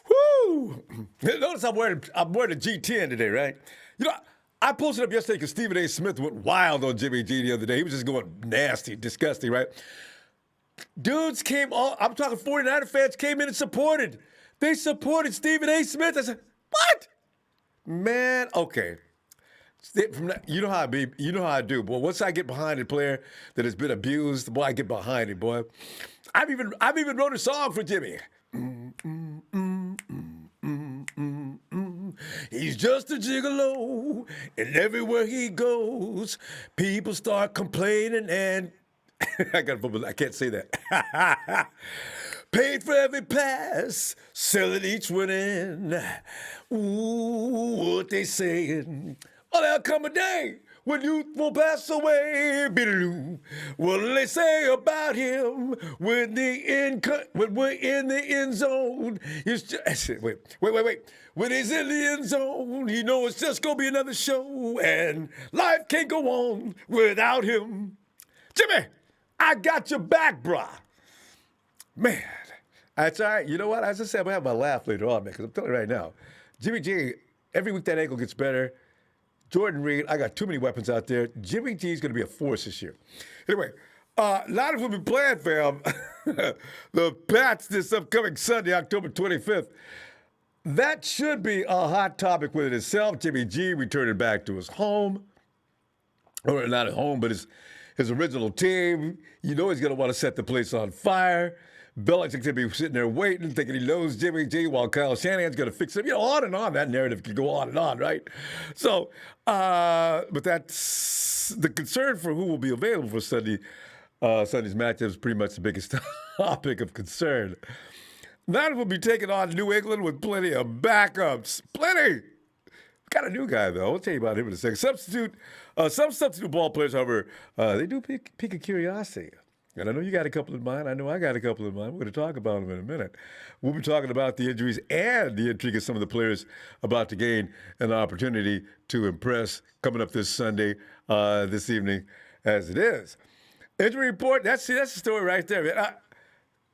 Woo! Notice I'm wearing a G10 today, right? You know, I posted up yesterday because Stephen A. Smith went wild on Jimmy G the other day. He was just going nasty, disgusting, right? Dudes came on. I'm talking 49er fans came in and supported. They supported Stephen A. Smith. I said, what? Man, okay. You know how I be. You know how I do, boy. Once I get behind a player that has been abused, boy, I get behind it, boy. I've even wrote a song for Jimmy. He's just a gigolo, and everywhere he goes, people start complaining and I can't say that. Paid for every pass, selling each one in. Ooh, what they saying? Oh, there'll come a day when youth will pass away. What'll they say about him when we're in the end zone? Wait. When he's in the end zone, you know it's just gonna be another show, and life can't go on without him. Jimmy, I got your back, brah. Man, that's all right. You know what? As I said, we'll have my laugh later on, man, because I'm telling you right now, Jimmy G, every week that ankle gets better. Jordan Reed, I got too many weapons out there. Jimmy G is going to be a force this year. Anyway, a lot of them will be playing, fam. The Pats this upcoming Sunday, October 25th. That should be a hot topic within itself. Jimmy G returning back to his home. Or not at home, but his original team. You know he's going to want to set the place on fire. Belichick's going to be sitting there waiting, thinking he knows Jimmy G, while Kyle Shanahan's going to fix him. You know, on and on. That narrative can go on and on, right? So, but that's the concern for who will be available for Sunday's matchup is pretty much the biggest topic of concern. Niners will be taking on New England with plenty of backups. Plenty! Got a new guy, though. I'll tell you about him in a second. Some substitute ball players, however, they do pique a curiosity. And I know you got a couple in mind. I know I got a couple in mind. We're going to talk about them in a minute. We'll be talking about the injuries and the intrigue of some of the players about to gain an opportunity to impress coming up this Sunday, this evening, as it is. Injury report, that's the story right there, man.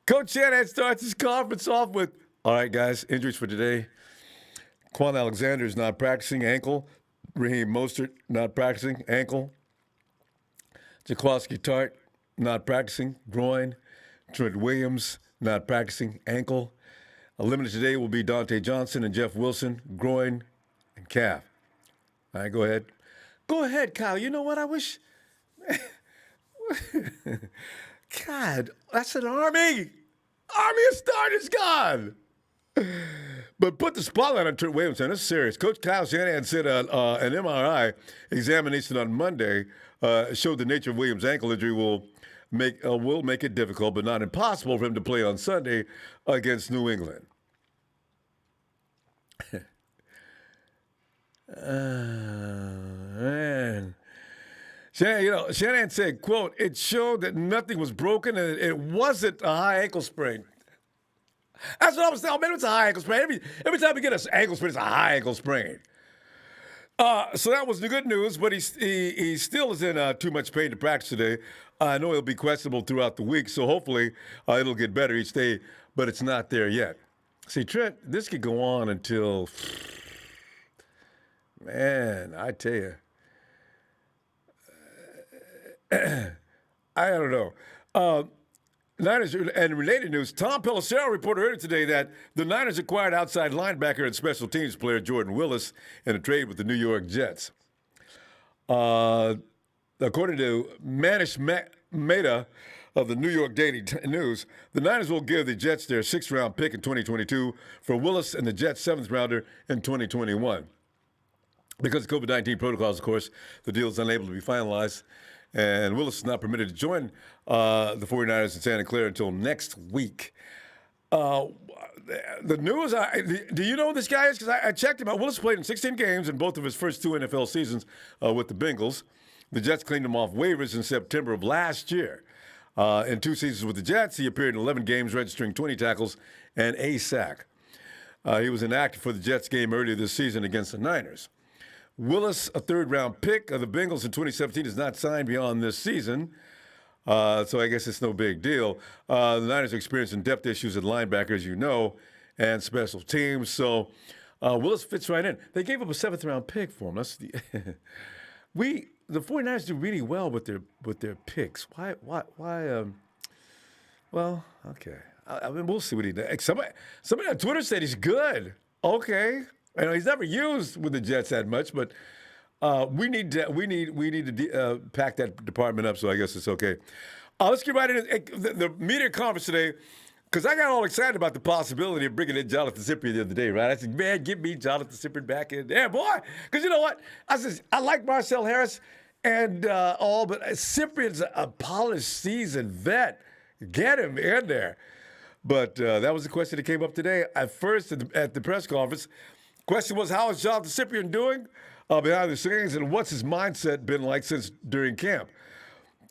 Coach Shanahan starts his conference off with, all right, guys, injuries for today. Quan Alexander is not practicing, ankle. Raheem Mostert, not practicing, ankle. Jaquaski Tartt, not practicing, groin. Trent Williams, not practicing, ankle. Eliminated today will be Dante Johnson and Jeff Wilson, groin and calf. All right, go ahead. Go ahead, Kyle. You know what? I wish. God, that's an army. Army of starters gone. But put the spotlight on Trent Williams, and it's serious. Coach Kyle Shanahan said an MRI examination on Monday showed the nature of Williams' ankle injury will make it difficult, but not impossible for him to play on Sunday against New England. Man. Shanahan said, quote, it showed that nothing was broken and it wasn't a high ankle sprain. That's what I was saying. Man, it's a high ankle sprain. Every time you get an ankle sprain, it's a high ankle sprain. So that was the good news, but he still is in too much pain to practice today. I know he'll be questionable throughout the week, so hopefully it'll get better each day, but it's not there yet. See, Trent, this could go on until, man, I tell you. I don't know. Niners, and related news, Tom Pelissero reported earlier today that the Niners acquired outside linebacker and special teams player Jordan Willis in a trade with the New York Jets. According to Manish Mehta of the New York Daily News, the Niners will give the Jets their 6th-round pick in 2022 for Willis and the Jets' 7th-rounder in 2021. Because of COVID-19 protocols, of course, the deal is unable to be finalized. And Willis is not permitted to join the 49ers in Santa Clara until next week. The news, do you know who this guy is? Because I checked him out. Willis played in 16 games in both of his first 2 NFL seasons with the Bengals. The Jets cleaned him off waivers in September of last year. In 2 seasons with the Jets, he appeared in 11 games, registering 20 tackles and a sack. He was inactive for the Jets game earlier this season against the Niners. Willis, a third-round pick of the Bengals in 2017, is not signed beyond this season. So I guess it's no big deal. The Niners are experiencing depth issues at linebacker, as you know, and special teams. So Willis fits right in. They gave up a seventh-round pick for him. That's the the 49ers do really well with their picks. Why? Well, okay. I mean, we'll see what he does. Somebody on Twitter said he's good. Okay. I know he's never used with the Jets that much, but we need to pack that department up. So I guess it's okay. Let's get right into the media conference today, because I got all excited about the possibility of bringing in Jonathan Cyprien the other day, right? I said, man, get me Jonathan Cyprien back in there, boy. Because you know what? I said, I like Marcel Harris and all, but Cyprien's a polished, seasoned vet. Get him in there. But that was the question that came up today. At first, at the press conference, question was, how is Jonathan Cyprien doing behind the scenes, and what's his mindset been like since during camp?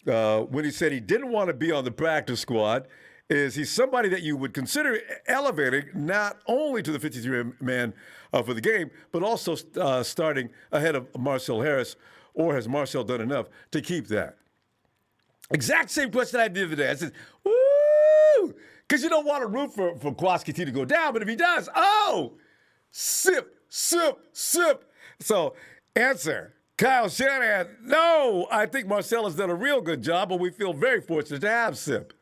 When he said he didn't want to be on the practice squad, is he's somebody that you would consider elevating not only to the 53-man for the game, but also starting ahead of Marcel Harris, or has Marcel done enough to keep that? Exact same question I did today. I said, woo! Because you don't want to root for Kowalski to go down, but if he does, sip. So, answer, Kyle Shanahan, no, I think Marcel has done a real good job, but we feel very fortunate to have Sip.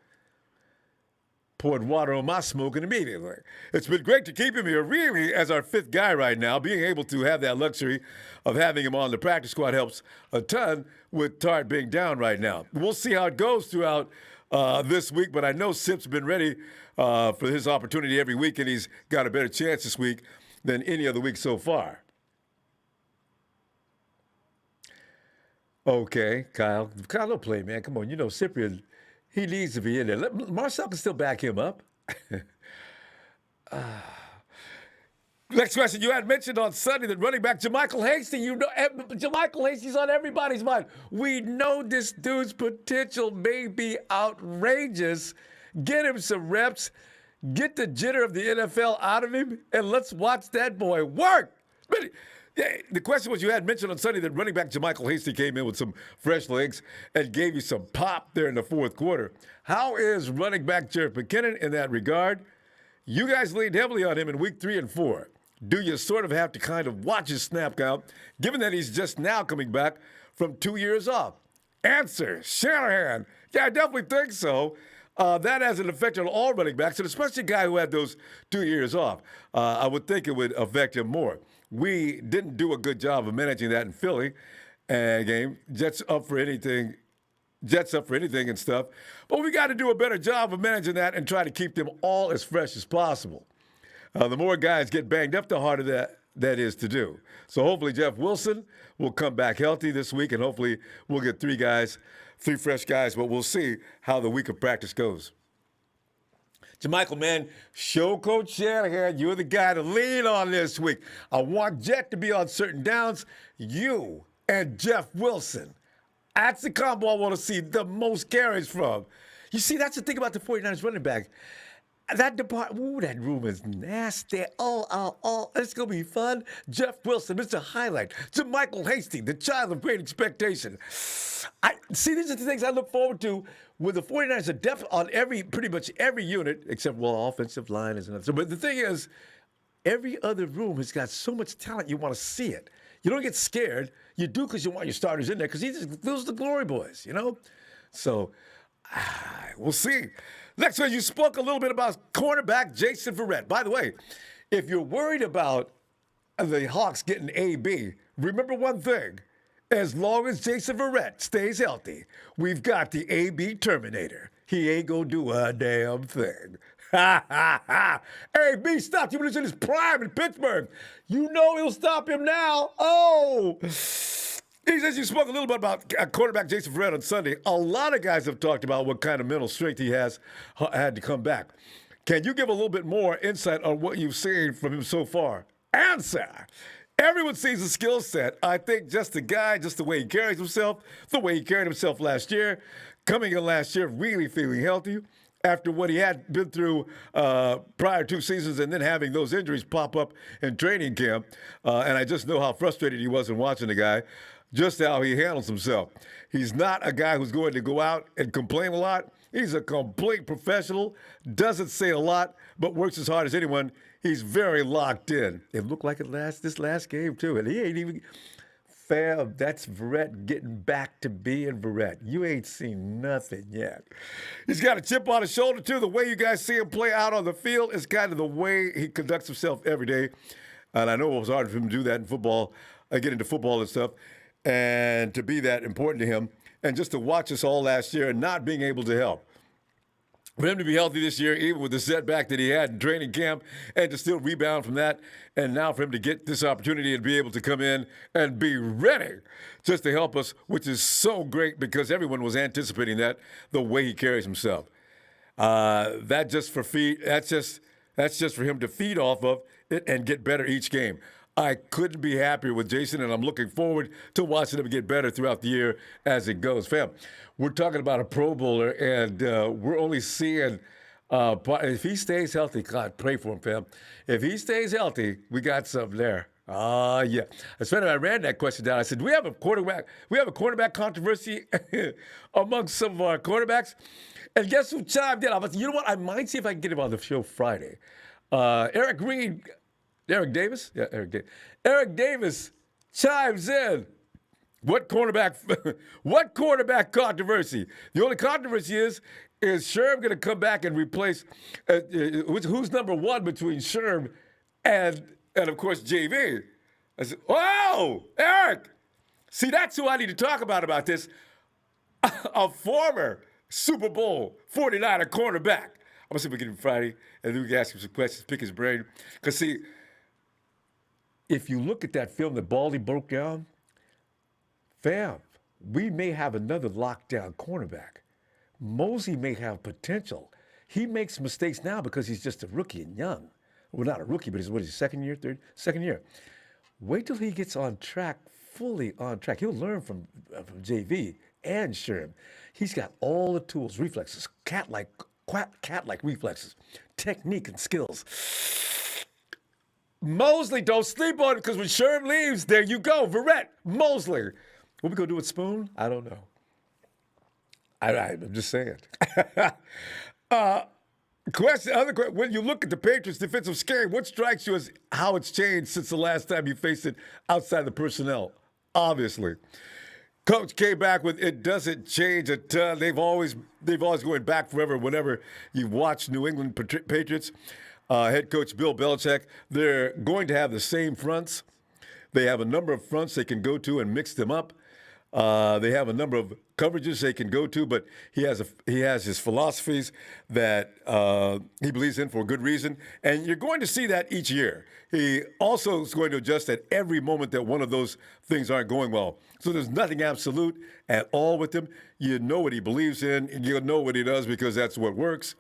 Poured water on my smoking immediately. It's been great to keep him here, really, as our fifth guy right now. Being able to have that luxury of having him on the practice squad helps a ton with Tartt being down right now. We'll see how it goes throughout this week, but I know Sip's been ready for his opportunity every week, and he's got a better chance this week than any other week so far. Okay, Kyle, don't play, man. Come on, you know Cyprien, he needs to be in there. Marcel can still back him up. Next question. You had mentioned on Sunday that running back JaMycal Hasty, JaMycal Hasty's on everybody's mind. We know this dude's potential may be outrageous. Get him some reps. Get the jitter of the NFL out of him, and let's watch that boy work. The question was, you had mentioned on Sunday that running back JaMycal Hasty came in with some fresh legs and gave you some pop there in the fourth quarter. How is running back Jared McKinnon in that regard? You guys leaned heavily on him in week 3 and 4. Do you sort of have to kind of watch his snap count, given that he's just now coming back from 2 years off? Answer, Shanahan. Yeah, I definitely think so. That has an effect on all running backs, and especially a guy who had those 2 years off. I would think it would affect him more. We didn't do a good job of managing that in Philly game. Jets up for anything and stuff. But we got to do a better job of managing that and try to keep them all as fresh as possible. The more guys get banged up, the harder that is to do. So hopefully Jeff Wilson will come back healthy this week, and hopefully we'll get 3 fresh guys, but we'll see how the week of practice goes. JaMycal, man, show Coach Shanahan you're the guy to lean on this week. I want Jet to be on certain downs. You and Jeff Wilson. That's the combo I want to see the most carries from. You see, that's the thing about the 49ers running back. That room is nasty. It's going to be fun. Jeff Wilson, Mr. Highlight. JaMycal Hasty, the child of great expectation. See, these are the things I look forward to with the 49ers are depth on pretty much every unit, except, offensive line is another. But the thing is, every other room has got so much talent you want to see it. You don't get scared. You do because you want your starters in there, because those are the glory boys, you know? So, we'll see. Next one, you spoke a little bit about cornerback Jason Verrett. By the way, if you're worried about the Hawks getting AB, remember one thing. As long as Jason Verrett stays healthy, we've got the AB Terminator. He ain't gonna do a damn thing. AB stopped him when he was in his prime in Pittsburgh. You know he'll stop him now. He says you spoke a little bit about quarterback Jason Verrett on Sunday. A lot of guys have talked about what kind of mental strength he has had to come back. Can you give a little bit more insight on what you've seen from him so far? Answer. Everyone sees the skill set. I think just the guy, just the way he carries himself, the way he carried himself last year, coming in last year really feeling healthy, after what he had been through prior 2 seasons and then having those injuries pop up in training camp. And I just know how frustrated he was in watching the guy, just how he handles himself. He's not a guy who's going to go out and complain a lot. He's a complete professional, doesn't say a lot, but works as hard as anyone. He's very locked in. It looked like this last game, too. And he ain't even... Fam, that's Barrett getting back to being Barrett. You ain't seen nothing yet. He's got a chip on his shoulder, too. The way you guys see him play out on the field is kind of the way he conducts himself every day. And I know it was hard for him to do that in football, get into football and stuff, and to be that important to him. And just to watch us all last year and not being able to help. For him to be healthy this year, even with the setback that he had in training camp, and to still rebound from that, and now for him to get this opportunity and be able to come in and be ready just to help us, which is so great because everyone was anticipating that, the way he carries himself. That's just for him to feed off of it and get better each game. I couldn't be happier with Jason, and I'm looking forward to watching him get better throughout the year as it goes. Fam, we're talking about a Pro Bowler, and we're only seeing if he stays healthy, God, pray for him, fam. If he stays healthy, we got something there. Yeah. As I ran that question down, I said, do we have a quarterback controversy amongst some of our quarterbacks? And guess who chimed in? I was, you know what? I might see if I can get him on the show Friday. Eric Davis? Yeah, Eric Davis chimes in. What quarterback controversy? The only controversy is Sherman going to come back and replace, who's number one between Sherman and of course, JV? I said, oh, Eric. See, that's who I need to talk about this. A former Super Bowl 49er cornerback. I'm going to see if we can get him Friday, and then we can ask him some questions, pick his brain. Because, see, if you look at that film that Baldy broke down, fam, we may have another lockdown cornerback. Mosey may have potential. He makes mistakes now because he's just a rookie and young. Well, not a rookie, but he's second year. Wait till he gets on track, fully on track. He'll learn from JV and Sherman. He's got all the tools, reflexes, cat-like reflexes, technique and skills. Mosley, don't sleep on it, because when Sherman leaves, there you go. Barrett, Mosley. What we gonna do with Spoon? I don't know. I'm just saying. Other question. When you look at the Patriots' defensive scheme, what strikes you as how it's changed since the last time you faced it outside the personnel? Obviously. Coach came back with it doesn't change a ton. They've always going back forever. Whenever you watch New England Patriots, head coach Bill Belichick, they're going to have the same fronts. They have a number of fronts they can go to and mix them up. They have a number of coverages they can go to, but he has his philosophies that he believes in for a good reason, and you're going to see that each year. He also is going to adjust at every moment that one of those things aren't going well. So there's nothing absolute at all with him. You know what he believes in, and you know what he does because that's what works.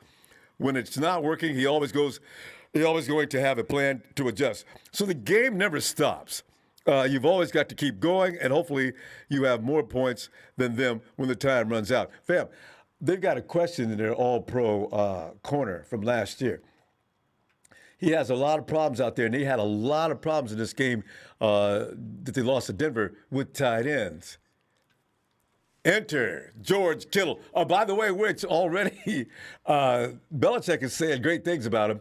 When it's not working, he's always going to have a plan to adjust. So the game never stops. You've always got to keep going, and hopefully you have more points than them when the time runs out. Fam, they've got a question in their all-pro corner from last year. He has a lot of problems out there, and they had a lot of problems in this game that they lost to Denver with tight ends. Enter George Kittle. Oh, by the way, which already Belichick is saying great things about him.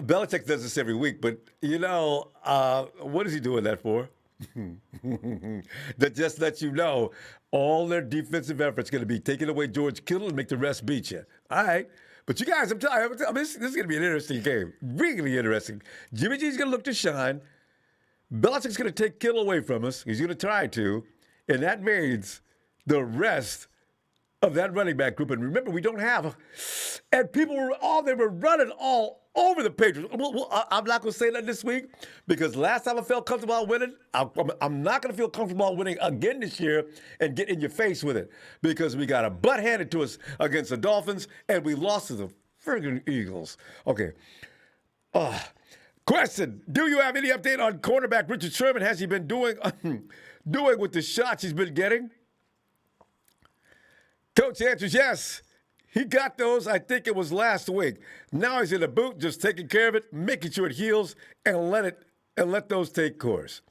Belichick does this every week, but, what is he doing that for? That just lets you know all their defensive efforts going to be taking away George Kittle and make the rest beat you. All right. But you guys, I'm telling you, this is going to be an interesting game. Really interesting. Jimmy G's going to look to shine. Belichick's going to take Kittle away from us. He's going to try to. And that means the rest of that running back group. And remember, we don't have. And they were running all over the Patriots. Well, I'm not going to say that this week because last time I felt comfortable on winning, I'm not going to feel comfortable on winning again this year and get in your face with it because we got a butt handed to us against the Dolphins and we lost to the friggin' Eagles. Okay. Question, do you have any update on cornerback Richard Sherman? Has he been doing with the shots he's been getting? Coach answers yes. He got those, I think it was last week. Now he's in the boot, just taking care of it, making sure it heals, and let those take course.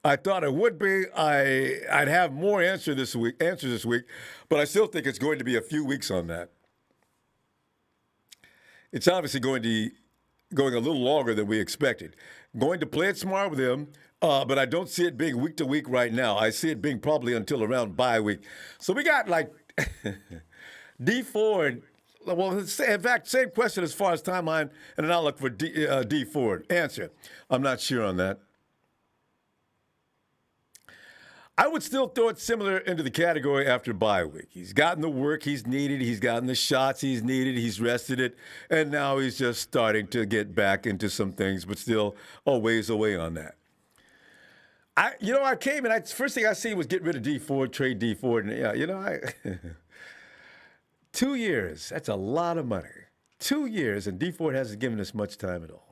I thought it would be. I'd have more answers this week, but I still think it's going to be a few weeks on that. It's obviously going a little longer than we expected. Going to play it smart with him, but I don't see it being week to week right now. I see it being probably until around bye week. So we got like D Ford. Well, in fact, same question as far as timeline and an outlook for D Ford. Answer: I'm not sure on that. I would still throw it similar into the category after bye week. He's gotten the work he's needed. He's gotten the shots he's needed. He's rested it. And now he's just starting to get back into some things, but still a ways away on that. I came and first thing I see was get rid of D Ford, trade D Ford. And, 2 years, that's a lot of money. 2 years, and D Ford hasn't given us much time at all.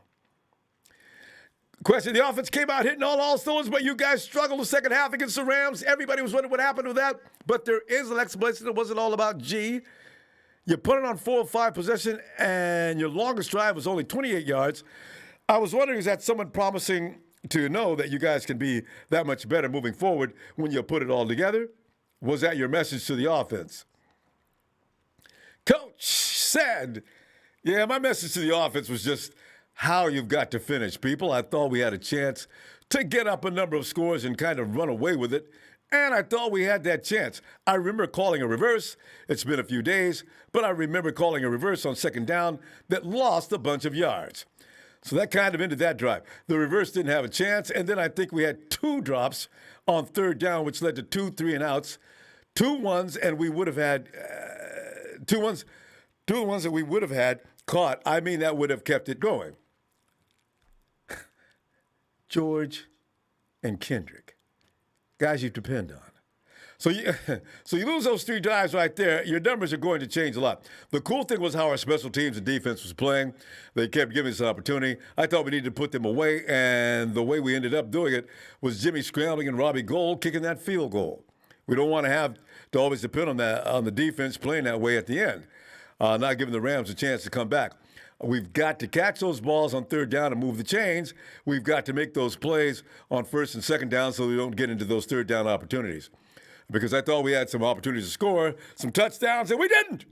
Question: the offense came out hitting all cylinders, but you guys struggled the second half against the Rams. Everybody was wondering what happened with that, but there is an explanation. It wasn't all about G. You put it on 4 or 5 possession, and your longest drive was only 28 yards. I was wondering, is that someone promising to know that you guys can be that much better moving forward when you put it all together? Was that your message to the offense? Coach said, yeah, my message to the offense was just how you've got to finish, people. I thought we had a chance to get up a number of scores and kind of run away with it, and I thought we had that chance. I remember calling a reverse. It's been a few days, but I remember calling a reverse on second down that lost a bunch of yards. So that kind of ended that drive. The reverse didn't have a chance, and then I think we had 2 drops on third down, which led to 2 3-and-outs, 2 ones, and we would have had 2 ones that we would have had caught. I mean, that would have kept it going. George and Kendrick, guys you depend on. So you lose those 3 drives right there, your numbers are going to change a lot. The cool thing was how our special teams and defense was playing. They kept giving us an opportunity. I thought we needed to put them away, and the way we ended up doing it was Jimmy scrambling and Robbie Gould kicking that field goal. We don't want to have to always depend on the defense playing that way at the end, not giving the Rams a chance to come back. We've got to catch those balls on third down and move the chains. We've got to make those plays on first and second down so we don't get into those third down opportunities. Because I thought we had some opportunities to score, some touchdowns, and we didn't.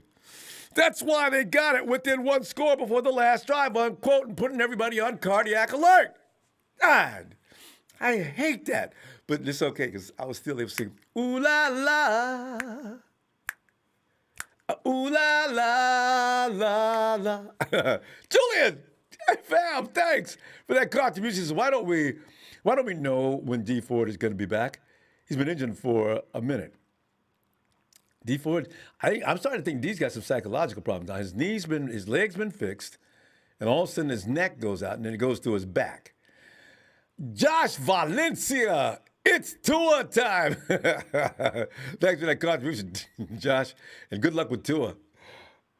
That's why they got it within 1 score before the last drive, unquote, and putting everybody on cardiac alert. God, I hate that. But it's okay because I was still able to sing, ooh la la. Ooh la la la la. Julian, hey, fam, thanks for that contribution. Why don't we know when D Ford is going to be back? He's been injured for a minute. D Ford, I'm starting to think D's got some psychological problems. Now his leg's been fixed, and all of a sudden his neck goes out, and then it goes to his back. Josh Valencia, it's Tua time. Thanks for that contribution, Josh, and good luck with Tua.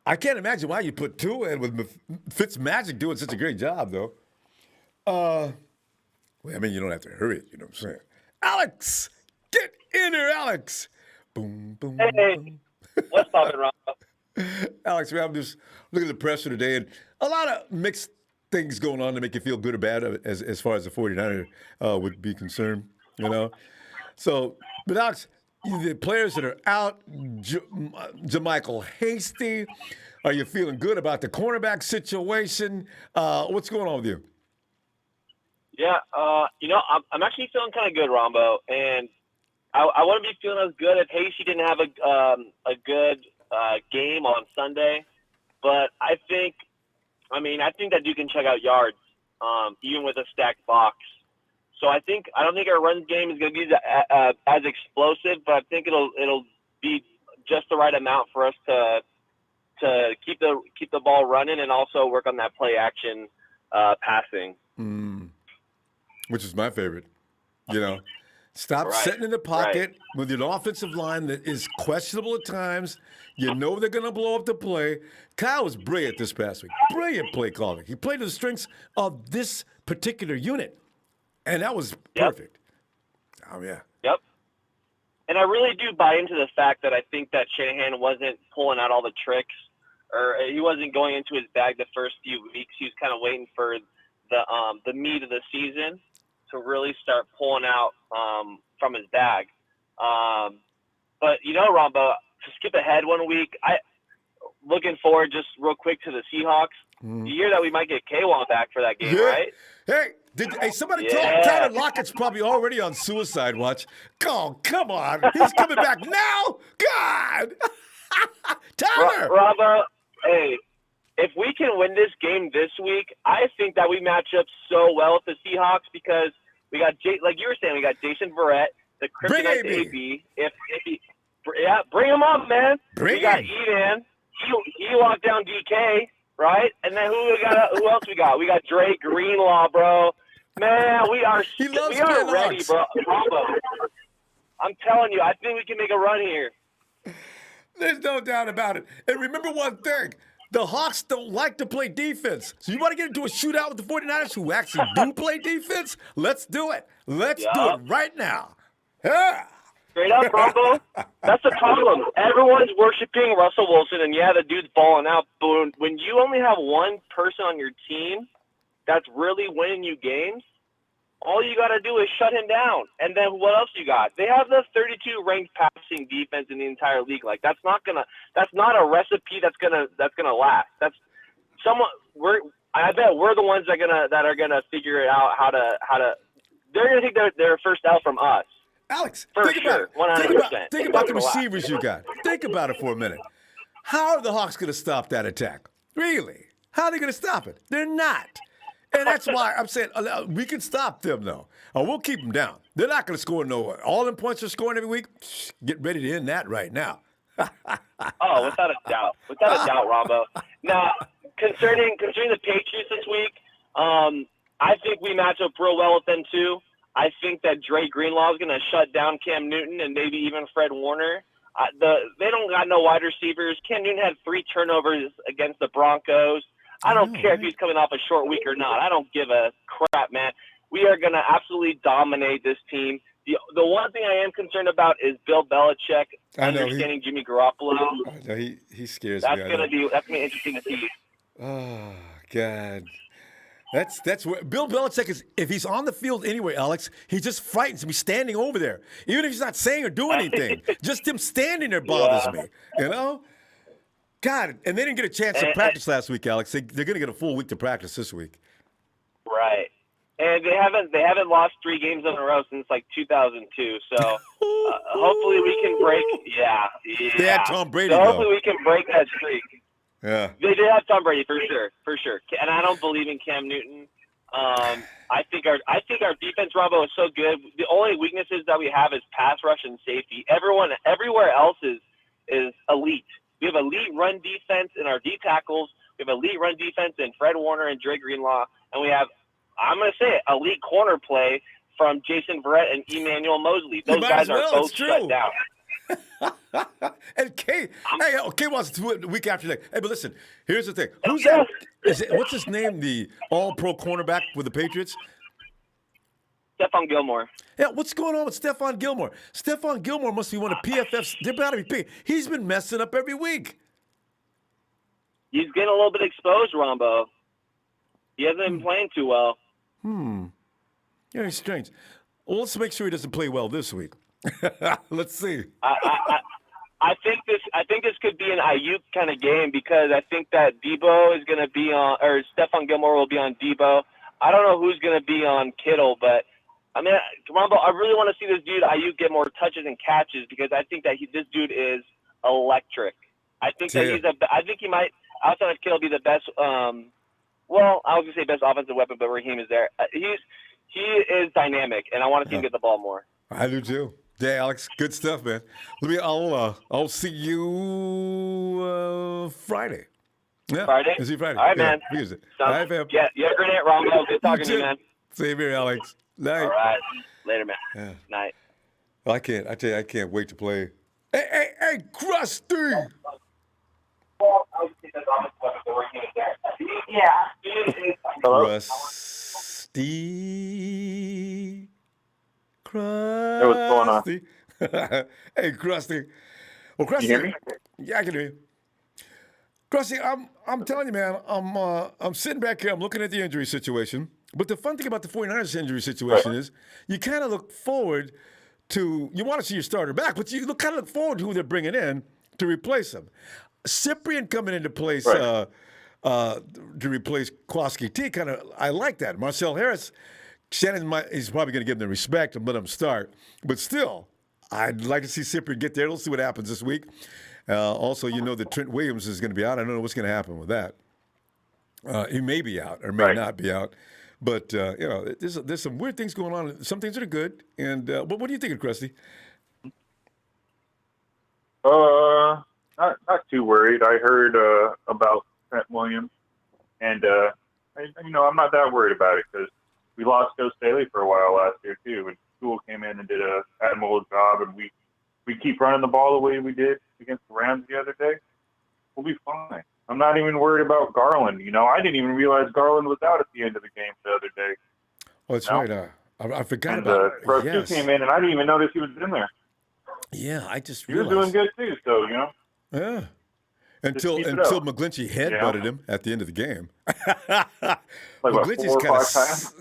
I can't imagine why you put Tua in with Fitzmagic doing such a great job, though. Well, I mean, you don't have to hurry it, you know what I'm saying. Alex, get in here, Alex. Boom, boom, Hey, boom. what's poppin', Ronbo? Alex, man, I'm just looking at the presser today, and a lot of mixed things going on to make you feel good or bad as far as the 49er would be concerned, you know? So, but Alex, the players that are out, JaMychal Hasty, are you feeling good about the cornerback situation? What's going on with you? Yeah, I'm actually feeling kind of good, Ronbo, and I wouldn't be feeling as good if Hasty didn't have a good game on Sunday. But I think that you can check out yards, even with a stacked box. So I don't think our run game is going to be as explosive, but I think it'll be just the right amount for us to keep the ball running and also work on that play action passing. Which is my favorite. You know, stop sitting in the pocket with an offensive line that is questionable at times. You know they're going to blow up the play. Kyle was brilliant this past week. Brilliant play calling. He played to the strengths of this particular unit, and that was perfect. Oh, yeah. Yep. And I really do buy into the fact that I think that Shanahan wasn't pulling out all the tricks or he wasn't going into his bag the first few weeks. He was kind of waiting for the meat of the season to really start pulling out from his bag. But Ronbo, to skip ahead 1 week, looking forward just real quick to the Seahawks. You hear that we might get K-Wall back for that game, right? Hey, somebody Tyler Lockett's probably already on suicide watch. Oh, come on. He's coming back now? God! Tyler! Ronbo, hey, if we can win this game this week, I think that we match up so well with the Seahawks because we got, like you were saying, we got Jason Barrett, the Kryptonite AB. Bring him up, man. We got Evan. He locked down DK, right? And then who else we got? We got Dre Greenlaw, bro. Man, we are ready, bro. I'm telling you, I think we can make a run here. There's no doubt about it. And remember one thing. The Hawks don't like to play defense. So you want to get into a shootout with the 49ers who actually do play defense? Let's do it. Let's do it right now. Yeah. Straight up, Ronbo. That's the problem. Everyone's worshiping Russell Wilson, and the dude's balling out. But when you only have one person on your team that's really winning you games, all you got to do is shut him down. And then what else you got? They have the 32 ranked passing defense in the entire league. Like that's not a recipe that's gonna last. That's I bet we're the ones that are gonna figure it out how to. They're gonna take their first L from us. Alex, think about it. Think about the receivers you got. Think about it for a minute. How are the Hawks going to stop that attack? Really? How are they going to stop it? They're not. And that's why I'm saying we can stop them, though. We'll keep them down. They're not going to score all them points they're scoring every week. Get ready to end that right now. Without a doubt. Without a doubt, Ronbo. Now, concerning the Patriots this week, I think we match up real well with them, too. I think that Dre Greenlaw is going to shut down Cam Newton and maybe even Fred Warner. They don't got no wide receivers. Cam Newton had 3 turnovers against the Broncos. I don't care if he's coming off a short week or not. I don't give a crap, man. We are going to absolutely dominate this team. The one thing I am concerned about is Bill Belichick understanding Jimmy Garoppolo. I know he scares me. That's going to be interesting to see. Oh, God. That's where Bill Belichick is. If he's on the field anyway, Alex, he just frightens me standing over there. Even if he's not saying or doing anything, just him standing there bothers me. God, and they didn't get a chance to practice last week, Alex. They're going to get a full week to practice this week. Right, and they haven't lost 3 games in a row since like 2002. So hopefully we can break. Yeah. They had Tom Brady. So hopefully we can break that streak. Yeah. They did have Tom Brady for sure. And I don't believe in Cam Newton. I think our defense, Ronbo, is so good. The only weaknesses that we have is pass rush and safety. Everywhere else is elite. We have elite run defense in our D tackles. We have elite run defense in Fred Warner and Dre Greenlaw, and we have, I'm going to say it, elite corner play from Jason Verrett and Emmanuel Mosley. Those guys are both shut down. And Kay wants to do it the week after that. Hey, but listen, here's the thing. Who's that? What's his name? The all-pro cornerback with the Patriots? Stefan Gilmore. Yeah, what's going on with Stefan Gilmore? Stefan Gilmore must be one of PFF's. They're about to be paid. He's been messing up every week. He's getting a little bit exposed, Ronbo. He hasn't been playing too well. Yeah, he's strange. Well, let's make sure he doesn't play well this week. Let's see. I think this could be an Ayuk kind of game because I think that Debo is going to be on, or Stefan Gilmore will be on Debo. I don't know who's going to be on Kittle, but I mean, Ronbo, I really want to see this dude Ayuk get more touches and catches because I think that this dude is electric. I think that I think he might, outside of Kittle, be the best. Well, I was going to say best offensive weapon, but Raheem is there. He is dynamic, and I want to see him get the ball more. I do too. Yeah, Alex, good stuff, man. I'll see you Friday. Yeah, Friday? See you Friday. All right, yeah, man. All right, fam. Yeah, you have a great night, Ronbo. Good talking to you, man. Same here, Alex. Night. All right. Later, man. Yeah. Night. I tell you, I can't wait to play. Hey, Krusty! Yeah. Hello? Krusty. Hey, what's going on? Hey, Krusty. Well, Krusty. Can you hear me? Yeah, I can hear you. Krusty, I'm telling you, man, I'm sitting back here, I'm looking at the injury situation. But the fun thing about the 49ers injury Right. situation is you kind of look forward to, you want to see your starter back, but you kind of look forward to who they're bringing in to replace him. Cyprian coming into place Right. to replace Kowalski T, kind of, I like that. Marcel Harris, he's probably going to give him the respect and let him start. But still, I'd like to see Cyprian get there. Let's see what happens this week. Also, you know that Trent Williams is going to be out. I don't know what's going to happen with that. He may be out or may Right. not be out. But, you know, there's some weird things going on. Some things that are good. And what do you think of Krusty? Not too worried. I heard about Trent Williams, and I'm not that worried about it because we lost Joe Staley for a while last year too, and School came in and did a admirable job, and we keep running the ball the way we did against the Rams the other day. We'll be fine. I'm not even worried about Garland. You know, I didn't even realize Garland was out at the end of the game the other day. Oh, that's right. I forgot And about Pro yes. 2 came in, and I didn't even notice he was in there. Yeah, I just He was realized. doing good too, so, you know. Yeah. Until keep it up. McGlinchey headbutted him at the end of the game. Like, what, 4 or 5 times?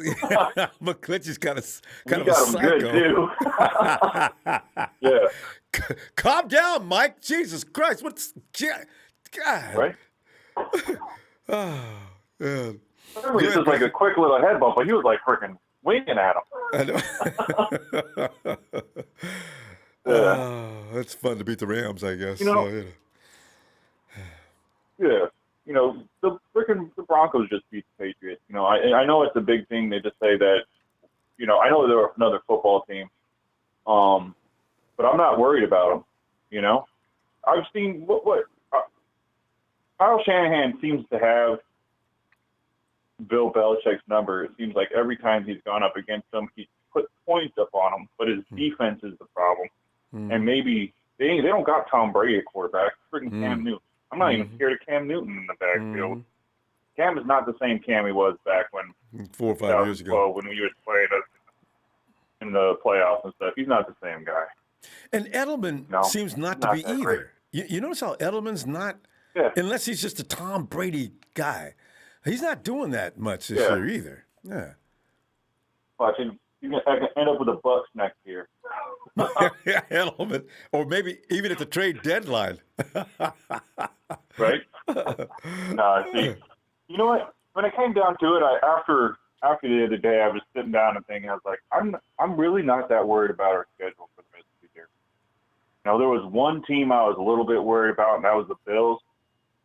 McGlinchey's kind of We a got him psycho. good, too. Yeah. Calm down, Mike. Jesus Christ. What's God? Right? Oh, yeah. It was just like a quick little head bump, but he was like freaking winking at him. I know. Yeah. Oh, it's fun to beat the Rams, I guess. You know- Yeah. You know, the Broncos just beat the Patriots. You know, I know it's a big thing. They just say that, you know, I know they're another football team. But I'm not worried about them, you know. I've seen what Kyle Shanahan seems to have Bill Belichick's number. It seems like every time he's gone up against them, he's put points up on them, but his defense is the problem. And maybe they don't got Tom Brady at quarterback. Freaking Cam Newton. I'm not even scared of Cam Newton in the backfield. Cam is not the same Cam he was back when 4 or 5 years ago. when we was playing in the playoffs and stuff. He's not the same guy. And Edelman No, seems not to not be that either. great. You notice how Edelman's not, Yeah. unless he's just a Tom Brady guy, he's not doing that much this Yeah. year either. Yeah. Watch him. You're going to end up with the Bucks next year. Edelman, or maybe even at the trade deadline. Right? See, you know what? When it came down to it, after the other day, I was sitting down and thinking, I was like, I'm really not that worried about our schedule for the rest of the year. You know, there was one team I was a little bit worried about, and that was the Bills.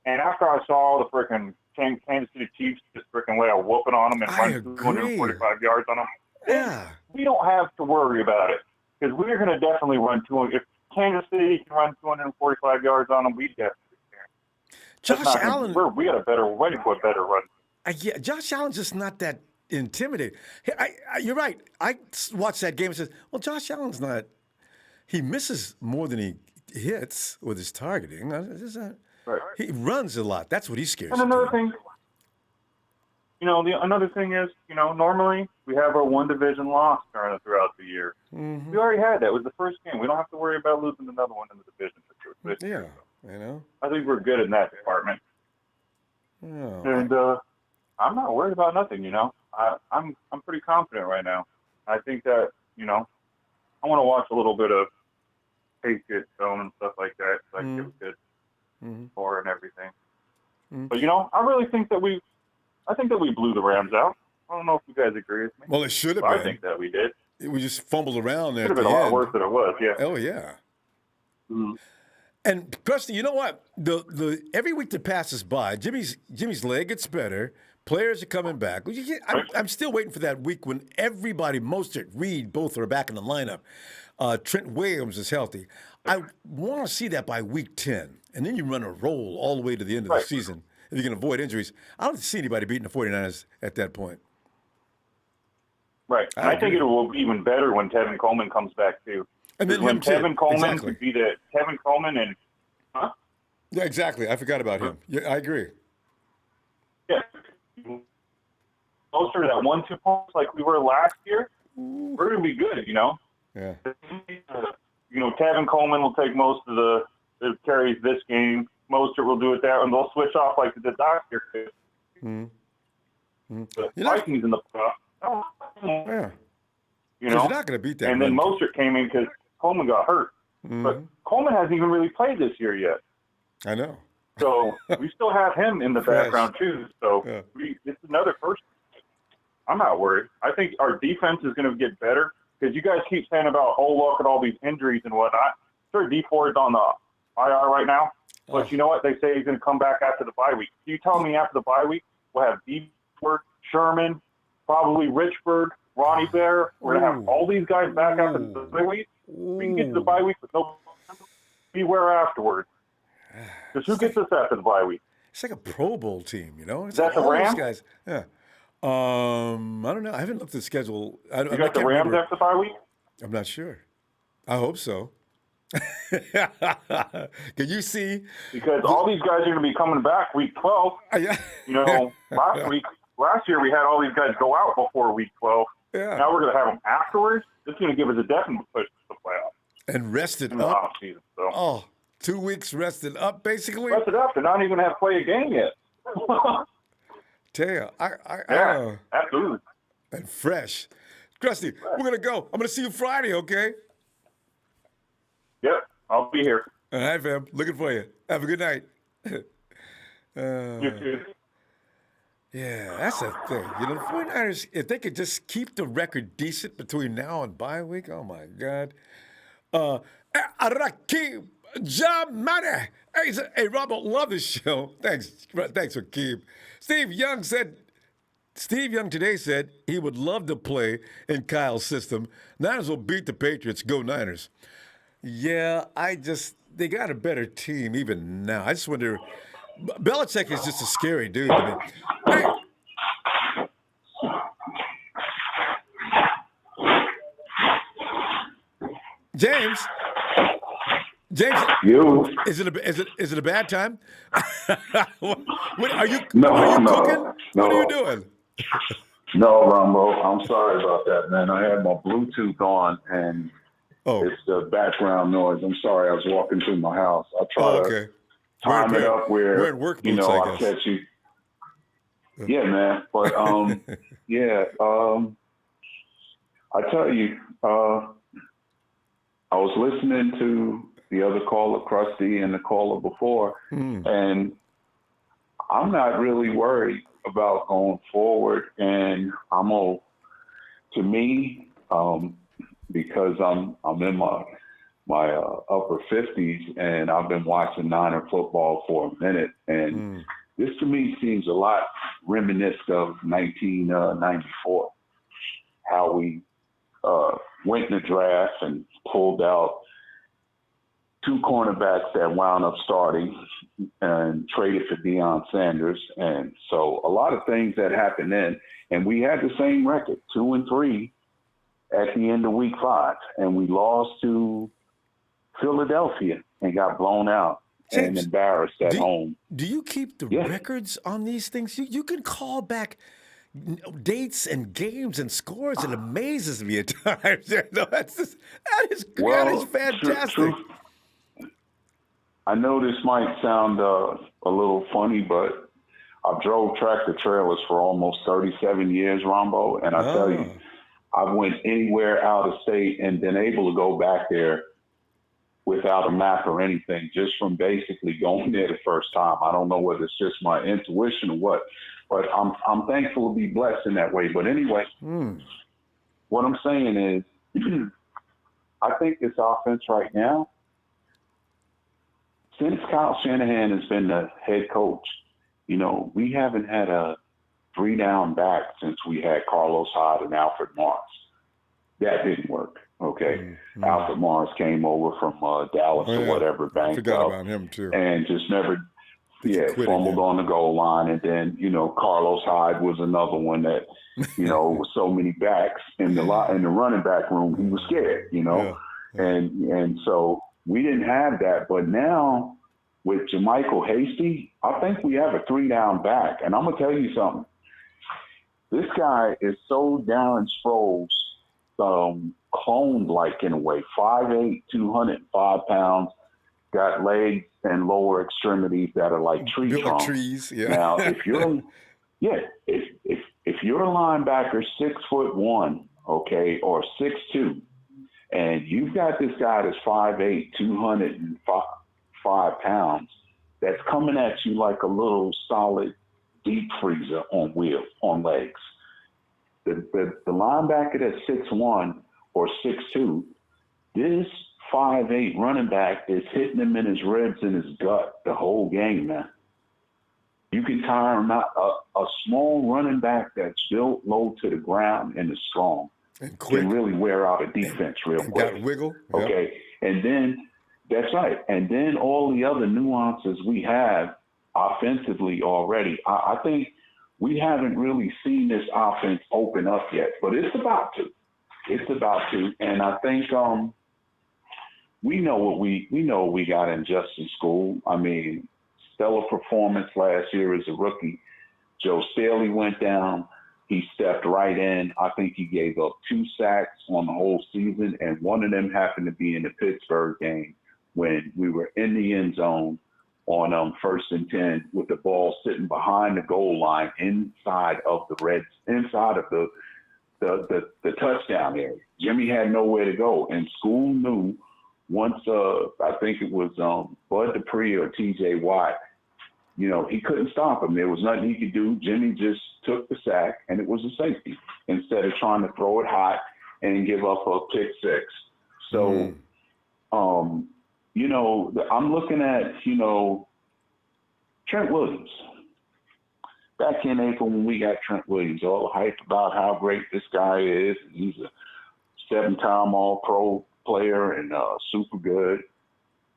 And after I saw the freaking Kansas City Chiefs just freaking lay a whooping on them and I run 245 yards on them, Yeah. we don't have to worry about it because we're going to definitely run 200. If Kansas City can run 245 yards on them, we definitely can. Josh Allen. We got a better, ready for a better run. Yeah, Josh Allen's just not that intimidating. You're right. I watched that game and said, well, Josh Allen's not. He misses more than he hits with his targeting. Right. He runs a lot. That's what he scares. And another thing, another thing is, normally we have our one division loss throughout the year. Mm-hmm. We already had that. It was the first game. We don't have to worry about losing another one in the division. Yeah, I think we're good in that department. Oh. And I'm not worried about nothing, I'm pretty confident right now. I think that, I want to watch a little bit of Patriot film and stuff like that. So I can give a good score and everything. But, I really think that we blew the Rams out. I don't know if you guys agree with me. Well, it should have But been. I think that we did. We just fumbled around there. It could At have the been a lot end. worse than it was, yeah. Oh yeah. Mm-hmm. And Preston, you know what? The every week that passes by, Jimmy's leg gets better. Players are coming back. I'm still waiting for that week when everybody, Mostert, Reed, both are back in the lineup. Trent Williams is healthy. I want to see that by week 10. And then you run a roll all the way to the end of the season. If you can avoid injuries. I don't see anybody beating the 49ers at that point. Right. And I think it will be even better when Tevin Coleman comes back, too. And then when Tevin Coleman exactly. could be the Tevin Coleman and Yeah, exactly. I forgot about him. Yeah, I agree. yeah, closer to that 1-2 punch like we were last year, we're gonna be good. Yeah. Tevin Coleman will take most of the carries this game. Mostert will do it that, and they'll switch off like the doctor. The Vikings in the playoffs. Yeah. You know, you're not going to beat that. And then run. Mostert came in because Coleman got hurt. But Coleman hasn't even really played this year yet. I know. So we still have him in the background too. So it's another first. I'm not worried. I think our defense is going to get better because you guys keep saying about, oh, look at all these injuries and whatnot. Sure, D Ford is on the IR right now, but you know what? They say he's going to come back after the bye week. You tell me after the bye week we'll have D Ford, Sherman, probably Richburg, Ronnie Bear. We're going to have all these guys back after the bye week. We can get to the bye week with no beware afterwards. Because who gets us after the bye week? It's like a Pro Bowl team, you know? It's Is that like the Rams? Guys. Yeah. I don't know. I haven't looked at the schedule. You got the Rams after the bye week? I'm not sure. I hope so. Can you see? Because all these guys are going to be coming back week 12. Yeah. You know, last year we had all these guys go out before week 12. Yeah. Now we're going to have them afterwards. It's going to give us a definite push to the playoffs. And rested in the up. offseason. So. 2 weeks rested up, basically. Rested up. They're not even going to have to play a game yet. Tell you, absolutely. And fresh. Krusty, we're going to go. I'm going to see you Friday, okay? Yep, I'll be here. All right, fam. Looking for you. Have a good night. You too. Yeah, that's the thing. You know, the 49ers, if they could just keep the record decent between now and bye week, oh, my God. Rakim Jamani. Hey, Ronbo, love this show. Thanks, Rakim. Steve Young today said he would love to play in Kyle's system. Niners will beat the Patriots. Go Niners. Yeah, they got a better team even now. I just wonder, Belichick is just a scary dude to me. Hey. James, you is it a bad time? Are you cooking? No. What are you doing? No, Ronbo, I'm sorry about that, man. I had my Bluetooth on and it's the background noise. I'm sorry. I was walking through my house. I try to time it up where we're in work boots, I'll catch you. Yeah, man. But I tell you, I was listening to the other caller, Krusty, and the caller before, and I'm not really worried about going forward. And because I'm in my upper 50s, and I've been watching Niner football for a minute, and this to me seems a lot reminiscent of 1994, how we went in the draft and pulled out 2 cornerbacks that wound up starting and traded for Deion Sanders. And so a lot of things that happened then, and we had the same record, 2-3 at the end of week 5, and we lost to Philadelphia and got blown out and embarrassed at home. Do you keep the records on these things? You can call back dates and games and scores. It amazes me at times. That is fantastic. I know this might sound a little funny, but I drove tractor trailers for almost 37 years, Ronbo, and I tell you, I went anywhere out of state and been able to go back there without a map or anything, just from basically going there the first time. I don't know whether it's just my intuition or what, but I'm thankful to be blessed in that way. But anyway, what I'm saying is, I think this offense right now, since Kyle Shanahan has been the head coach, we haven't had a 3-down back since we had Carlos Hyde and Alfred Morris. That didn't work. Okay. Alfred Morris came over from Dallas or whatever, I banked forgot up, about him too. and just never fumbled on the goal line. And then, Carlos Hyde was another one that, with so many backs in the running back room, he was scared, and so we didn't have that. But now with JaMychal Hasty, I think we have a 3-down back. And I'm going to tell you something. This guy is so Darren Sproles cloned like in a way, 5'8", 205 pounds, got legs and lower extremities that are like tree Built like trunks. trees, yeah. Now, if you're if you're a linebacker 6'1", okay, or 6'2", and you've got this guy that's 5'8", 205 pounds, that's coming at you like a little solid deep freezer on legs. The linebacker that's 6'1" or 6'2", this 5'8" running back is hitting him in his ribs and his gut the whole game, man. You can tire him out. A small running back that's built low to the ground and is strong and quick. Can really wear out a defense real quick. Got wiggle. Okay, and then that's right. And then all the other nuances we have offensively already. I think we haven't really seen this offense open up yet, but it's about to. It's about to, and I think we know what we got in Justin School. I mean, stellar performance last year as a rookie. Joe Staley went down. He stepped right in. I think he gave up 2 sacks on the whole season, and one of them happened to be in the Pittsburgh game when we were in the end zone on 1st and 10 with the ball sitting behind the goal line inside of the touchdown area. Jimmy had nowhere to go, and School knew once I think it was Bud Dupree or T.J. Watt, he couldn't stop him. There was nothing he could do. Jimmy just took the sack, and it was a safety instead of trying to throw it hot and give up a pick six. So, I'm looking at, Trent Williams. Back in April when we got Trent Williams, all hyped about how great this guy is. He's a 7-time All-Pro player and super good.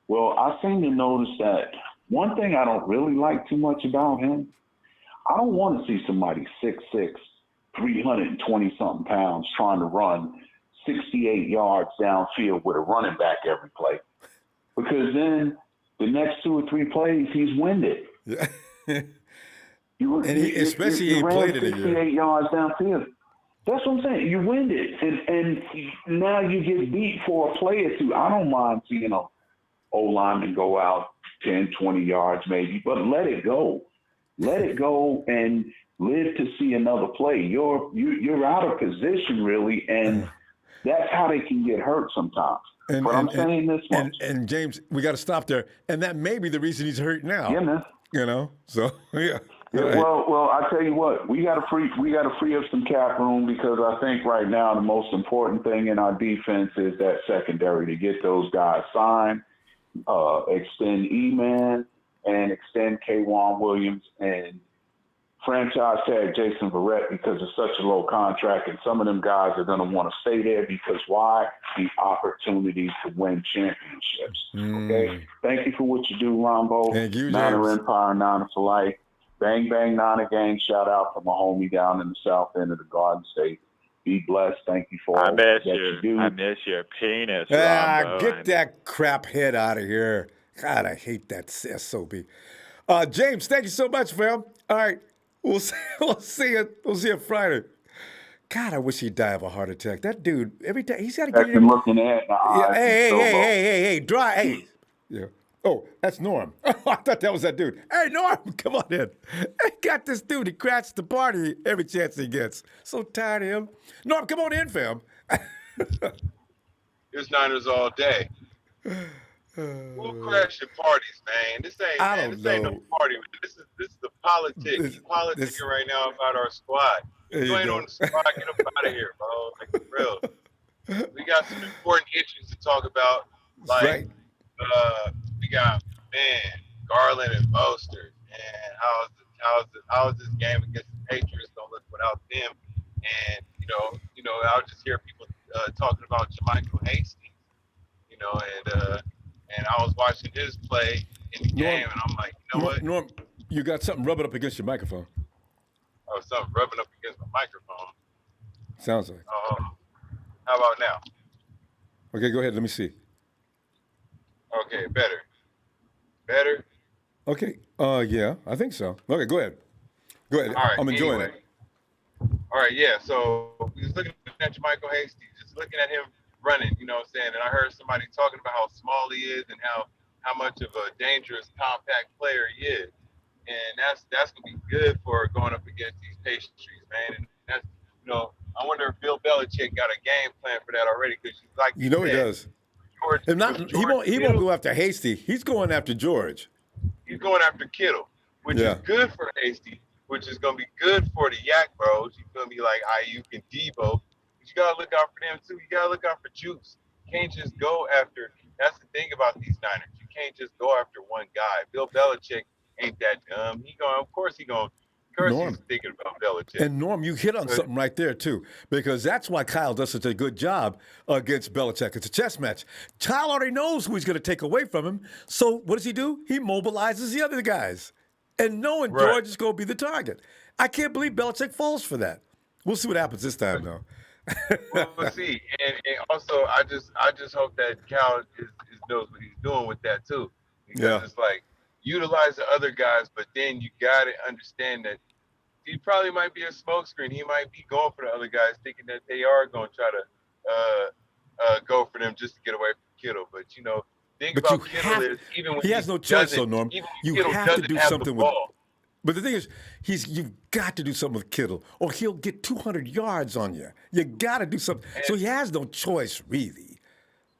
Well, I seem to notice that one thing I don't really like too much about him, I don't want to see somebody 6'6", 320-something pounds trying to run 68 yards downfield with a running back every play. Because then the next 2 or 3 plays, he's winded. Yeah. Especially he played it a year. 68 yards downfield. That's what I'm saying. You winded. And now you get beat for a play or two. I don't mind seeing a O-lineman go out 10, 20 yards maybe, but let it go. Let it go and live to see another play. You're out of position, really, and that's how they can get hurt sometimes. But I'm saying this much. And James, we got to stop there. And that may be the reason he's hurt now. Yeah, man. So, yeah. Yeah, right. Well, I tell you what, we got to free up some cap room because I think right now the most important thing in our defense is that secondary to get those guys signed, extend E-Man, and extend K'Wan Williams and franchise tag Jason Barrett because it's such a low contract, and some of them guys are going to want to stay there because why? The opportunity to win championships. Okay? Thank you for what you do, Ronbo. Thank you, James. Niner Empire, Niner for life. Bang, bang, Niner gang. Shout out from my homie down in the south end of the Garden State. Be blessed. Thank you for all that you do. I miss your penis, Ronbo. Get that crap head out of here. God, I hate that SOB. James, thank you so much, fam. All right. We'll see you Friday. God, I wish he'd die of a heart attack. That dude, every time he's got to get him looking at the eyes. Hey, dry. Hey. Yeah. Oh, that's Norm. I thought that was that dude. Hey, Norm, come on in. I got this dude. He crashes the party every chance he gets. So tired of him. Norm, come on in, fam. It's Niners all day. Who crashing parties, man? This ain't no party. Man. This is the politics. This politicking right now about our squad. You ain't on the squad, get up out of here, bro. Like, for real. We got some important issues to talk about. Like, we got, Garland and Mostert. And how is this game against the Patriots gonna look without them? And I'll just hear people talking about Jermichael Hastings. And I was watching his play in the game, and I'm like, what? Norm, you got something rubbing up against your microphone. Oh, something rubbing up against my microphone. Sounds like. How about now? Okay, go ahead. Let me see. Okay, better. Better? Okay. Yeah, I think so. Okay, go ahead. All right, I'm enjoying it. All right, yeah. So we was looking at Jermichael Hastings, just looking at him running, you know what I'm saying? And I heard somebody talking about how small he is and how how much of a dangerous, compact player he is. And that's gonna be good for going up against these pastries, man. And that's I wonder if Bill Belichick got a game plan for that already, because like You you know he said, does. George And with not he George won't Kittle, go after Hasty. He's going after George. he's going after Kittle, which is Yeah. good for Hasty, which is gonna be good for the Yak Bros. You feel me, like Ayuk and Debo. But you gotta look out for them too. You gotta look out for Juice. You can't just go after. That's the thing about these Niners. You can't just go after one guy. Bill Belichick ain't that dumb. Of course he's Norm. thinking about Belichick. And Norm, you hit on But something right there too, because that's why Kyle does such a good job against Belichick. It's a chess match. Kyle already knows who he's going to take away from him. So what does he do? He mobilizes the other guys, and knowing right. George is going to be the target. I can't believe Belichick falls for that. We'll see what happens this time, though. We'll see. And also, I just hope that Cal knows what he's doing with that too, because it's like utilize the other guys, but then you got to understand that he probably might be a smokescreen. He might be going for the other guys, thinking that they are going to try to go for them just to get away from Kittle. But think But about Kittle is even when he has no choice, though, Norm. Even You Kittle have to doesn't do have something the with. ball. But the thing is, you've got to do something with Kittle, or he'll get 200 yards on you. You got to do something. So he has no choice, really.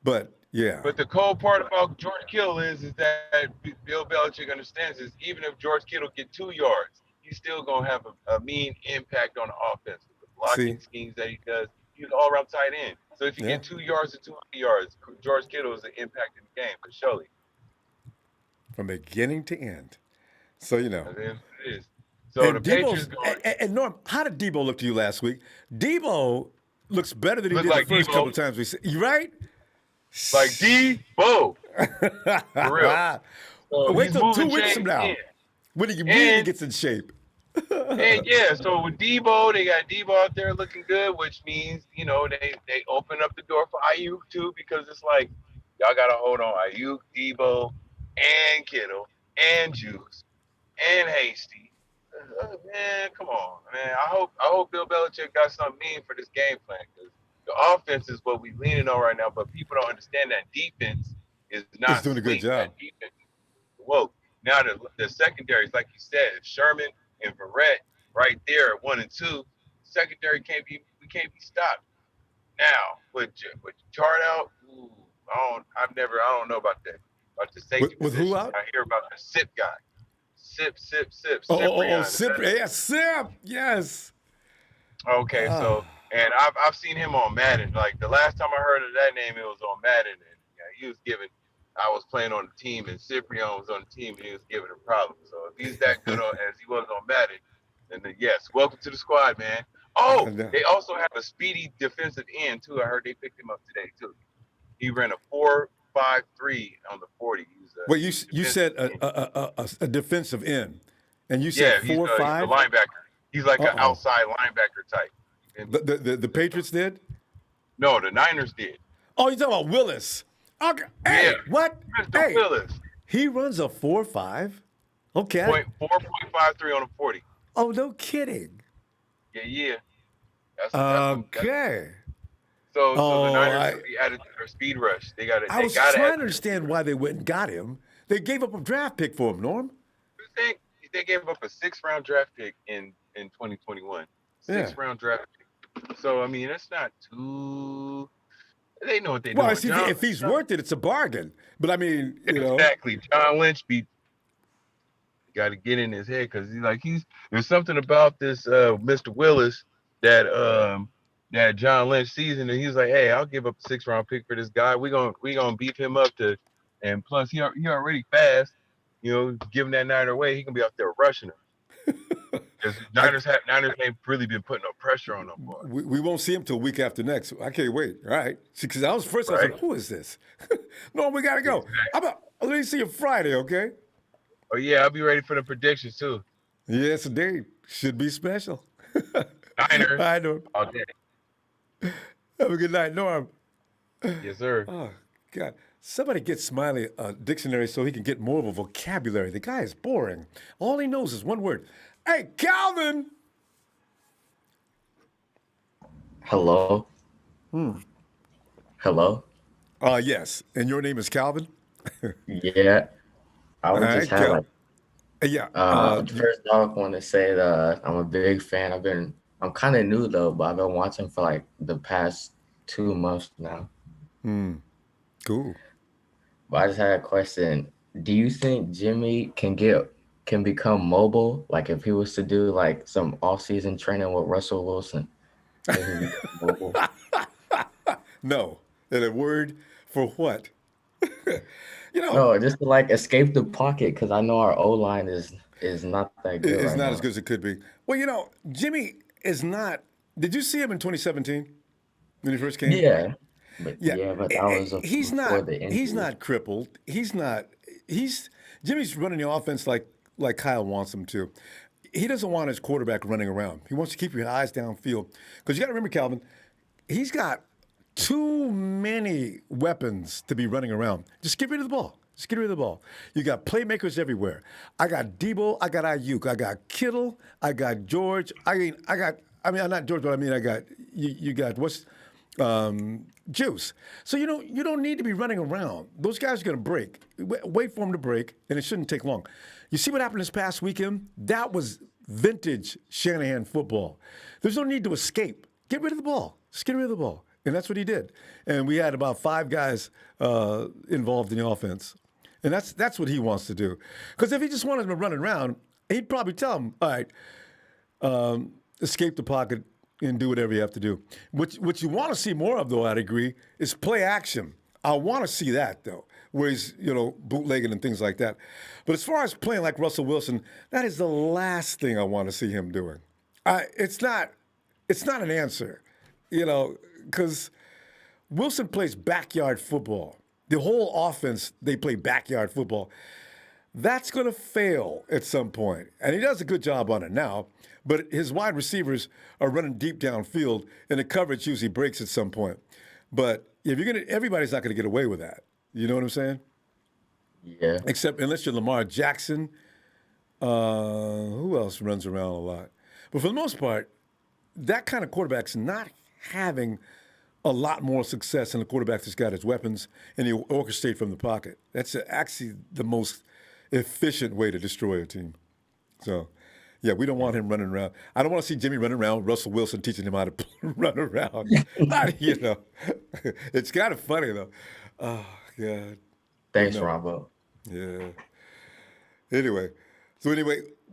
But yeah. But the cold part about George Kittle is that Bill Belichick understands is even if George Kittle get 2 yards, he's still gonna have a mean impact on the offense with the blocking schemes that he does. He's all around tight end. So if you get 2 yards or 200 yards, George Kittle is an impact in the game for surely. From beginning to end. So It is. So the Patriots and Norm, how did Debo look to you last week? Debo looks better than he did like the first Debo. couple of times we see. You right? Like Debo. For real. So Wait till 2 weeks chains from now in. when he really gets in shape. And so with Debo, they got Debo out there looking good, which means they open up the door for Ayuk too, because it's like y'all gotta hold on Ayuk, Debo, and Kittle, and Juice, and Hasty. Man, come on, man. I hope Bill Belichick got something mean for this game plan, because the offense is what we leaning on right now, but people don't understand that defense is not He's doing a good job. That defense is woke. Now the secondary is like you said, Sherman and Barrett right there at 1 and 2. Secondary can't be stopped. Now with Tartt out, I don't know about that. About the safety With position. who out? I hear about the Sip guy. Sip. Sip. Yes. Okay, so and I've seen him on Madden. Like the last time I heard of that name, it was on Madden, and he was giving. I was playing on the team, and Cyprian was on the team, and he was giving a problem. So if he's that good as he was on Madden, then yes, welcome to the squad, man. Oh, they also have a speedy defensive end too. I heard they picked him up today too. He ran a 4.53 on the 40. Well, you said a defensive end, and you said 4.5. He's a linebacker. He's like an outside linebacker type. And the Patriots did? No, the Niners did. Oh, you're talking about Willis. Okay. Hey, what? Mr. Willis. He runs a 4.5. Okay. 4.53 on a 40. Oh, no kidding. Yeah. Okay. So the Niners will be added to their speed rush. I was trying to understand why they went and got him. They gave up a draft pick for him, Norm. They gave up a 6th-round draft pick in 2021. 6th-round draft pick. So, I mean, that's not too... They know what they're doing. Well, if he's worth it, it's a bargain. But, I mean, Exactly. John Lynch got to get in his head, because there's something about this Mr. Willis that John Lynch sees, and he's like, hey, I'll give up a 6th-round pick for this guy. We gonna beef him up and plus he already fast. Giving that Niner away, he can be out there rushing him. Because Niners ain't really been putting no pressure on them. We won't see him till week after next. I can't wait. All right. Because I was like, who is this? No, we got to go. Exactly. Let me see you Friday, okay? Oh, yeah, I'll be ready for the predictions, too. Yes, indeed. Should be special. Niners. I know. All day. Have a good night, Norm. Yes, sir. Oh, God. Somebody get Smiley a dictionary so he can get more of a vocabulary. The guy is boring. All he knows is one word. Hey, Calvin! Hello? Hello? Yes. And your name is Calvin? Yeah, I All would just right, have Kel. like Yeah. first off, want to say that I'm a big fan. I'm kind of new though, but I've been watching for like the past 2 months now. Cool. But I just had a question. Do you think Jimmy can become mobile? Like if he was to do like some off-season training with Russell Wilson, can he become mobile? No. And a word for what? You know, No, just to like escape the pocket because I know our O line is not that good it's right not as now. good as it could be. Well, Jimmy is not. Did you see him in 2017 when he first came? Yeah, but Yeah, that was he's before not. the He's injury. not crippled. He's not. He's Jimmy's running the offense like Kyle wants him to. He doesn't want his quarterback running around. He wants to keep your eyes downfield because you got to remember, Calvin. He's got too many weapons to be running around. Just get rid of the ball. Just get rid of the ball. You got playmakers everywhere. I got Debo. I got Ayuk. I got Kittle. I got George. I mean, not George, but I mean, I got you got what's Juice. So you don't need to be running around. Those guys are going to break. Wait for them to break, and it shouldn't take long. You see what happened this past weekend? That was vintage Shanahan football. There's no need to escape. Get rid of the ball. Just get rid of the ball. And that's what he did. And we had about 5 guys involved in the offense. And that's what he wants to do. Because if he just wanted them to run around, he'd probably tell them, all right, escape the pocket and do whatever you have to do. What you want to see more of, though, I'd agree, is play action. I want to see that, though, where he's, bootlegging and things like that. But as far as playing like Russell Wilson, that is the last thing I want to see him doing. It's not an answer, because Wilson plays backyard football. The whole offense, they play backyard football. That's going to fail at some point. And he does a good job on it now, but his wide receivers are running deep downfield, and the coverage usually breaks at some point. But if everybody's not going to get away with that. You know what I'm saying? Yeah. Except unless you're Lamar Jackson. Who else runs around a lot? But for the most part, that kind of quarterback's not having a lot more success than the quarterback that's got his weapons and he orchestrate from the pocket. That's actually the most efficient way to destroy a team. So, yeah, we don't want him running around. I don't want to see Jimmy running around, Russell Wilson teaching him how to run around. It's kind of funny, though. Oh, God. Thanks, Ronbo. Yeah. Anyway, well,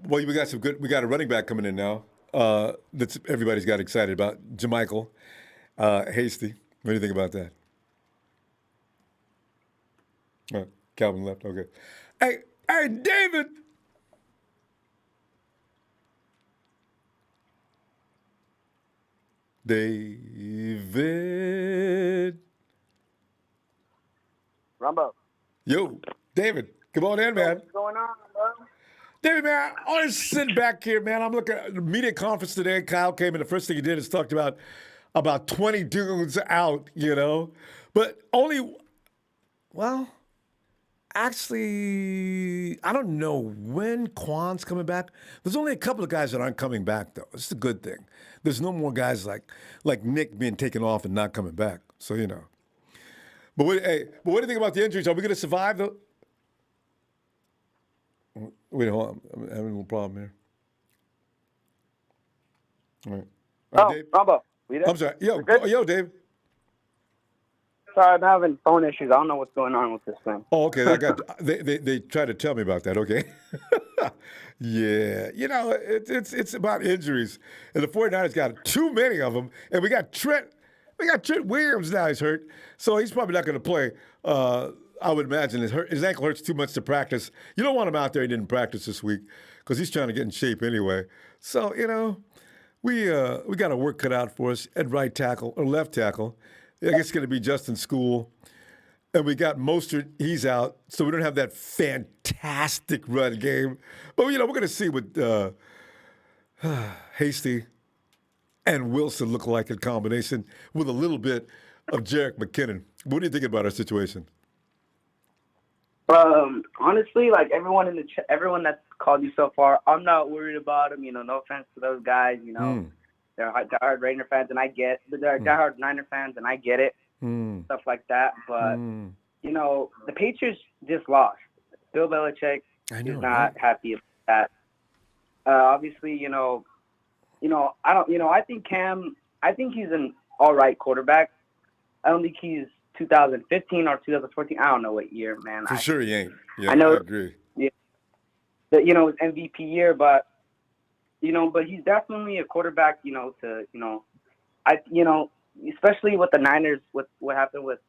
we got a running back coming in now. That everybody's got excited about. Jermichael Hasty. What do you think about that? Calvin left. Okay. Hey, David. David. Ronbo. Yo, David. Come on in, man. What's going on, bro? David, man, I was sitting back here, man. I'm looking at the media conference today. Kyle came in. The first thing he did is talked about 20 dudes out, But actually, I don't know when Quan's coming back. There's only a couple of guys that aren't coming back, though. It's a good thing. There's no more guys like Nick being taken off and not coming back. So, But what do you think about the injuries? Are we going to survive, though? Wait, hold on. I'm having a little problem here. All right. Oh, Dave? Ronbo. I'm sorry. Yo, Dave. Sorry, I'm having phone issues. I don't know what's going on with this thing. Oh, okay. They tried to tell me about that. Okay. Yeah. It's about injuries. And the 49ers got too many of them. And we got Trent Williams now. He's hurt. So he's probably not going to play. I would imagine his ankle hurts too much to practice. You don't want him out there. He didn't practice this week because he's trying to get in shape anyway. So, we got a work cut out for us at right tackle or left tackle. I guess it's going to be Justin School. And we got Mostert. He's out. So we don't have that fantastic run game. But, we're going to see what Hasty and Wilson look like in combination with a little bit of Jerick McKinnon. What do you think about our situation? Honestly, like everyone that's called you so far, I'm not worried about them. No offense to those guys. They're diehard Raider fans, and I get they're diehard Niner fans, and I get it, stuff like that. But the Patriots just lost. Bill Belichick is not happy about that. Obviously, I think I think he's an all right quarterback. I don't think he's 2015 or 2014. I don't know what year, man. For sure he ain't. Yeah, I know. I agree. Yeah, that his MVP year, but he's definitely a quarterback. Especially with the Niners, with what happened with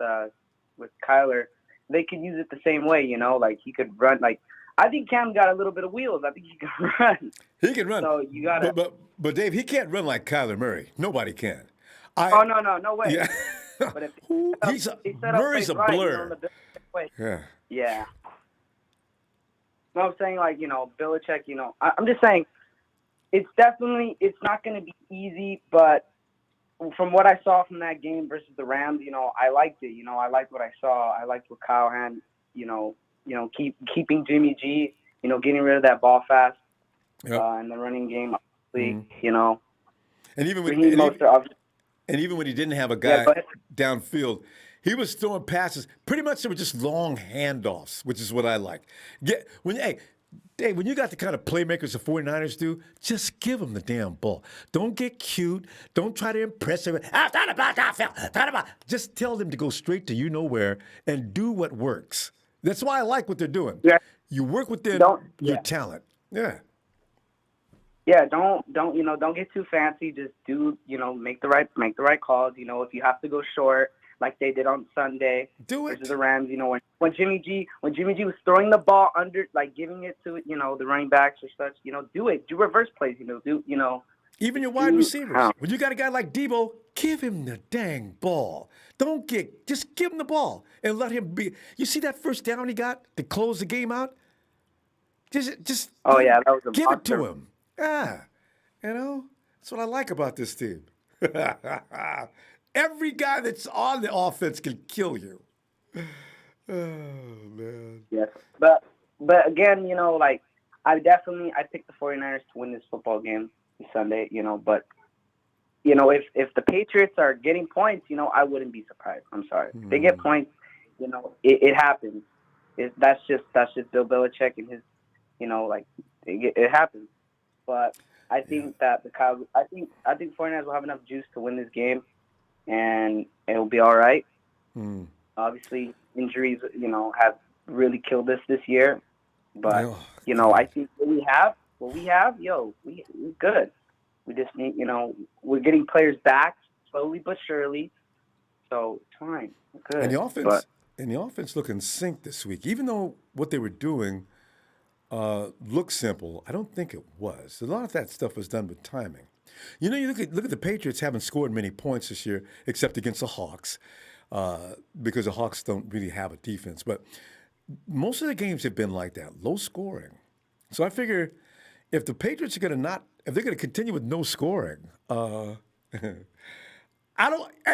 Kyler, they could use it the same way. Like he could run. Like I think Cam got a little bit of wheels. I think he can run. He can run. So you gotta. But Dave, he can't run like Kyler Murray. Nobody can. No way. Yeah. But if Murray's a blur. Yeah. Yeah. No, I'm saying Belichick. I'm just saying it's not going to be easy, but from what I saw from that game versus the Rams, I liked it. I liked what I saw. I liked what Kyle had. Keeping Jimmy G. Getting rid of that ball fast. Yep. And the running game, obviously. And even when he didn't have a guy downfield, he was throwing passes. Pretty much they were just long handoffs, which is what I like. Dave, when you got the kind of playmakers the 49ers do, just give them the damn ball. Don't get cute. Don't try to impress everyone. Just tell them to go straight to you-know-where and do what works. That's why I like what they're doing. Yeah. You work with your talent. Yeah. Yeah, don't get too fancy. Just do, make the right calls. If you have to go short, like they did on Sunday, do it. Versus the Rams. When Jimmy G was throwing the ball under, like giving it to the running backs or such, do it. Do reverse plays. Even your wide receivers. When you got a guy like Debo, give him the dang ball. Just give him the ball and let him be. You see that first down he got to close the game out? Just that was a give it to him. Yeah, that's what I like about this team. Every guy that's on the offense can kill you. Oh man. Yes, but again, I picked the 49ers to win this football game Sunday. But if the Patriots are getting points, I wouldn't be surprised. I'm sorry, if they get points, it happens. That's just Bill Belichick and his, it happens. But I think that I think 49ers will have enough juice to win this game, and it'll be all right. Obviously, injuries, have really killed us this year. But I think what we have, we good. We just need, we're getting players back slowly but surely. So it's fine, we're good. And the offense look in sync this week, even though what they were doing. Looked simple. I don't think it was. A lot of that stuff was done with timing. You look at the Patriots haven't scored many points this year, except against the Hawks, because the Hawks don't really have a defense. But most of the games have been like that, low scoring. So I figure if the Patriots are if they're going to continue with no scoring, Hey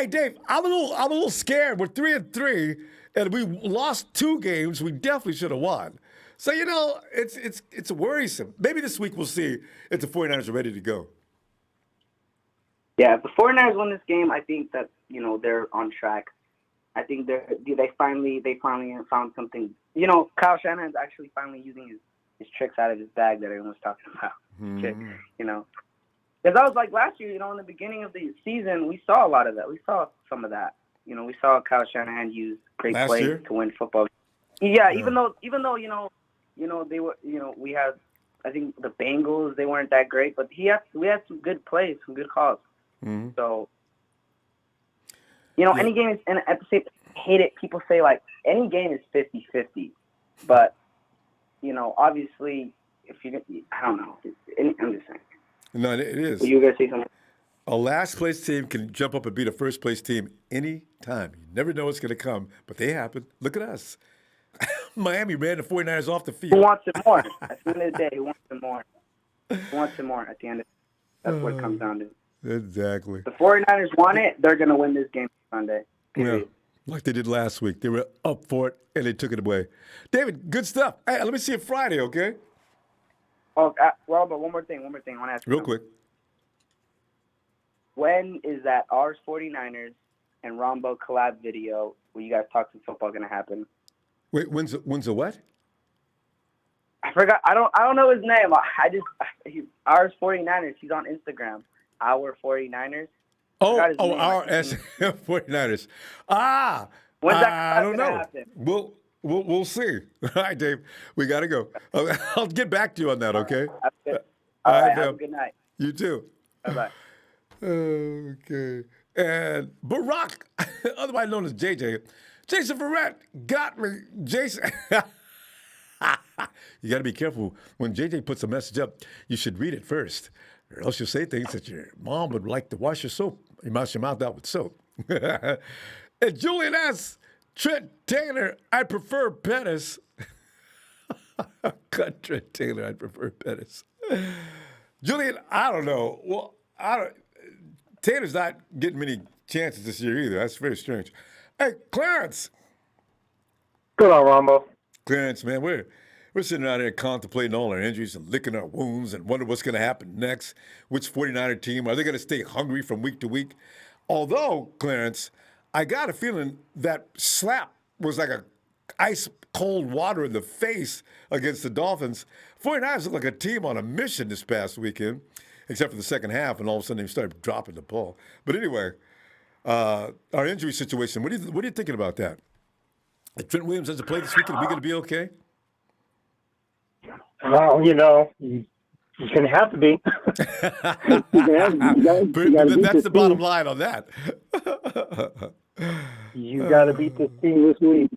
Dave, I'm a little scared. We're 3-3, and we lost 2 games. We definitely should have won. So, it's worrisome. Maybe this week we'll see if the 49ers are ready to go. Yeah, if the 49ers win this game, I think that, they're on track. I think they finally found something. Kyle Shanahan's actually finally using his tricks out of his bag that everyone was talking about. Because I was like last year, in the beginning of the season, we saw a lot of that. We saw some of that. We saw Kyle Shanahan use great plays to win football. Yeah, even though they were, we had, I think the Bengals, they weren't that great, but we had some good plays, some good calls. So, any game is, and at the same, I hate it. People say any game is 50-50, but obviously, if I don't know. I'm just saying. No, it is. Were you gonna say something? A last place team can jump up and beat a first place team any time. You never know what's going to come, but they happen. Look at us. Miami ran the 49ers off the field. Who wants it more? At the end of the day, who wants it more? Who wants it more at the end of the day? That's what it comes down to. Exactly. The 49ers want it. They're going to win this game Sunday. Period. Yeah, like they did last week. They were up for it, and they took it away. David, good stuff. Hey, let me see it Friday, okay? Oh, well, but one more thing. I want to ask you. Real quick. When is that ours 49ers and Ronbo collab video you guys talk some football going to happen. Wait, when's the what? I forgot. I don't know his name. Ours 49ers. He's on Instagram. Our 49ers. Our 49ers. When's that I don't know. happen? We'll see. All right, Dave. We got to go. I'll get back to you on that, okay? All right, have a good night. You too. Bye-bye. Okay. And Barack, otherwise known as JJ, Jason Barrett got me. Jason. You got to be careful. When JJ puts a message up, you should read it first, or else you'll say things that your mom would like to wash your mouth out with soap. And Julian S. Trent Taylor, I prefer Pettis. Cut Trent Taylor, I prefer Pettis. Julian, I don't know. Well, Taylor's not getting many chances this year either. That's very strange. Hey, Clarence. Good on, Ronbo. Clarence, man, we're sitting out here contemplating all our injuries and licking our wounds and wondering what's going to happen next. Which 49er team? Are they going to stay hungry from week to week? Although, Clarence, I got a feeling that slap was like a ice cold water in the face against the Dolphins. 49ers look like a team on a mission this past weekend, except for the second half, and all of a sudden they started dropping the ball. But anyway, our injury situation, what are you thinking about that? If Trent Williams doesn't play this weekend, are we going to be okay? Well, you're going to have to be. That's the bottom line on that. You got to beat this team this week.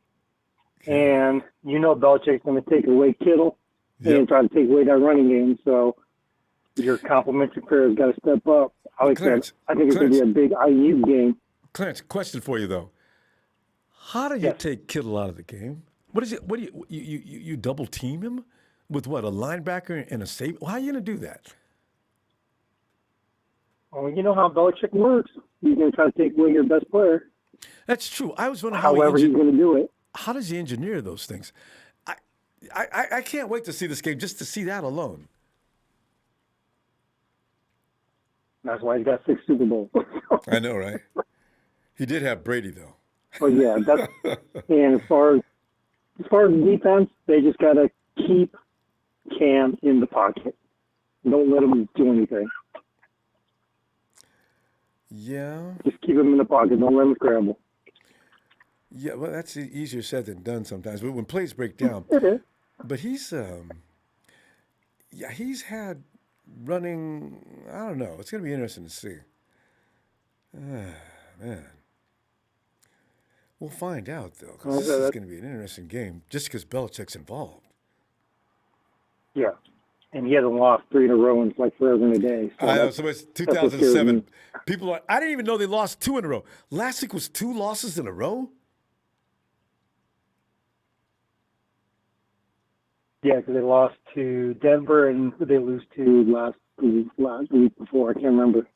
And Belichick's going to take away Kittle and try to take away that running game. So your complimentary player has got to step up. I think it's going to be a big IU game. Clarence, question for you, though. How do you take Kittle out of the game? What is it? What do you double team him with what, a linebacker and a safety? Well, how are you going to do that? Well, you know how Belichick works. He's going to try to take away your best player. That's true. I was wondering however he's going to do it. How does he engineer those things? I can't wait to see this game just to see that alone. That's why he's got 6 Super Bowls. I know, right? He did have Brady, though. Well, yeah, and as far as defense, they just got to keep Cam in the pocket. Don't let him do anything. Yeah. Just keep him in the pocket. Don't let him scramble. Yeah, well, that's easier said than done sometimes. But when plays break down, but he's had running. I don't know. It's going to be interesting to see. Man. We'll find out, though, because this is going to be an interesting game just because Belichick's involved. Yeah, and he hasn't lost 3 in a row in like forever and a day. So I know, so it's 2007. I didn't even know they lost 2 in a row. Last week was 2 losses in a row? Yeah, because they lost to Denver and they lose to last week before. I can't remember off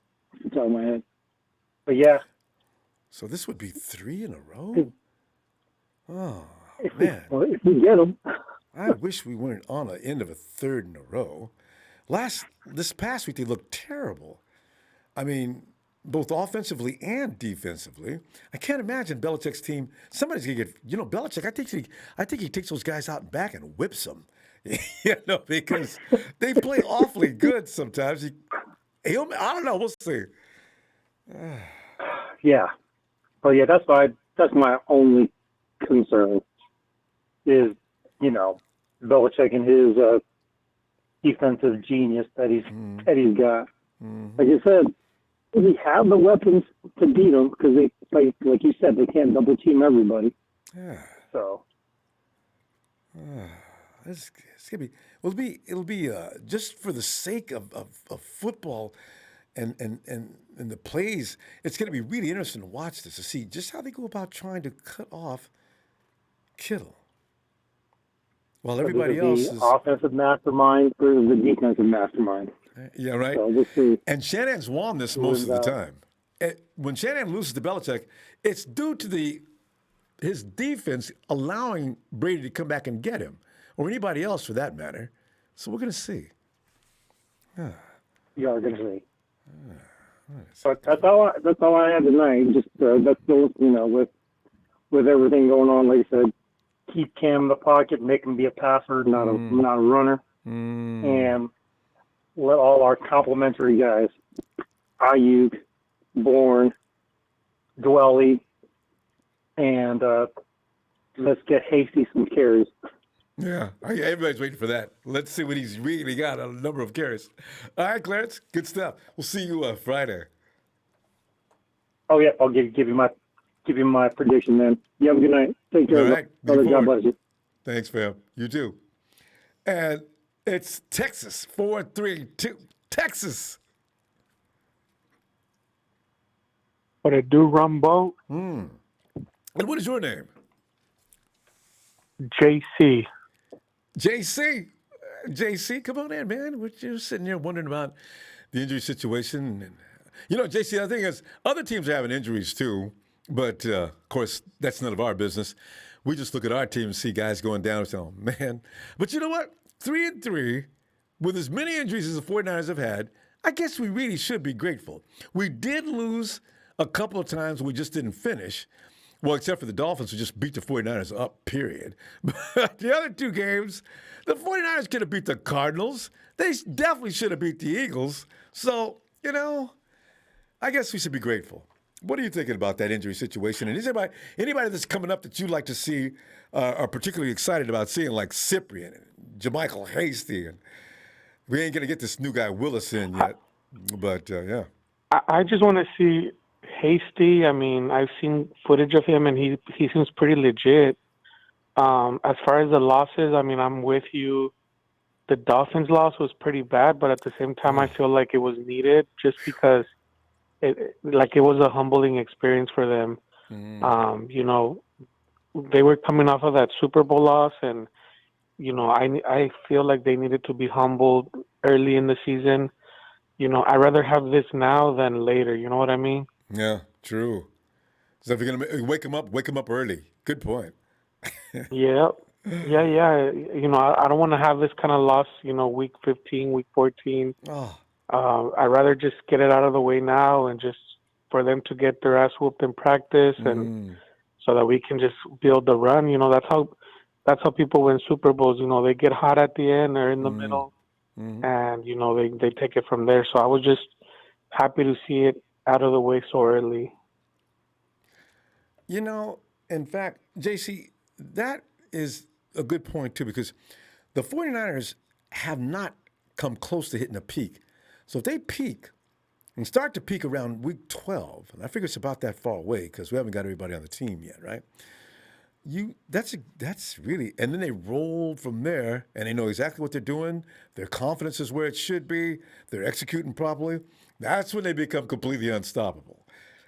the top of my head. But yeah. So this would be 3 in a row? Oh, man. If we get them. I wish we weren't on the end of a 3rd in a row. This past week, they looked terrible. I mean, both offensively and defensively. I can't imagine Belichick's team. Somebody's going to get, Belichick, I think he takes those guys out and back and whips them. Because they play awfully good sometimes. I don't know. We'll see. Yeah. Well, yeah, that's my only concern is, Belichick and his defensive genius that he's got. Mm-hmm. Like you said, we have the weapons to beat them because they, like you said, they can't double team everybody. Yeah. So. It's gonna be. It'll be just for the sake of football, and the plays. It's gonna be really interesting to watch this to see just how they go about trying to cut off Kittle. While everybody else is offensive mastermind versus the defensive mastermind. Yeah, right. So we'll see. And Shanahan's won this most of the time. When Shanahan loses to Belichick, it's due to his defense allowing Brady to come back and get him, or anybody else for that matter. So we're going to see. You are going to see. But that's all I had tonight. Just that's the with with everything going on, like I said, keep Cam in the pocket, make him be a passer, not a runner, and let all our complimentary guys, Ayuk, Bourne, Dwelly, and let's get Hasty some carries. Yeah, everybody's waiting for that. Let's see what he's really got on a number of carries. All right, Clarence, good stuff. We'll see you Friday. Oh yeah, I'll give you my prediction then. You have a good night. Take care. All right, God bless you. Thanks, fam. You too. And it's Texas 4-3-2. Texas. What it do, Ronbo? And what is your name? JC. JC, come on in, man. We're just sitting here wondering about the injury situation. And, JC, the thing is, other teams are having injuries too. But, of course, that's none of our business. We just look at our team and see guys going down and say, oh, man. But you know what? 3-3, with as many injuries as the 49ers have had, I guess we really should be grateful. We did lose a couple of times. We just didn't finish. Well, except for the Dolphins, who just beat the 49ers up, period. But the other two games, the 49ers could have beat the Cardinals. They definitely should have beat the Eagles. So, I guess we should be grateful. What are you thinking about that injury situation? And is anybody that's coming up that you'd like to see are particularly excited about seeing, like Cyprian and JaMychal Hasty? And we ain't going to get this new guy Willis in yet. But, yeah. I just want to see Hasty. I mean, I've seen footage of him, and he seems pretty legit. As far as the losses, I mean, I'm with you. The Dolphins loss was pretty bad, but at the same time, I feel like it was needed just because it was a humbling experience for them. They were coming off of that Super Bowl loss, and I feel like they needed to be humbled early in the season. I'd rather have this now than later. You know what I mean? Yeah, true. So if you're gonna wake them up early. Good point. Yeah. I don't want to have this kind of loss. Week 15, week 14. I'd rather just get it out of the way now and just for them to get their ass whooped in practice, and so that we can just build the run. That's how people win Super Bowls. They get hot at the end or in the middle, and they take it from there. So I was just happy to see it out of the way so early. In fact, JC, that is a good point too, because the 49ers have not come close to hitting a peak. So if they peak and start to peak around week 12, and I figure it's about that far away because we haven't got everybody on the team yet, right? That's really, and then they roll from there, and they know exactly what they're doing. Their confidence is where it should be. They're executing properly. That's when they become completely unstoppable.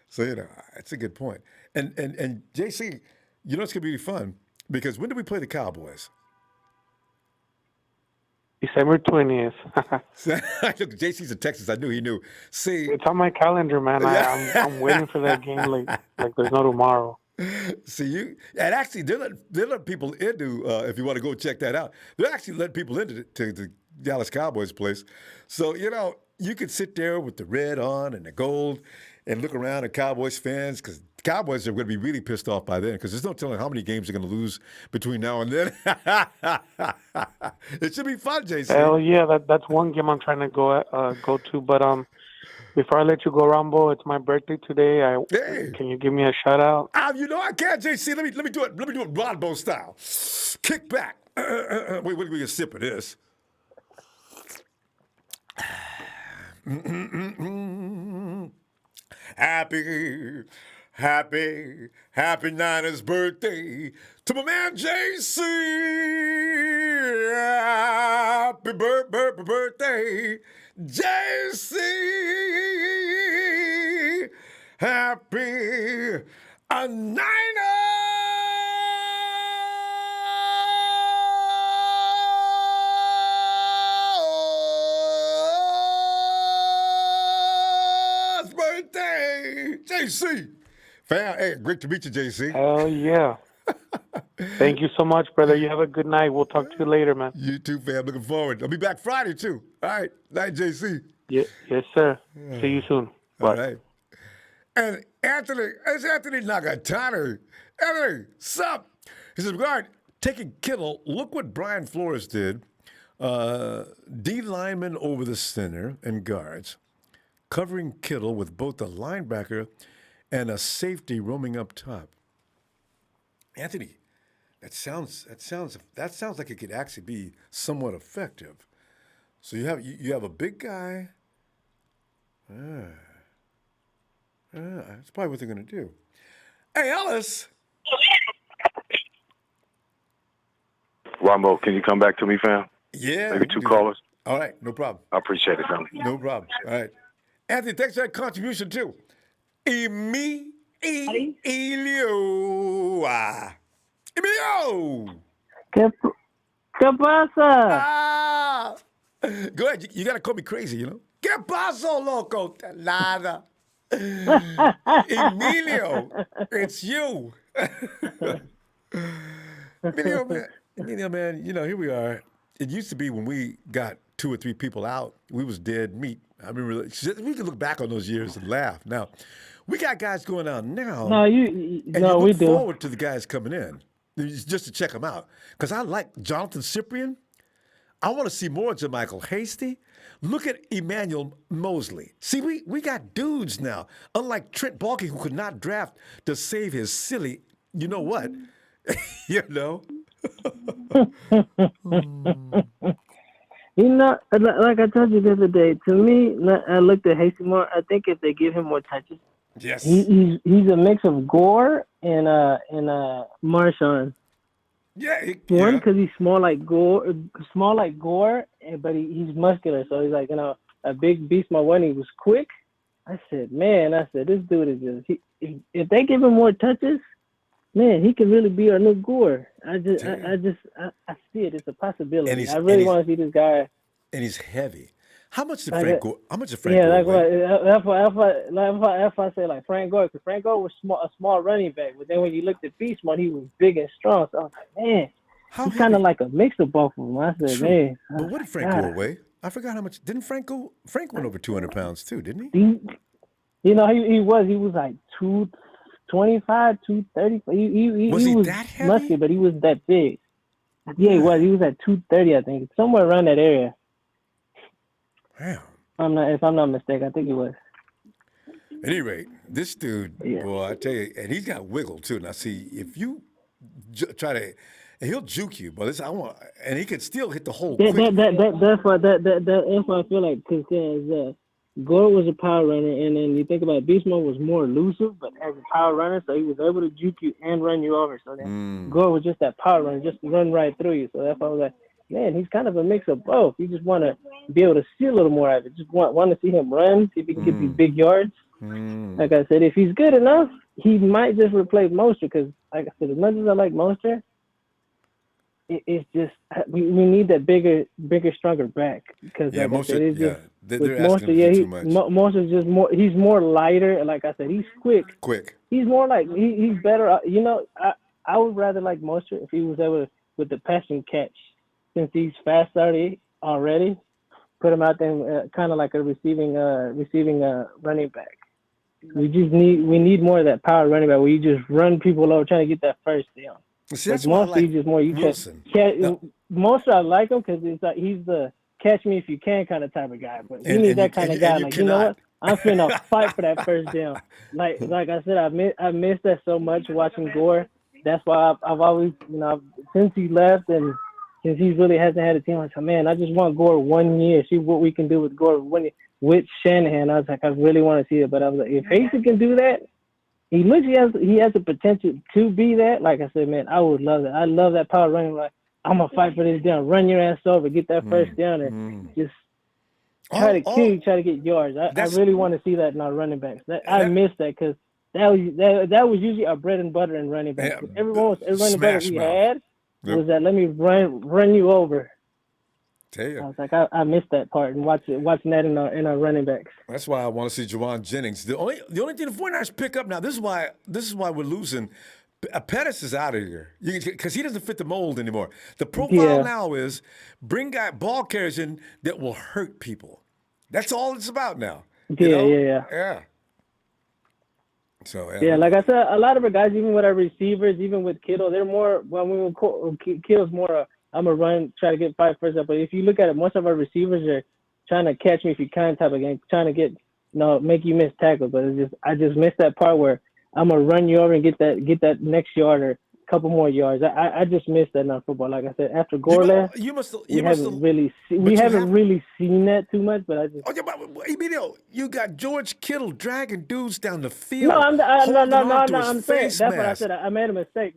So that's a good point. And JC, it's gonna be fun because when do we play the Cowboys? December 20th. Look, JC's in Texas. I knew he knew. See, it's on my calendar, man. I'm waiting for that game like there's no tomorrow. See, and actually, they're letting people into, if you want to go check that out, they're actually letting people into the Dallas Cowboys place. So, you could sit there with the red on and the gold and look around at Cowboys fans, because Cowboys are going to be really pissed off by then, because there's no telling how many games they're going to lose between now and then. It should be fun, JC. Hell yeah, that's one game I'm trying to go to. But before I let you go, Ronbo, it's my birthday today. Can you give me a shout out? I can't, JC. Let me do it. Let me do it Ronbo style. Kick back. Wait, we get a sip of this. Happy Niners birthday to my man JC. Happy birthday, JC. Happy Niners birthday, JC. Fam, hey, great to meet you, JC. Hell yeah. Thank you so much, brother. You have a good night. We'll talk to you later, man. You too, fam. Looking forward. I'll be back Friday, too. All right. Night, JC. Yes, sir. See you soon. Bye. All right. And Anthony Nagatani. Anthony, sup? He says, regard taking Kittle, look what Brian Flores did. D lineman over the center and guards, covering Kittle with both a linebacker and a safety roaming up top. Anthony, that sounds like it could actually be somewhat effective. So you have a big guy. That's probably what they're going to do. Hey, Ellis. Ronbo, can you come back to me, fam? Yeah. Maybe two callers. All right, no problem. I appreciate it, fam. No problem. All right. Anthony, thanks for that contribution, too. Emilio. Emilio! ¿Qué pasa? Ah! Go ahead. You got to call me crazy, you know? ¿Qué pasó, loco? Nada. Emilio, it's you. Emilio, man, you know, here we are. It used to be when we got 2 or 3 people out, we was dead meat. I remember, we can look back on those years and laugh. Now, we got guys going out now. No, you we look do. forward to the guys coming in just to check them out. Because I like Jonathan Cyprian. I want to see more of JaMychal Hasty. Look at Emmanuel Mosley. See, we got dudes now. Unlike Trent Baalke, who could not draft to save his silly, you know what? You know? You know, like I told you the other day, to me, I looked at Hasty more. I think if they give him more touches, yes, he's a mix of Gore and Marshawn. Yeah, One, because he's small like Gore, but he's muscular, so he's like, you know, a big beast. My one, he was quick. I said, this dude is just. If they give him more touches, man, he could really be our new Gore. I see it. It's a possibility. I really want to see this guy. And he's heavy. How much did Frank Gore? How much did Frank Gore? Yeah, if I say like Frank Gore, because Frank Gore was a small running back, but then when you looked at Beast Mode, he was big and strong. So I was like, man, he's kind of like a mix of both of them. I said, true. Man. But what did Frank Gore weigh? I forgot how much. Didn't Frank go? Frank went over 200 pounds too, didn't he? You know, he was like 225, 230. Was he was that heavy? musky, but he was that big. Yeah, he was. He was at 230, I think, somewhere around that area. Damn. If I'm not mistaken, I think he was. At any rate, this dude, boy, I tell you, and he's got wiggle too. Now, see, if you try to, and he'll juke you, but and he can still hit the hole. That's why I feel like because Gore was a power runner, and then you think about Beast Mode was more elusive, but as a power runner, so he was able to juke you and run you over. So then Gore was just that power runner, just run right through you. So that's why I was like, man, he's kind of a mix of both. You just want to be able to see a little more of it. Just want to see him run, see if he can get these big yards. Like I said, if he's good enough, he might just replace Mostert because, like I said, as much as I like Mostert, it's just we need that bigger, stronger back. Because like Mostert, they're asking him too much. Mostert's just more. He's more lighter. Like I said, he's quick. He's more like he's better. You know, I would rather like Mostert if he was able to, with the pass and catch. Since he's fast already, put him out there kind of like a receiving running back. We need more of that power running back where you just run people over trying to get that first down. See, that's why I like Wilson. Most I like him because it's like he's the catch me if you can kind of type of guy. But you need that kind of guy. Like, you know what? I'm finna fight for that first down. Like I said, I miss that so much watching Gore. That's why I've always, you know, since he left and since he really hasn't had a team, I was like, man, I just want Gore 1 year, see what we can do with Gore with Shanahan. I was like, I really want to see it. But I was like, if Hasty can do that, he has the potential to be that. Like I said, man, I would love that. I love that power running. Like, I'm going to fight for this down, run your ass over, get that first down, and just try to kill you, try to get yards. I really want to see that in our running backs. I miss that because that was usually our bread and butter in running backs. Yeah, every running back we had was that let me run you over. Tell you. I was like, I missed that part and watching that in our running backs. That's why I want to see Juwan Jennings. The only thing the 49ers pick up now, this is why we're losing. Pettis is out of here because he doesn't fit the mold anymore. The profile now is bring ball carriers in that will hurt people. That's all it's about now. Yeah. So yeah, like I said, a lot of our guys, even with our receivers, even with Kittle, they're more. Well, Kittle's more. I'm a run, try to get 5 first up. But if you look at it, most of our receivers are trying to catch me if you can type of game, trying to get make you miss tackles. But I just missed that part where I'm gonna run you over and get that next yard or a couple more yards. I just missed that in our football. Like I said, after Gore left, we haven't really seen that too much. But I just Emilio, you got George Kittle dragging dudes down the field. No, I'm saying that's what I said. I made a mistake.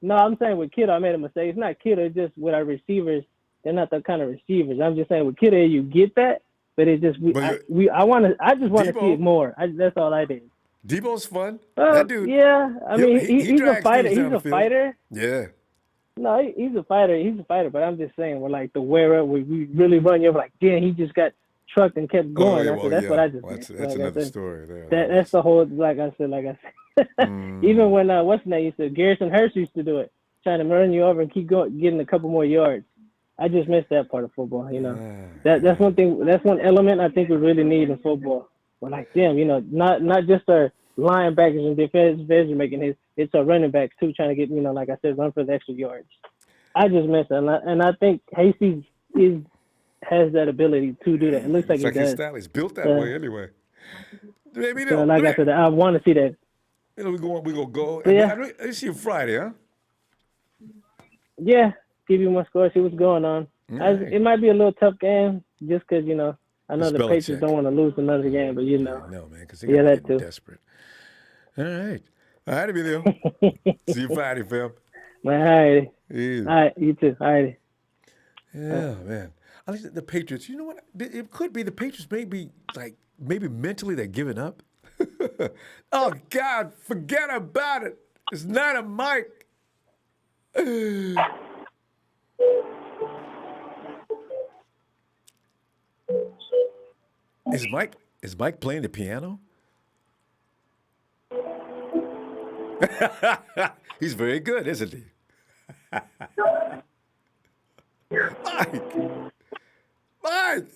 I'm saying with Kittle, I made a mistake. It's not Kittle. It's just with our receivers. They're not the kind of receivers. I'm just saying with Kittle, you get that, but it's just I just want to see it more. That's all I did. Debo's fun. That dude. Yeah, I mean he's a fighter. He's a fighter. Yeah. No, he's a fighter. He's a fighter. But I'm just saying, we're like the wear up. We really run you over. Like, damn, he just got trucked and kept going. That's what I just. That's another story there. That's the whole. Like I said. Even when what's his name used to Garrison Hurst used to do it, trying to run you over and keep going, getting a couple more yards. I just missed that part of football. That's one thing. That's one element I think we really need in football. We're like, damn, not just our linebackers and defensive making it's our running backs too, trying to get, like I said, run for the extra yards. I just missed it, and I think Hasty has that ability to do that. It looks like he does. He's built that way anyway. Maybe like I said, I want to see that. We gonna go. Yeah. I see you Friday, huh? Yeah, give you my score, see what's going on. Right. It might be a little tough game, just because I know the Patriots don't want to lose another game, but No, man, because they're that too. Desperate. All right, Emilio. See you Friday, fam. All right. Yeah. All right, you too. All right. Yeah, man. I think the Patriots. You know what? It could be the Patriots. Maybe mentally they're giving up. Oh God, forget about it. It's not a Mike. Is Mike playing the piano? He's very good, isn't he? Mike!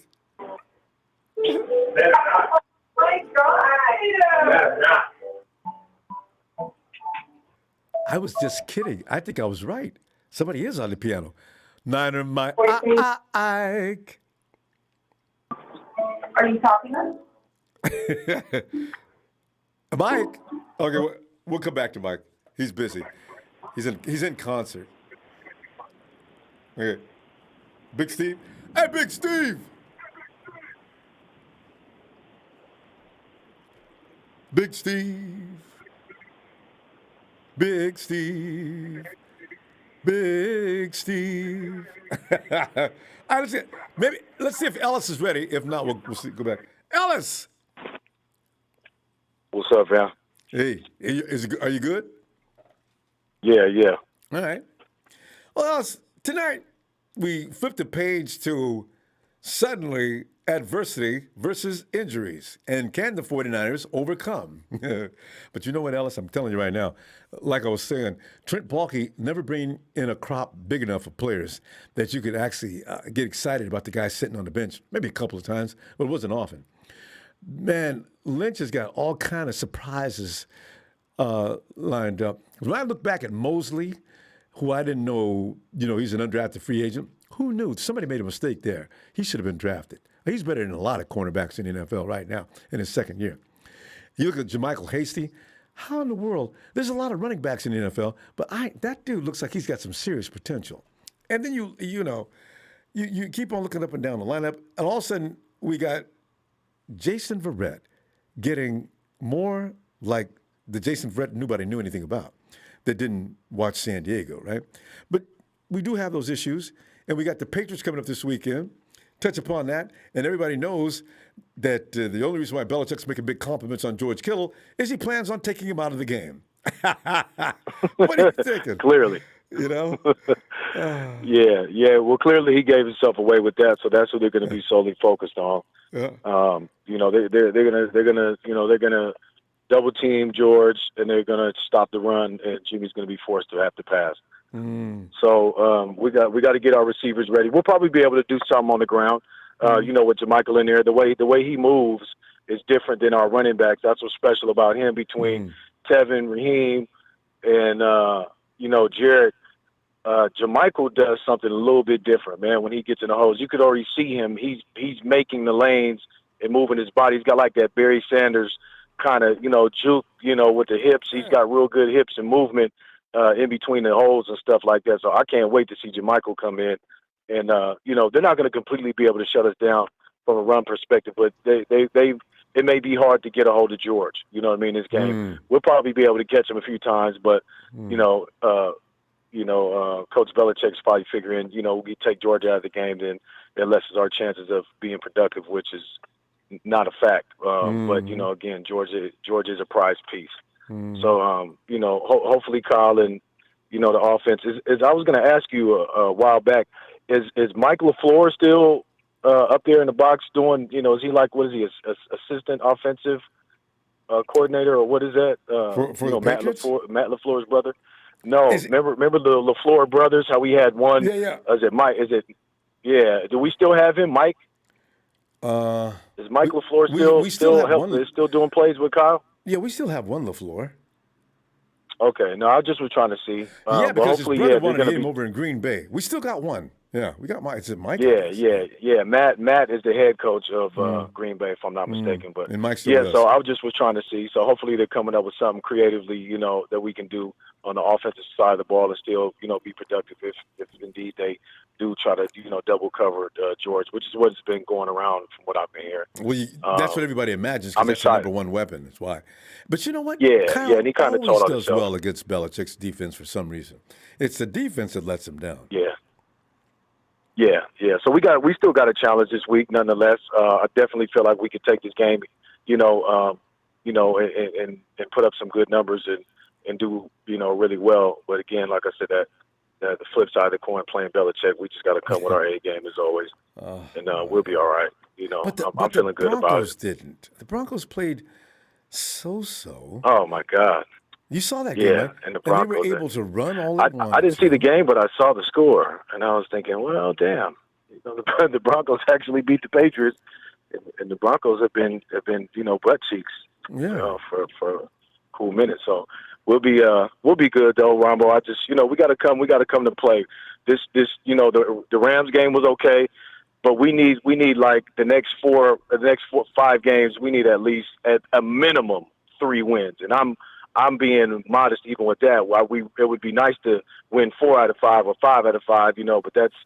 I was just kidding. I think I was right. Somebody is on the piano. Niner Mike. Ike. Are you talking to Mike. Okay, we'll come back to Mike. He's busy. He's in concert. Okay. Big Steve. Hey, Big Steve. Big Steve. Big Steve. Big Steve. Let's see if Ellis is ready. If not, we'll see. Go back. Ellis. What's up, man? Hey, are you good? Yeah. All right. Well, Ellis, tonight we flipped the page to suddenly adversity versus injuries. And can the 49ers overcome? But you know what, Ellis? I'm telling you right now, like I was saying, Trent Baalke never bring in a crop big enough of players that you could actually get excited about the guy sitting on the bench. Maybe a couple of times, but it wasn't often. Man, Lynch has got all kind of surprises lined up. When I look back at Mosley, who I didn't know, he's an undrafted free agent. Who knew? Somebody made a mistake there. He should have been drafted. He's better than a lot of cornerbacks in the NFL right now in his second year. You look at JaMycal Hasty. How in the world? There's a lot of running backs in the NFL, but that dude looks like he's got some serious potential. And then you keep on looking up and down the lineup, and all of a sudden we got Jason Verrett getting more like the Jason Verrett nobody knew anything about that didn't watch San Diego, right? But we do have those issues, and we got the Patriots coming up this weekend. Touch upon that, and everybody knows that the only reason why Belichick's making big compliments on George Kittle is he plans on taking him out of the game. What are you thinking? Clearly. Yeah. Well, clearly he gave himself away with that, so that's what they're going to be solely focused on. Yeah. They're gonna double team George, and they're gonna stop the run, and Jimmy's gonna be forced to have to pass. So we got to get our receivers ready. We'll probably be able to do something on the ground. With JaMycal in there, the way he moves is different than our running backs. That's what's special about him between Tevin, Raheem, and Jarrett, Jermichael does something a little bit different, man. When he gets in the holes, you could already see him. He's making the lanes and moving his body. He's got like that Barry Sanders kind of, juke, with the hips. He's got real good hips and movement in between the holes and stuff like that. So I can't wait to see Jermichael come in. And, they're not going to completely be able to shut us down from a run perspective, but it may be hard to get a hold of George, this game. We'll probably be able to catch him a few times, but, Coach Belichick's probably figuring, we take George out of the game, then it lessens our chances of being productive, which is not a fact. But, again, George is a prize piece. So, hopefully Kyle and, the offense is I was going to ask you a while back, is Mike LaFleur still up there in the box doing, is he like, what is he, assistant offensive coordinator, or what is that? For the Matt LaFleur's brother? No, Is it- remember the LaFleur brothers? How we had one? Yeah. Is it Mike? Yeah. Do we still have him, Mike? Is Mike LaFleur we still have one. Is still doing plays with Kyle? Yeah, we still have one LaFleur. Okay, no, I just was trying to see. Yeah, but because his hopefully, brother they're wanted going him to be. over in Green Bay. We still got one. Yeah, we got Mike. Is it Mike? Yeah. Matt is the head coach of Green Bay, if I'm not mistaken. But And Mike still does. so I just was trying to see. So hopefully they're coming up with something creatively, that we can do on the offensive side of the ball and still, be productive if indeed they do try to, double cover George, which is what's been going around from what I've been hearing. Well, that's what everybody imagines, because I'm that's the excited. number one weapon. That's why. But you know what? Yeah, Kyle and he kind of always told on does himself. well against Belichick's defense for some reason. It's the defense that lets him down. Yeah. So we still got a challenge this week, nonetheless. I definitely feel like we could take this game, and put up some good numbers and do, really well. But again, like I said, that the flip side of the coin, playing Belichick, we just got to come with our A game as always, and we'll be all right. I'm feeling good about it. The Broncos didn't. The Broncos played so-so. Oh my God. You saw that game, right? And the And they Broncos. were able to run all at once. I didn't see the game, but I saw the score, and I was thinking, well, damn, the Broncos actually beat the Patriots, and the Broncos have been butt cheeks, for a cool minute. So we'll be good though, Ronbo. I just we got to come to play. This the Rams game was okay, but we need like the next 5 games. We need at least at a minimum 3 wins, and I'm being modest even with that. It would be nice to win 4 out of 5 or 5 out of 5, but that's,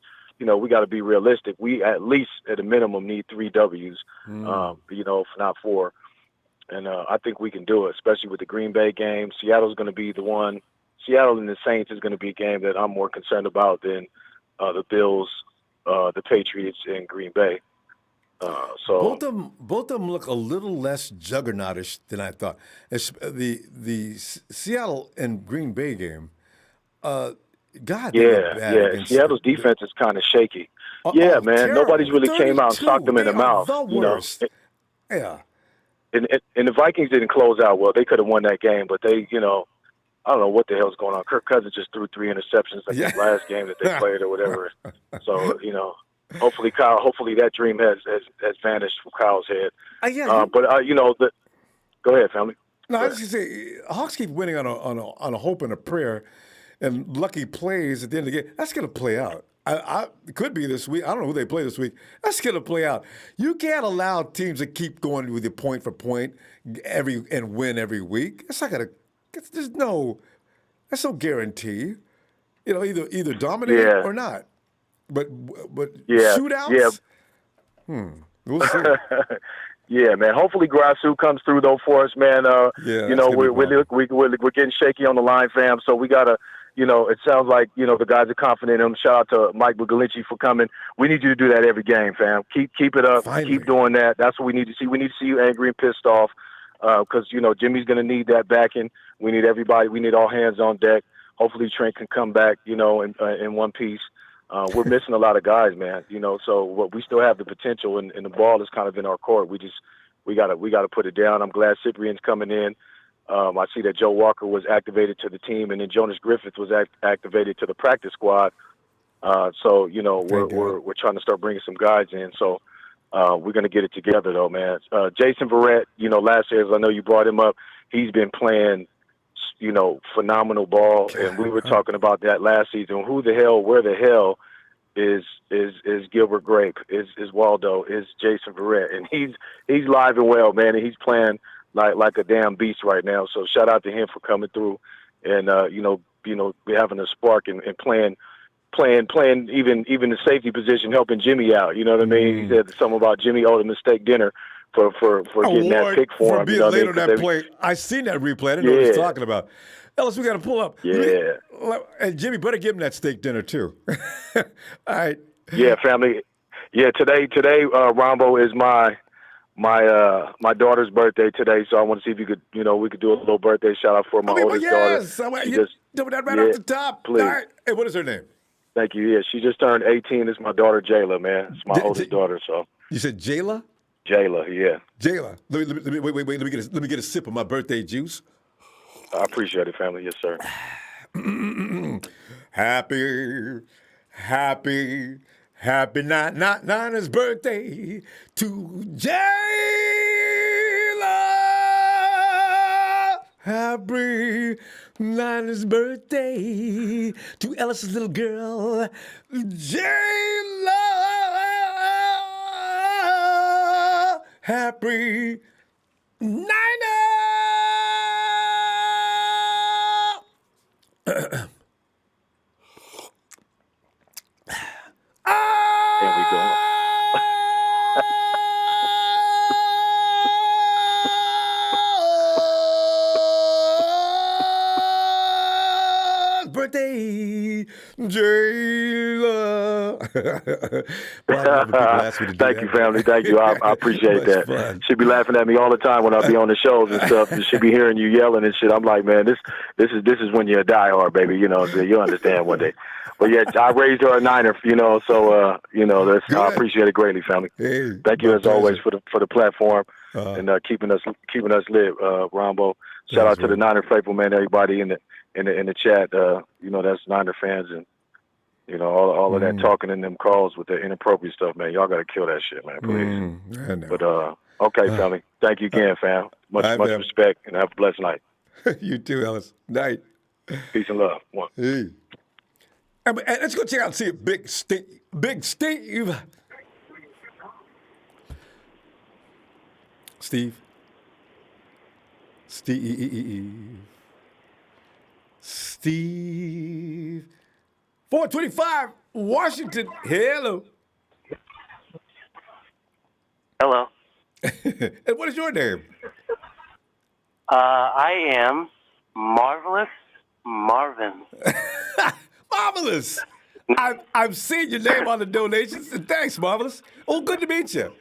we got to be realistic. We at least at a minimum need 3 W's, if not 4. And I think we can do it, especially with the Green Bay game. Seattle's going to be the one. Seattle and the Saints is going to be a game that I'm more concerned about than the Bills, the Patriots, and Green Bay. So both of them look a little less juggernautish than I thought. The Seattle and Green Bay game, God, they look bad against Seattle's defense is kind of shaky. Man, terrible. Nobody's really came out and socked them in the mouth. The worst. Yeah. And the Vikings didn't close out well. They could have won that game, but they, I don't know what the hell's going on. Kirk Cousins just threw 3 interceptions the last game that they played or whatever. So, hopefully that dream has vanished from Kyle's head. Go ahead, family. No, I was just say Hawks keep winning on a hope and a prayer, and lucky plays at the end of the game. That's going to play out. It could be this week. I don't know who they play this week. That's going to play out. You can't allow teams to keep going with you point for point and win every week. It's not going to. That's no guarantee. Either dominate or not. But shootouts. We'll see. Yeah, man. Hopefully Grasu comes through though for us, man. We're getting shaky on the line, fam. So we gotta, it sounds like the guys are confident in him. Shout out to Mike Bugalinci for coming. We need you to do that every game, fam. Keep it up. Finally. Keep doing that. That's what we need to see. We need to see you angry and pissed off, because Jimmy's gonna need that backing. We need everybody. We need all hands on deck. Hopefully Trent can come back, in one piece. We're missing a lot of guys, man. So we still have the potential, and the ball is kind of in our court. We gotta put it down. I'm glad Cyprian's coming in. I see that Joe Walker was activated to the team, and then Jonas Griffith was activated to the practice squad. So we're trying to start bringing some guys in. So we're gonna get it together, though, man. Jason Verrett, last year, I know you brought him up. He's been playing phenomenal ball. And we were talking about that last season. Where the hell is Gilbert Grape, is Waldo, is Jason Barrett, and he's live and well, man, and he's playing like a damn beast right now. So shout out to him for coming through and having a spark and playing even the safety position, helping Jimmy out. You know what I mean? He said something about Jimmy owed him a steak dinner for getting that pick for him. Being late on that play. I seen that replay. I didn't know what he was talking about. Ellis, we got to pull up. Yeah. And Jimmy, better give him that steak dinner too. All right. Yeah, family. Yeah, today, Ronbo is my daughter's birthday today, so I want to see if we could do a little birthday shout out for my oldest daughter. Yes, doing that right off the top. Please. All right. Hey, what is her name? Thank you. Yeah, she just turned 18. It's my daughter Jayla, man. It's my oldest daughter. So you said Jayla? Jayla, yeah. Jayla. Wait. Let me get a sip of my birthday juice. I appreciate it, family. Yes, sir. Happy Niners birthday to Jayla. Happy Niners birthday to Ellis's little girl, Jayla. Happy Niners. There we go. Birthday, Jayla. Thank you, family. Thank you. I appreciate that. Fun. She'll be laughing at me all the time when I be on the shows and stuff. And she'll be hearing you yelling and shit. I'm like, man, this is when you're a diehard, baby. So you'll understand one day. But yeah, I raised her a Niner, so I appreciate it greatly, family. Hey, thank you as always for the platform and keeping us lit, Ronbo. Shout out to the Niner faithful, man. Everybody in the chat, that's Niner fans and all of that talking in them calls with the inappropriate stuff, man. Y'all gotta kill that shit, man, please. I know. But okay, family. Thank you again, fam. Much respect and have a blessed night. You too, Ellis. Night. Peace and love. One. Hey. And let's go check out and see Big Steve. Steve. 425 Washington. Hello. Hello. And what is your name? I am Marvelous Marvin. Marvelous. I've seen your name on the donations. Thanks, Marvelous. Oh, good to meet you.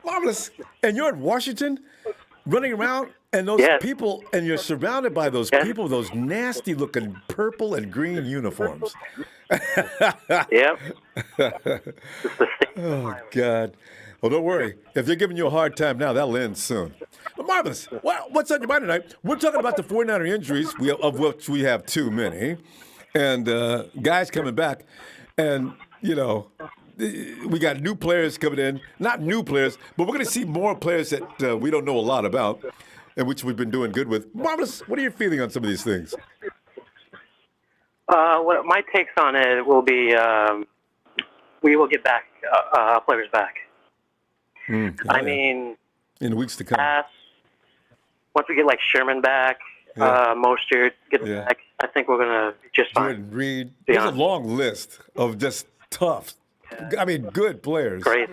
Marvelous. And you're in Washington running around and those people, and you're surrounded by those people, those nasty looking purple and green uniforms. Yep. Oh, God. Well, don't worry. If they're giving you a hard time now, that'll end soon. But Marvelous, what's on your mind tonight? We're talking about the 49er injuries, of which we have too many, and guys coming back. And, we got new players coming in. Not new players, but we're going to see more players that we don't know a lot about, and which we've been doing good with. Marvelous, what are you feeling on some of these things? What my takes on it will be we will get back players back. I mean, in weeks to come. Once we get like Sherman back, Mostert get back, I think we're gonna just fine. Jordan Reed. There's a long list of just tough. I mean, good players. Great.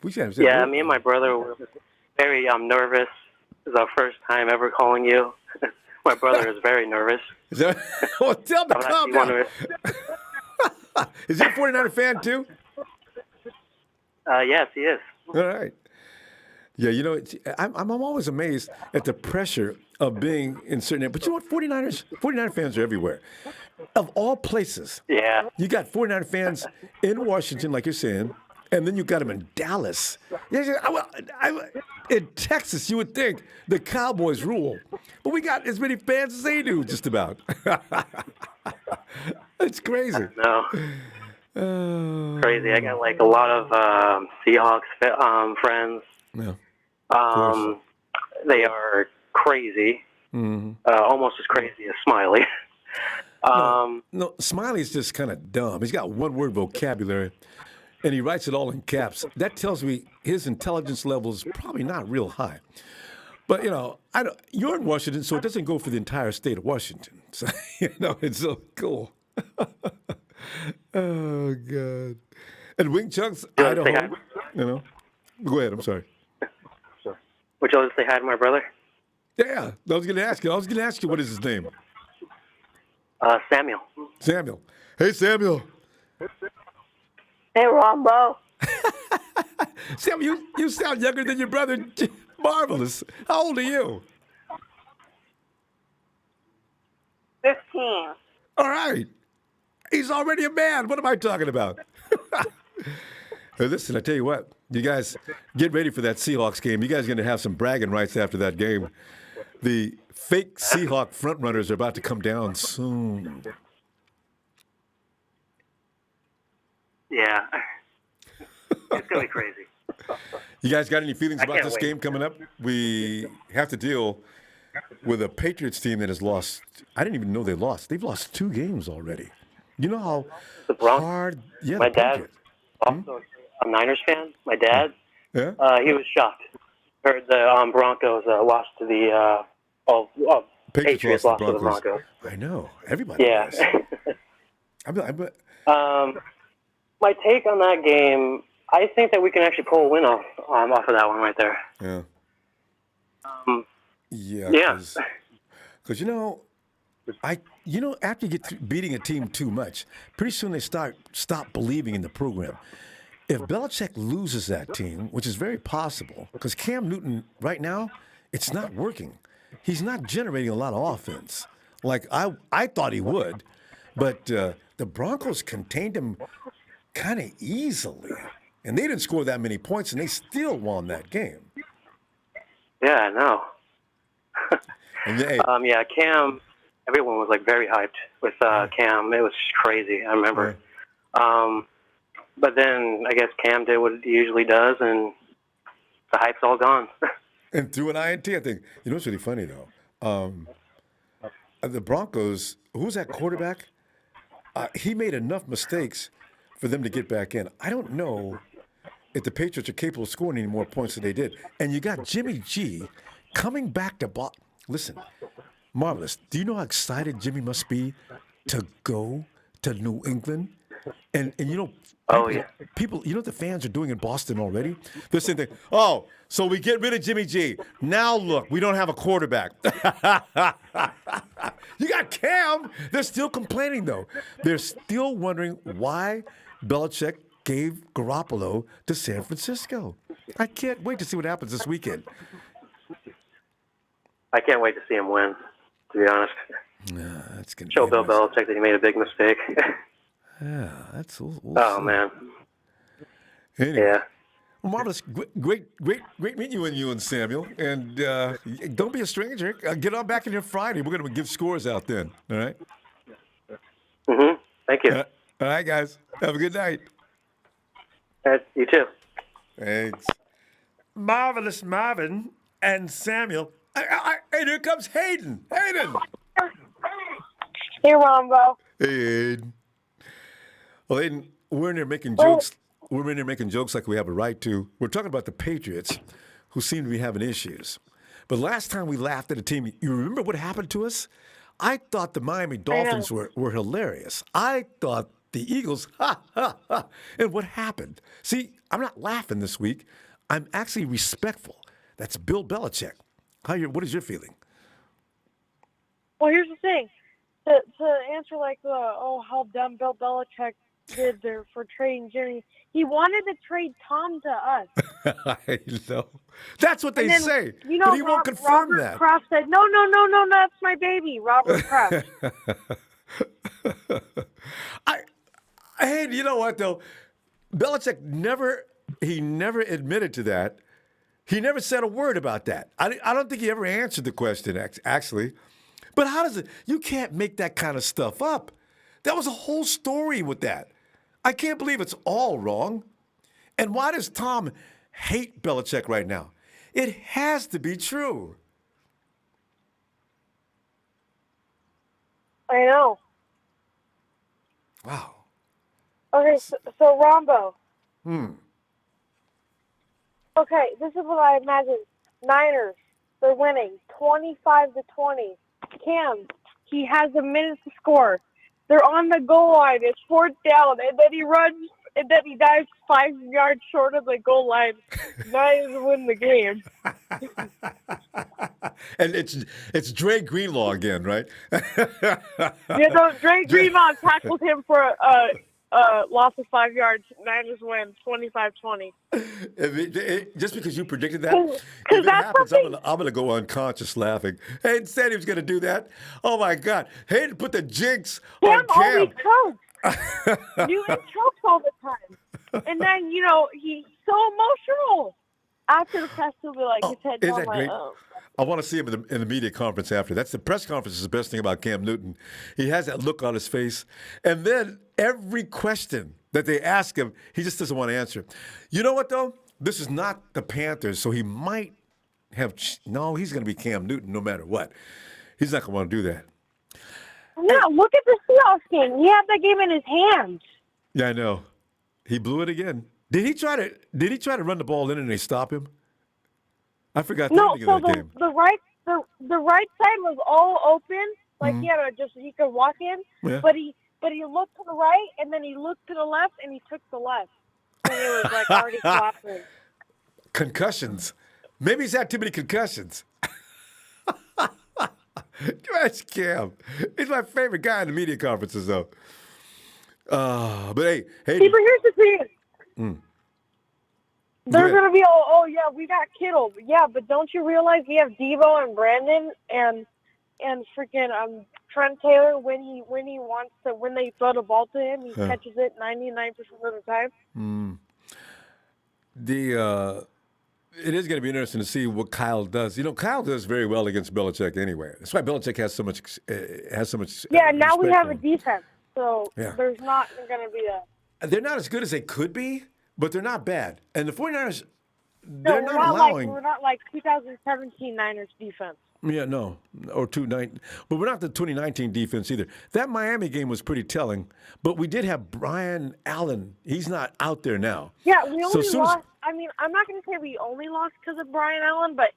We should have me and my brother were very nervous. This is our first time ever calling you. My brother is very nervous. Well, tell him to calm down. Is he a 49er fan too? Yes, he is. All right. Yeah, I'm always amazed at the pressure of being in certain. But you know what? 49er fans are everywhere. Of all places. Yeah. You got 49er fans in Washington, like you're saying, and then you got them in Dallas. In Texas, you would think the Cowboys rule. But we got as many fans as they do, just about. It's crazy. No. Crazy. I got like a lot of Seahawks friends. Yeah. They are crazy, almost as crazy as Smiley. No, Smiley's just kind of dumb. He's got one-word vocabulary, and he writes it all in caps. That tells me his intelligence level is probably not real high. But, you're in Washington, so it doesn't go for the entire state of Washington. So, it's so cool. Oh, God. And Wing Chunks, Idaho, Go ahead, I'm sorry. Would you like to say hi to my brother? Yeah, I was going to ask you, what is his name? Samuel. Samuel. Hey, Samuel. Hey, Ronbo. Samuel, you sound younger than your brother. Marvelous. How old are you? 15. All right. He's already a man. What am I talking about? Hey, listen, I tell you what. You guys get ready for that Seahawks game. You guys are going to have some bragging rights after that game. The fake Seahawk frontrunners are about to come down soon. Yeah. It's going to be crazy. You guys got any feelings about this game coming up? We have to deal with a Patriots team that has lost. I didn't even know they lost. They've lost 2 games already. You know how hard? Yeah, my dad, also a Niners fan. My dad, he was shocked. Heard the Broncos lost to the Patriots lost to the Broncos. I know. Everybody. Yeah. does. My take on that game, I think that we can actually pull a win off of that one right there. Yeah. Yeah. Because after you get through beating a team too much, pretty soon they stop believing in the program. If Belichick loses that team, which is very possible, because Cam Newton right now, it's not working. He's not generating a lot of offense like I thought he would, but the Broncos contained him kind of easily, and they didn't score that many points, and they still won that game. Yeah, I know. And Cam. Everyone was very hyped with Cam. It was crazy. I remember. But then I guess Cam did what he usually does, and the hype's all gone. And threw an INT, I think. You know what's really funny though? The Broncos. Who's that quarterback? He made enough mistakes for them to get back in. I don't know if the Patriots are capable of scoring any more points than they did. And you got Jimmy G coming back to Listen, Marvelous. Do you know how excited Jimmy must be to go to New England? And people, you know what the fans are doing in Boston already? They're saying, so we get rid of Jimmy G. Now look, we don't have a quarterback. You got Cam. They're still complaining, though. They're still wondering why Belichick gave Garoppolo to San Francisco. I can't wait to see what happens this weekend. I can't wait to see him win, to be honest. That's gonna show Bill Belichick that he made a big mistake. Yeah, that's. We'll man. Anyway. Yeah. Well, Marvelous, great meeting you and Samuel. And don't be a stranger. Get on back in here Friday. We're going to give scores out then. All right? Thank you. All right, guys. Have a good night. You too. Thanks. Marvelous Marvin and Samuel. And here comes Hayden. Hayden. Hey, Ronbo. Hey, Hayden. Well, Hayden, we're in there making jokes. We're in there making jokes like we have a right to. We're talking about the Patriots, who seem to be having issues. But last time we laughed at a team, you remember what happened to us? I thought the Miami Dolphins were hilarious. I thought the Eagles, ha, ha, ha. And what happened? See, I'm not laughing this week. I'm actually respectful. That's Bill Belichick. What is your feeling? Well, here's the thing. To answer how dumb Bill Belichick did there for trading Jimmy, he wanted to trade Tom to us. I know. That's what they say. You know, but he won't confirm Robert that. Kraft said, no, that's my baby, Robert Kraft. Hey, you know what, though? Belichick never admitted to that. He never said a word about that. I don't think he ever answered the question, actually. But how does it? You can't make that kind of stuff up. That was a whole story with that. I can't believe it's all wrong. And why does Tom hate Belichick right now? It has to be true. I know. Wow. Okay, so Ronbo. Hmm. Okay, this is what I imagine. Niners, they're winning 25-20. Cam, he has a minute to score. They're on the goal line. It's fourth down, and then he runs, and then he dives 5 yards short of the goal line. Niners win the game. And it's Dre Greenlaw again, right? Dre Greenlaw tackled him for a loss of 5 yards. Niners win 25-20. Just because you predicted that, if it happens, I'm gonna go unconscious laughing. Hayden said he was gonna do that. Oh my God! Hayden put the jinx on Cam. Always chokes. Newton chokes all the time, and then he's so emotional after the press. He'll be like, his head Isn't down, that like, great? oh. I want to see him in the media conference after. That's the press conference is the best thing about Cam Newton. He has that look on his face, and then every question that they ask him, he just doesn't want to answer. You know what though? This is not the Panthers, so he might have. No, he's going to be Cam Newton no matter what. He's not going to want to do that. Yeah, look at the Seahawks game. He had that game in his hands. Yeah, I know. He blew it again. Did he try to run the ball in and they stop him? I forgot the ending of that game. The right side was all open, like he could walk in. Yeah. But he looked to the right and then he looked to the left and he took the left. And it was like already flopping. Concussions. Maybe he's had too many concussions. Gosh, Cam. He's my favorite guy in the media conferences, though. But hey. But here's the thing. They're going to be, yeah, we got Kittle. Yeah, but don't you realize we have Devo and Brandon and freaking Trent Taylor when they throw the ball to him, he catches it 99% of the time. It is going to be interesting to see what Kyle does. Kyle does very well against Belichick anyway. That's why Belichick has so much. Yeah, now we have a defense, so there's not going to be They're not as good as they could be, but they're not bad. And the 49ers, we're not like 2017 Niners defense. Yeah, no, or 2019, but we're not the 2019 defense either. That Miami game was pretty telling, but we did have Brian Allen. He's not out there now. Yeah, we only lost. I mean, I'm not going to say we only lost because of Brian Allen, but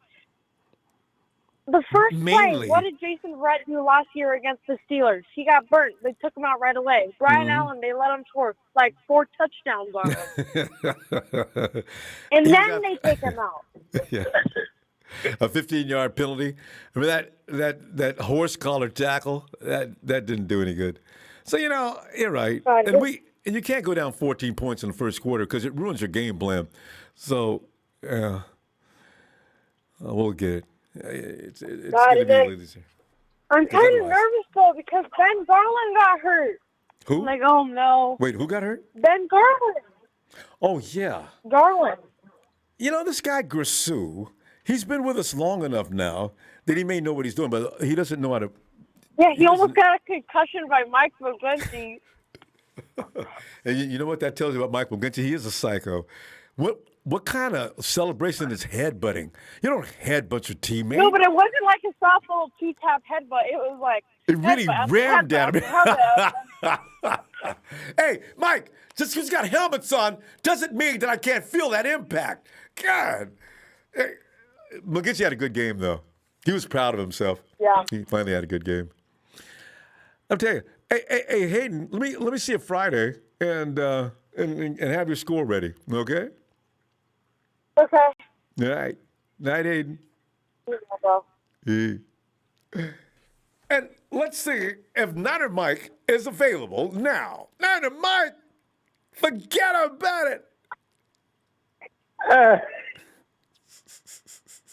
the first play, what did Jason Verrett do last year against the Steelers? He got burnt. They took him out right away. Brian Allen, they let him score like 4 touchdowns on him. And then they take him out. Yeah. A 15-yard penalty. Remember that horse collar tackle? That didn't do any good. So you're right. And you can't go down 14 points in the first quarter because it ruins your game plan. So we'll get it. It's going to be ugly this year. I'm kind of nervous though because Ben Garland got hurt. Who? I'm like, oh no. Wait, who got hurt? Ben Garland. Oh yeah. Garland. This guy Grisou. He's been with us long enough now that he may know what he's doing, but he doesn't know how to. Yeah, he almost got a concussion by Mike McGlinchey. And you know what that tells you about Mike McGlinchey? He is a psycho. What kind of celebration is headbutting? You don't headbutt your teammate. No, but it wasn't like a soft little 2-tap headbutt. It was like it really rammed at him. Hey, Mike, just because you got helmets on doesn't mean that I can't feel that impact. God. Hey, McGlinchey had a good game, though. He was proud of himself. Yeah. He finally had a good game. I'm telling you, hey, Hayden, let me see it Friday and have your score ready, okay? Okay. All right. Night, Hayden. Yeah. And let's see if Niner Mike is available now. Niner Mike, forget about it.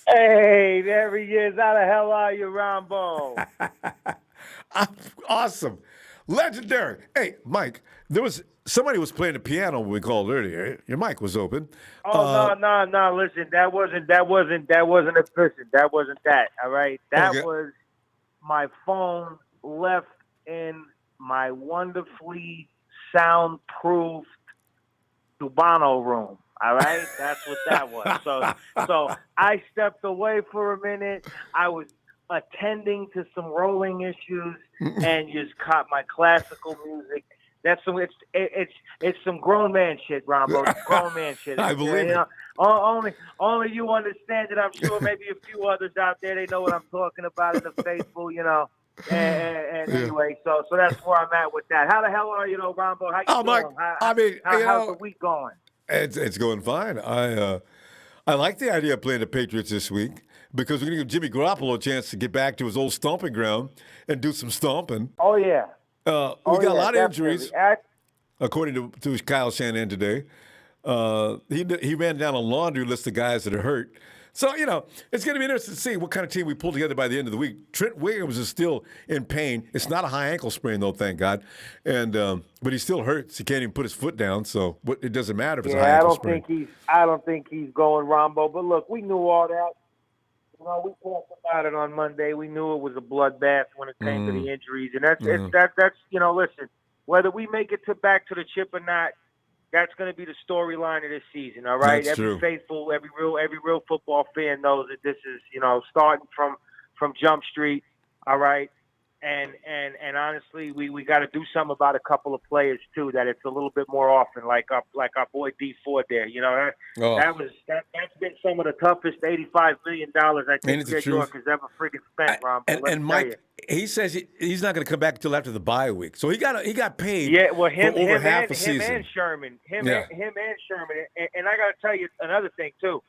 Hey, there he is. How the hell are you, Ronbo? Awesome. Legendary. Hey, Mike, somebody was playing the piano when we called earlier. Your mic was open. Oh, no. Listen, that wasn't a person. That wasn't that, all right? That was my phone left in my wonderfully soundproofed Cubano room. All right, that's what that was. So I stepped away for a minute. I was attending to some rolling issues and just caught my classical music. That's some it's some grown man shit, Ronbo. It's grown man shit. I believe it. Only you understand it. I'm sure maybe a few others out there, they know what I'm talking about in the faithful, And anyway, so that's where I'm at with that. How the hell are you, Ronbo? How you doing? Mike, how's the week going? It's going fine. I like the idea of playing the Patriots this week because we're going to give Jimmy Garoppolo a chance to get back to his old stomping ground and do some stomping. Oh yeah. We got a lot of injuries, according to Kyle Shanahan today. He ran down a laundry list of guys that are hurt. So, it's going to be interesting to see what kind of team we pull together by the end of the week. Trent Williams is still in pain. It's not a high ankle sprain, though, thank God. And but he still hurts. He can't even put his foot down, so it doesn't matter if it's a high ankle sprain. I don't think he's going, Ronbo. But look, we knew all that. We talked about it on Monday. We knew it was a bloodbath when it came to the injuries, and that's listen. Whether we make it back to the chip or not, that's going to be the storyline of this season. All right, that's true. Faithful, every real football fan knows that this is starting from Jump Street. All right. And honestly, we got to do something about a couple of players too. That it's a little bit more often, like our boy D Ford there. That's been some of the toughest $85 million I think New York has ever freaking spent, Ron. And Mike, he says he's not going to come back until after the bye week, so he got paid. Yeah, well, him for over half a season. Him and Sherman, and Sherman, and I got to tell you another thing too.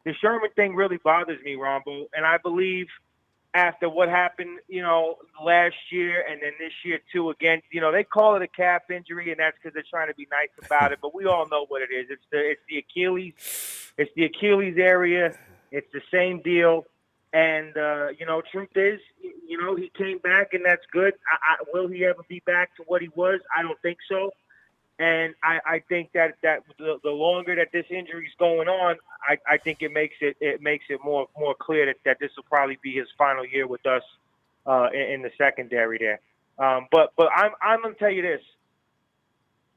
The Sherman thing really bothers me, Rombo, and I believe. After what happened, last year and then this year too, again, they call it a calf injury, and that's because they're trying to be nice about it. But we all know what it is. It's the Achilles. It's the Achilles area. It's the same deal. And truth is, he came back, and that's good. Will he ever be back to what he was? I don't think so. And I think that the longer that this injury is going on, I think it makes it more clear that this will probably be his final year with us in the secondary there. But I'm gonna tell you this: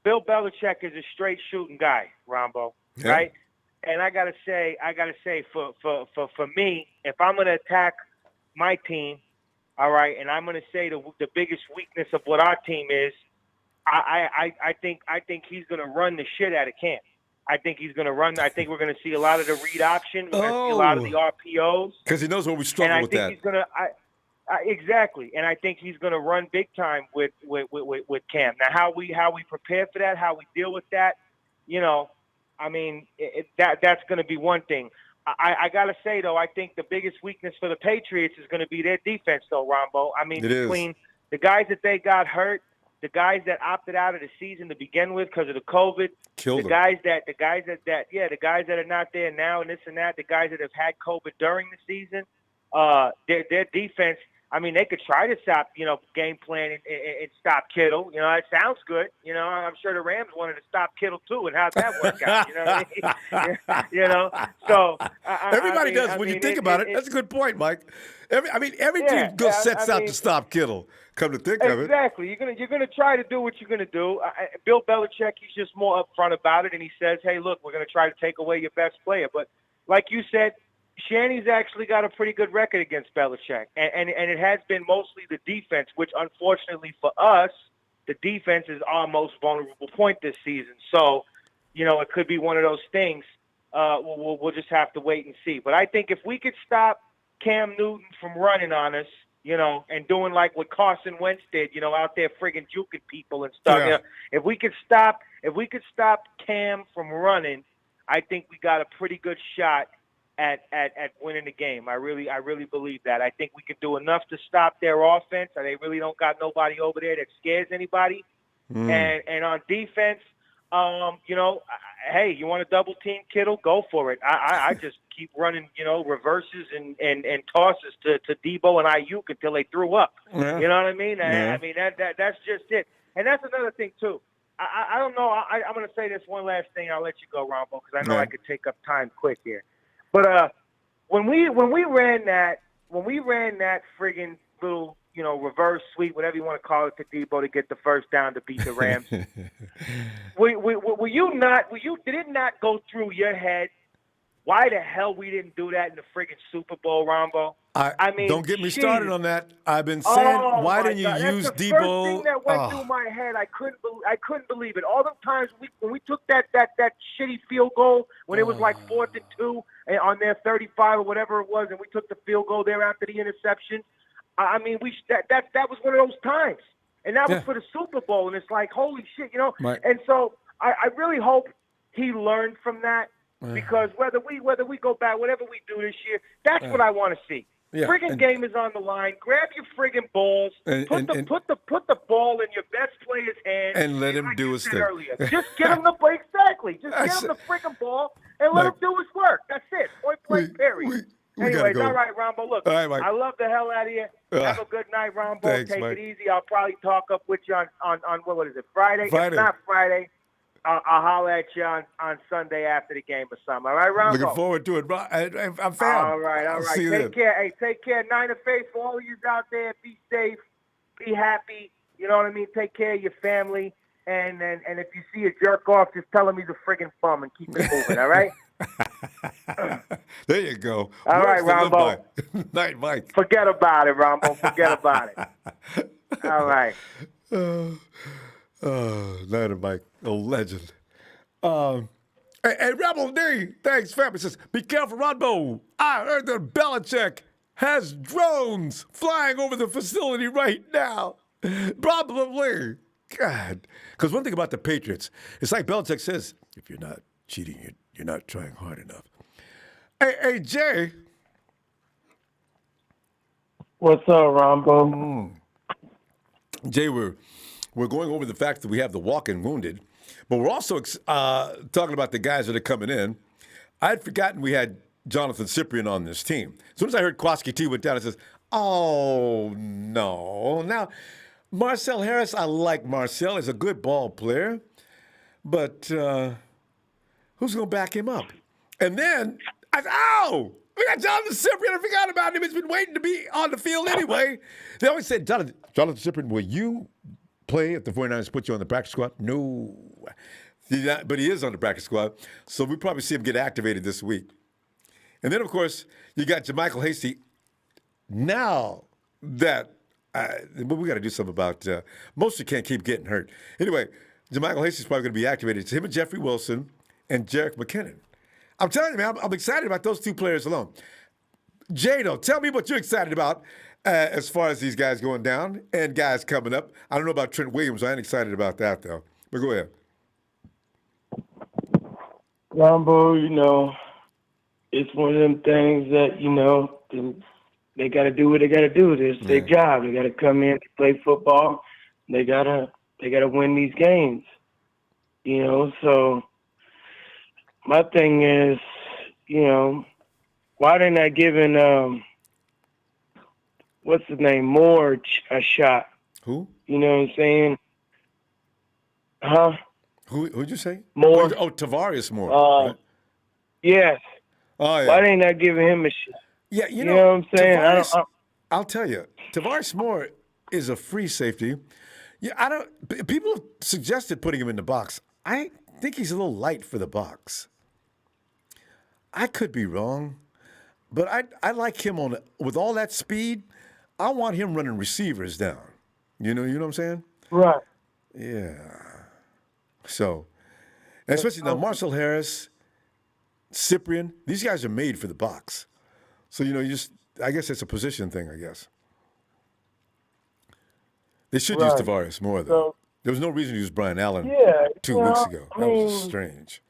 Bill Belichick is a straight shooting guy, Rombo, right? And I gotta say, for me, if I'm gonna attack my team, all right, and I'm gonna say the biggest weakness of what our team is. I think he's going to run the shit out of Cam. I think he's going to run. I think we're going to see a lot of the read option. We're going to see a lot of the RPOs. Because he knows where we struggle with that. And I think he's going to exactly. And I think he's going to run big time with Cam. Now, how we prepare for that, how we deal with that, that's going to be one thing. I got to say, though, I think the biggest weakness for the Patriots is going to be their defense, though, Rombo. Between the guys that they got hurt, the guys that opted out of the season to begin with because of the COVID, the guys that are not there now and this and that, the guys that have had COVID during the season, their defense. They could try to stop, game plan and stop Kittle. It sounds good. I'm sure the Rams wanted to stop Kittle too, and how'd that work out? You know what I mean? So everybody does when you think about it. That's a good point, Mike. Every team sets out to stop Kittle. Come to think of it, exactly. You're gonna try to do what you're gonna do. Bill Belichick, he's just more upfront about it, and he says, "Hey, look, we're gonna try to take away your best player." But like you said, Shanny's actually got a pretty good record against Belichick, and it has been mostly the defense, which unfortunately for us, the defense is our most vulnerable point this season. So, it could be one of those things. We'll just have to wait and see. But I think if we could stop Cam Newton from running on us, and doing like what Carson Wentz did, out there friggin' juking people and stuff. Yeah. If we could stop Cam from running, I think we got a pretty good shot at winning the game. I really believe that. I think we could do enough to stop their offense. They really don't got nobody over there that scares anybody. And on defense, hey, you want to double team Kittle? Go for it. I just keep running, reverses and tosses to Debo and Ayuk until they threw up. Yeah. You know what I mean? Yeah. That's just it. And that's another thing too. I don't know. I'm going to say this one last thing. I'll let you go, Ronbo, because I know I could take up time quick here. But when we ran that friggin' little reverse sweep, whatever you want to call it, to Debo to get the first down to beat the Rams. Did it not go through your head why the hell we didn't do that in the friggin' Super Bowl, Ronbo? I mean, don't get me started on that. I've been saying, why didn't you use That's the Debo? first thing that went through my head. I couldn't believe it. All the times when we took that shitty field goal when it was like 4th and 2 on their 35 or whatever it was, and we took the field goal there after the interception. I mean, that was one of those times, and that was for the Super Bowl, and it's like, holy shit, you know. Right. And so I really hope he learned from that, because whether we go back, whatever we do this year, that's what I want to see. Yeah, friggin' game is on the line. Grab your friggin' balls. Put the ball in your best player's hand and let him like do his thing. Earlier. Just get him the play exactly. Just get him the friggin' ball and let him do his work. That's it. Point blank. Period. Anyways, go. all right, Rombo. Look, all right, Mike. I love the hell out of you. Have a good night, Rombo. Thanks, Take Mike. it easy. I'll probably talk up with you on what is it, Friday? Friday. If not Friday, I'll holler at you on Sunday after the game or something. All right, Ronbo? Looking forward to it. I'm fan. All right. I'll see you Take care. Hey, take care. Niner Faith, for all of you out there, be safe, be happy. You know what I mean? Take care of your family. And if you see a jerk off, just tell him he's a friggin' bum and keep it moving, all right? There you go. All right, Ronbo. Night, Mike. Forget about it, Ronbo. Forget about it. All right. Night, Mike. A legend. Hey, Rebel D, thanks, family. Says, be careful, Ronbo. I heard that Belichick has drones flying over the facility right now. Probably. God. Because one thing about the Patriots, it's like Belichick says, if you're not cheating, you're not trying hard enough. Hey, Jay. What's up, Ronbo? Jay, we're going over the fact that we have the walk-in wounded, but we're also talking about the guys that are coming in. I'd forgotten we had Jonathan Cyprian on this team. As soon as I heard Kwaski T went down, I says, oh, no. Now, Marcel Harris, I like Marcel. He's a good ball player. But who's going to back him up? And then, we got Jonathan Cyprian. I forgot about him. He's been waiting to be on the field anyway. They always said, Jonathan Cyprian, will you play if the 49ers put you on the practice squad? No. But he is on the practice squad, so we'll probably see him get activated this week. And then, of course, you got JaMychal Hasty. Now that we got to do something about most can't keep getting hurt. Anyway, JaMychal Hasty's probably going to be activated. It's him and Jeffrey Wilson and Jerick McKinnon. I'm telling you, man, I'm excited about those two players alone. Jado, tell me what you're excited about as far as these guys going down and guys coming up. I don't know about Trent Williams. I ain't excited about that, though. But go ahead. Ronbo, it's one of them things that, they got to do what they got to do. It's their job. They got to come in, play football. They got to win these games, So my thing is, why they not giving what's his name, Moore a shot? Who? You know what I'm saying? Huh? Who'd you say? Moore. Oh, Tavares Moore. Right? Yes. Oh, yeah. Why they not giving him a shot? Yeah, you know what I'm saying? I'll tell you, Tavares Moore is a free safety. Yeah, people have suggested putting him in the box. I think he's a little light for the box. I could be wrong, but I like him with all that speed. I want him running receivers down. You know what I'm saying? Right. Yeah. So, especially now, Marcel Harris, Cyprian, these guys are made for the box. So, I guess it's a position thing, I guess. They should use Tavares more, though. So, there was no reason to use Brian Allen 2 weeks ago. That was just strange.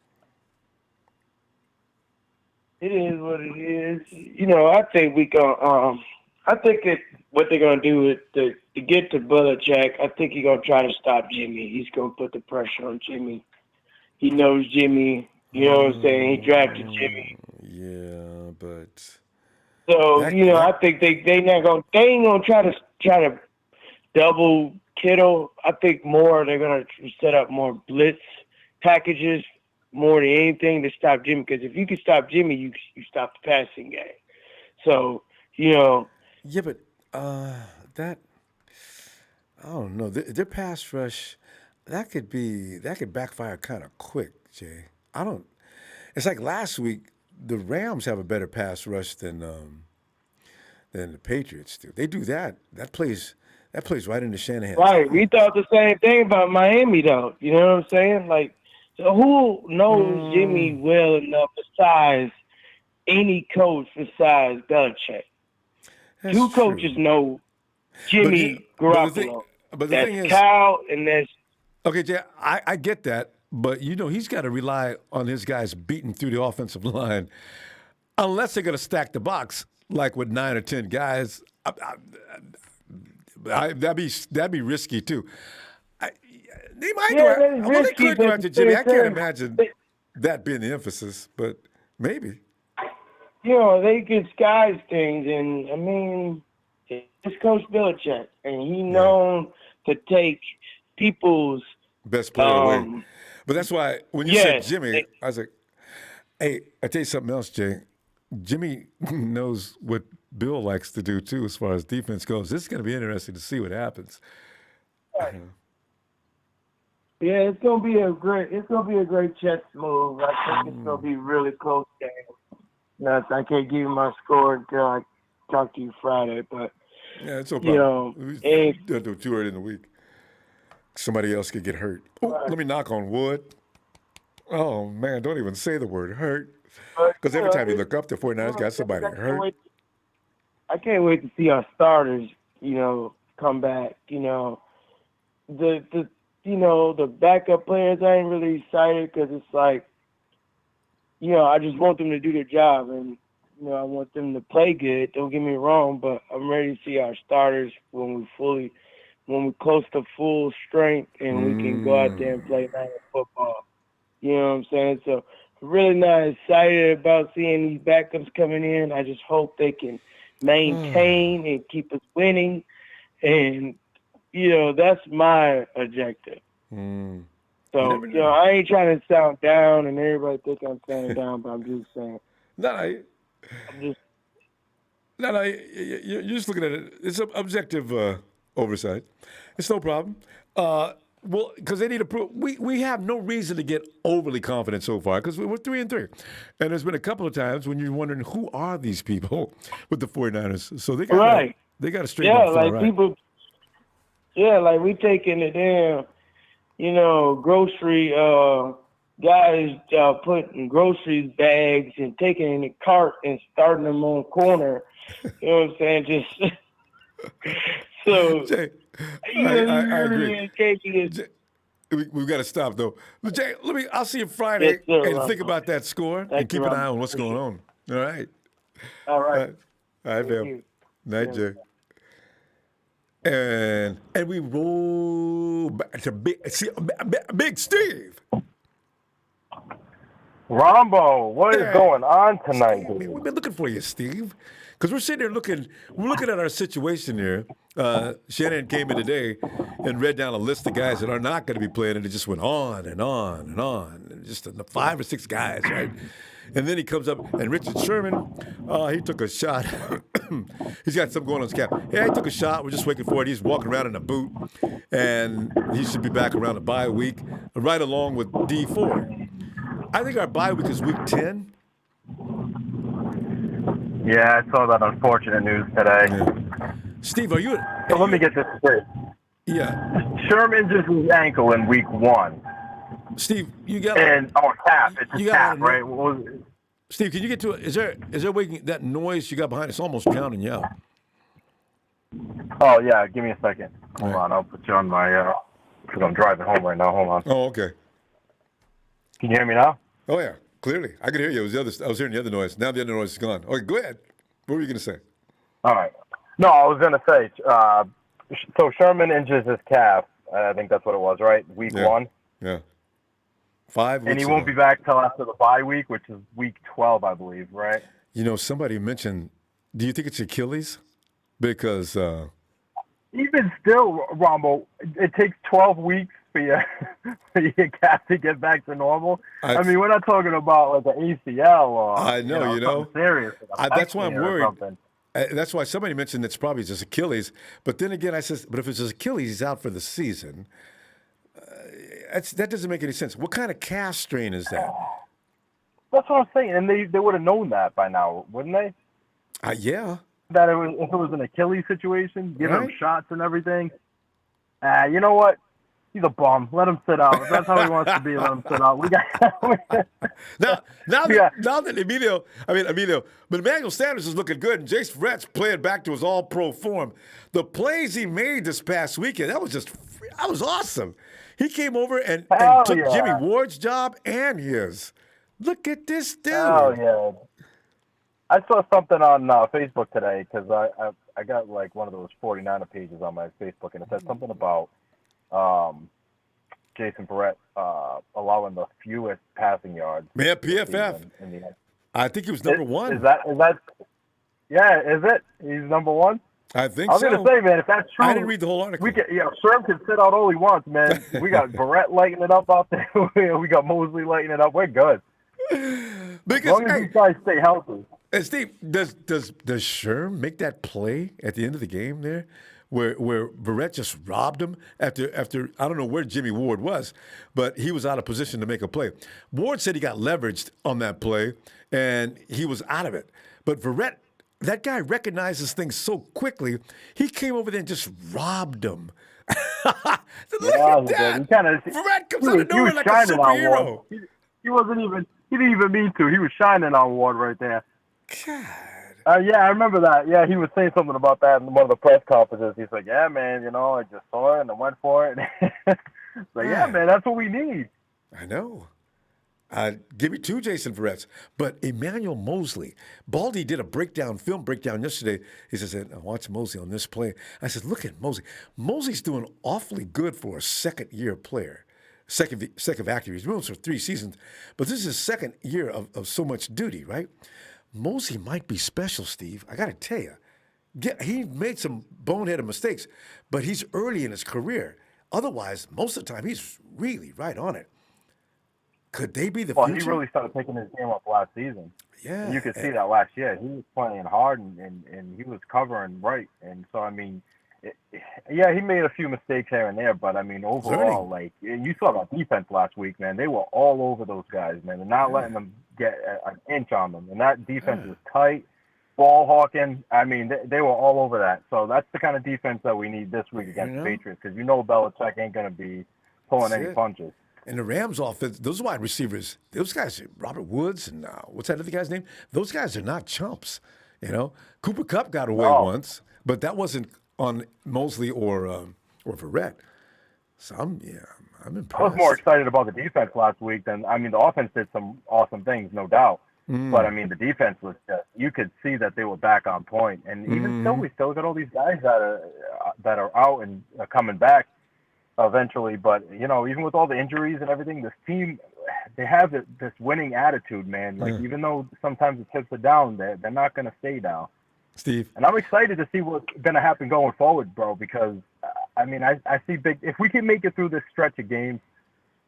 It is what it is. I think we can. I think what they're gonna do is to get to Belichick. I think he's gonna try to stop Jimmy. He's gonna put the pressure on Jimmy. He knows Jimmy. You know what I'm saying? He drafted Jimmy. Yeah, but. So I think they ain't gonna try to double Kittle. I think more they're gonna set up more blitz packages more than anything to stop Jimmy. Because if you can stop Jimmy, you stop the passing game. So Yeah, but that I don't know. Their pass rush that could backfire kind of quick, Jay. It's like last week the Rams have a better pass rush than the Patriots do. They do that. That plays right into Shanahan's. Right. We thought the same thing about Miami, though. You know what I'm saying? Like, so who knows Jimmy well enough besides any coach besides Belichick? That's Two true. coaches know Jimmy Garoppolo. But the that's thing is, Kyle and that's okay, Jay, I get that, but he's got to rely on his guys beating through the offensive line, unless they're going to stack the box like with 9 or 10 guys. That'd be risky too. They might they could go after Jimmy. I can't imagine that being the emphasis, but maybe. They can disguise things, and I mean, it's Coach Belichick, and he's known to take people's best player away. But that's why when you said Jimmy, I was like, hey, I tell you something else, Jay. Jimmy knows what Bill likes to do too, as far as defense goes. This is going to be interesting to see what happens. Yeah, it's gonna be a great chess move. I think it's gonna be really close game. No, I can't give you my score until I talk to you Friday, but yeah, it's no problem. Don't do it too early in the week. Somebody else could get hurt. Let me knock on wood. Oh man, don't even say the word hurt, because every time you look up, the 49ers got somebody hurt. I can't wait to see our starters, come back. The backup players, I ain't really excited because it's like, I just want them to do their job, and I want them to play good. Don't get me wrong, but I'm ready to see our starters when we're close to full strength and we can go out there and play nice football. You know what I'm saying? So I'm really not excited about seeing these backups coming in. I just hope they can maintain and keep us winning, and that's my objective. So, I ain't trying to sound down, and everybody think I'm sounding down, but I'm just saying. You're just looking at it. It's an objective oversight. It's no problem. Well, because they need to prove. We have no reason to get overly confident so far because we're 3-3. And there's been a couple of times when you're wondering, who are these people with the 49ers? So they got to straighten up. Like we taking it down. Grocery guys putting groceries bags and taking in the cart and starting them on corner. You know what I'm saying? Just so. Jay, I agree. We've got to stop though. But Jay, I'll see you Friday and think about that score and keep an eye on what's going on. All right. All right. All right, Bill. Night, Jay. And we roll back to Big Steve. Ronbo, what is going on tonight? We've been looking for you, Steve, because we're sitting there we're looking at our situation here. Shannon came in today and read down a list of guys that are not going to be playing, and it just went on and on and on. Just 5 or 6 guys, right? And then he comes up, and Richard Sherman, he took a shot. He's got something going on his cap. Yeah, he took a shot. We're just waiting for it. He's walking around in a boot, and he should be back around the bye week, right along with D4. I think our bye week is week 10. Yeah, I saw that unfortunate news today. Yeah. Steve, let me get this straight. Yeah. Sherman injures his ankle in week 1. Steve, you got calf. It's a calf, right? Steve, can you get to it? Is there a way that noise you got behind? It's almost drowning you out. Oh yeah, give me a second. Hold on, I'll put you on my. Because I'm driving home right now. Hold on. Oh, okay. Can you hear me now? Oh yeah, clearly. I could hear you. I was hearing the other noise. Now the other noise is gone. Okay, go ahead. What were you going to say? All right. No, I was going to say. So Sherman injures his calf. I think that's what it was, right? Week 1. Yeah. 5 weeks and he won't be back till after the bye week, which is week 12, I believe, right? Somebody mentioned, do you think it's Achilles? Because even still, Ronbo, it takes 12 weeks for your calf to get back to normal. I mean, we're not talking about like an ACL or something serious. That's why I'm worried. That's why somebody mentioned it's probably just Achilles. But then again, I said, but if it's just Achilles, he's out for the season. That doesn't make any sense. What kind of calf strain is that? That's what I'm saying, and they would have known that by now, wouldn't they? Yeah. That if it was an Achilles situation, giving him Right. shots and everything. You know what? He's a bum. Let him sit out. If that's how he wants to be, let him sit out. We got now that Emilio, but Emmanuel Sanders is looking good, and Jace Verrett's playing back to his all-pro form. The plays he made this past weekend, that was awesome. He came over and took Jimmy Ward's job and his. Look at this dude. Oh yeah. I saw something on Facebook today because I got like one of those 49er pages on my Facebook, and it said something about Jason Verrett allowing the fewest passing yards. Yeah, PFF. I think he was number one. Is that? Yeah, is it? He's number one. I think I was gonna say, man, if that's true, I didn't read the whole article. Sherman can sit out all he wants, man. We got Barrett lighting it up out there. We got Mosley lighting it up. We're good. Because, as long as these guys stay healthy. And Steve, does Sherm make that play at the end of the game there, where Barrett just robbed him after I don't know where Jimmy Ward was, but he was out of position to make a play. Ward said he got leveraged on that play and he was out of it, but Barrett, that guy recognizes things so quickly. He came over there and just robbed him. Look at that. Barrett comes out of nowhere like a superhero. He didn't even mean to. He was shining on Ward right there. God. Yeah, I remember that. Yeah, he was saying something about that in one of the press conferences. He's like, yeah, man, I just saw it and I went for it. Yeah, man, that's what we need. I know. Give me two Jason Verretts. But Emmanuel Mosley, Baldy did a film breakdown yesterday. He says, watch Mosley on this play. I said, look at Mosley. Mosley's doing awfully good for a second-year player. Second active. He's been with for 3 seasons, but this is his second year of so much duty, right? Mosley might be special, Steve. I got to tell you. He made some boneheaded mistakes, but he's early in his career. Otherwise, most of the time, he's really right on it. Could they be the future? Well, he really started picking his game up last season. Yeah. And you could see that last year. He was playing hard and he was covering right. And so, he made a few mistakes here and there, but overall, you saw that defense last week, man. They were all over those guys, man. They're not letting them get an inch on them, and that defense was tight, ball hawking. They were all over that. So that's the kind of defense that we need this week against the Patriots, because Belichick ain't going to be pulling any punches. And the Rams offense, those wide receivers, those guys, Robert Woods and what's that other guy's name? Those guys are not chumps. Cooper Kupp got away once, but that wasn't on Mosley or Verrett. So I'm impressed. I was more excited about the defense last week than the offense did some awesome things, no doubt. But the defense was just, you could see that they were back on point. And even still, we still got all these guys that are out and are coming back eventually. But even with all the injuries and everything, this team, they have this winning attitude, man. Even though sometimes the chips are down, they're not going to stay down. Steve. And I'm excited to see what's going to happen going forward, bro, because, I see if we can make it through this stretch of games,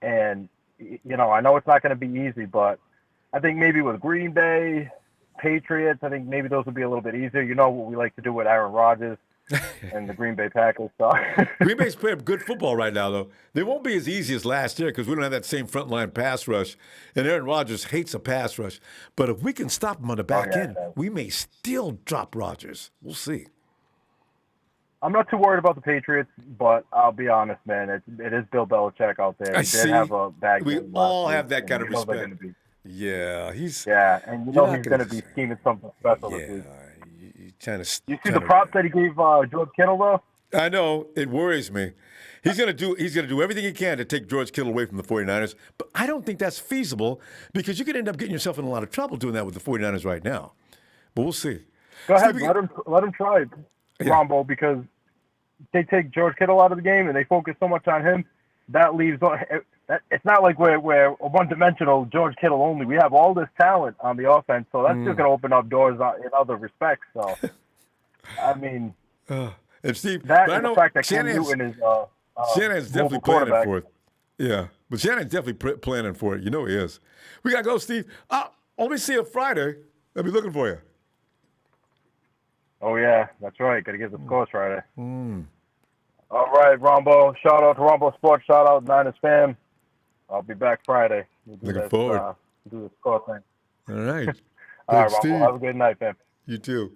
and, I know it's not going to be easy, but I think maybe with Green Bay, Patriots, I think maybe those will be a little bit easier. You know what we like to do with Aaron Rodgers and the Green Bay Packers. So. Green Bay's playing good football right now, though. They won't be as easy as last year because we don't have that same frontline pass rush, and Aaron Rodgers hates a pass rush. But if we can stop him on the back end, we may still drop Rodgers. We'll see. I'm not too worried about the Patriots, but I'll be honest, man. It is Bill Belichick out there. He did have a bad game. We all have that kind of respect. Yeah, he's. Yeah, and he's going to be scheming something special this week. You see the props that he gave George Kittle, though? I know. It worries me. He's going to do everything he can to take George Kittle away from the 49ers, but I don't think that's feasible because you could end up getting yourself in a lot of trouble doing that with the 49ers right now. But we'll see. Go ahead. Let him try it, Ronbo, because they take George Kittle out of the game and they focus so much on him. That leaves – it's not like we're one-dimensional George Kittle only. We have all this talent on the offense, so that's just going to open up doors in other respects. So, and Steve, that but I know the fact that Cam Newton is Shanahan's definitely planning for it. Yeah, but Shanahan's definitely planning for it. He is. We got to go, Steve. Let me see you Friday. I'll be looking for you. Oh, yeah, that's right. Got to get the scores Friday. All right, Ronbo. Shout out to Ronbo Sports. Shout out Niners fam. I'll be back Friday. Looking forward. Do the score thing. All right. All right, Thanks, Rumble. Steve. Have a good night, man. You too.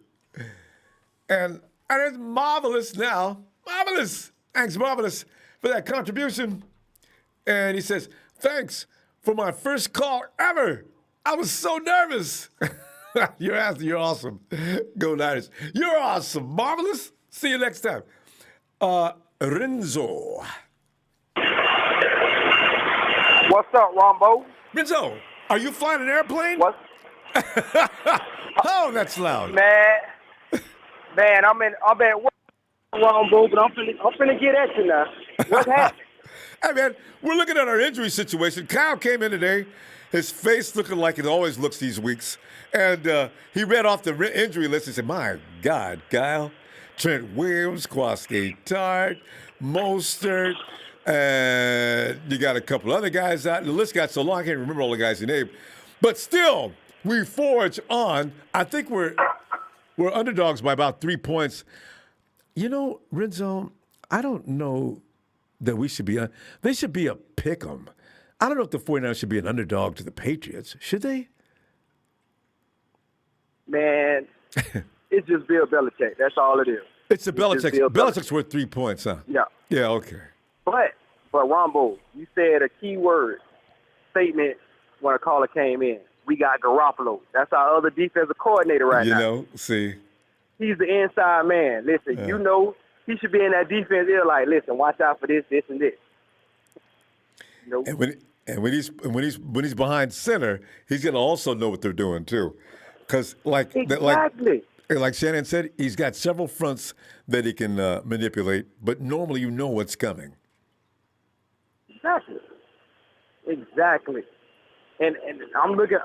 And it's Marvelous now. Marvelous. Thanks, Marvelous, for that contribution. And he says, thanks for my first call ever. I was so nervous. You're awesome. Go Niners. You're awesome. Marvelous. See you next time. Renzo. What's up, Ronbo? Renzo, are you flying an airplane? What? Oh, that's loud. Man, I'm at work, Ronbo, but I'm finna get at you now. What happened? Hey, man, we're looking at our injury situation. Kyle came in today, his face looking like it always looks these weeks, and he read off the injury list. He said, my God, Kyle, Trent Williams, Tartt, Mostert, and you got a couple other guys out. The list got so long, I can't remember all the guys' names. But still, we forge on. I think we're underdogs by about 3 points. You know, Renzo, I don't know that we should be they should be a pick 'em. I don't know if the 49ers should be an underdog to the Patriots. Should they? Man, it's just Bill Belichick. That's all it is. It's Belichick. Belichick's worth 3 points, huh? Yeah. Yeah, okay. But Ronbo, you said a key word statement when a caller came in. We got Garoppolo. That's our other defensive coordinator now. You know, see. He's the inside man. Listen, you know he should be in that defense. They're like, listen, watch out for this, and this. You know? And when he's behind center, he's gonna also know what they're doing too, because like Shannon said, he's got several fronts that he can manipulate. But normally, you know what's coming. Exactly. And I'm looking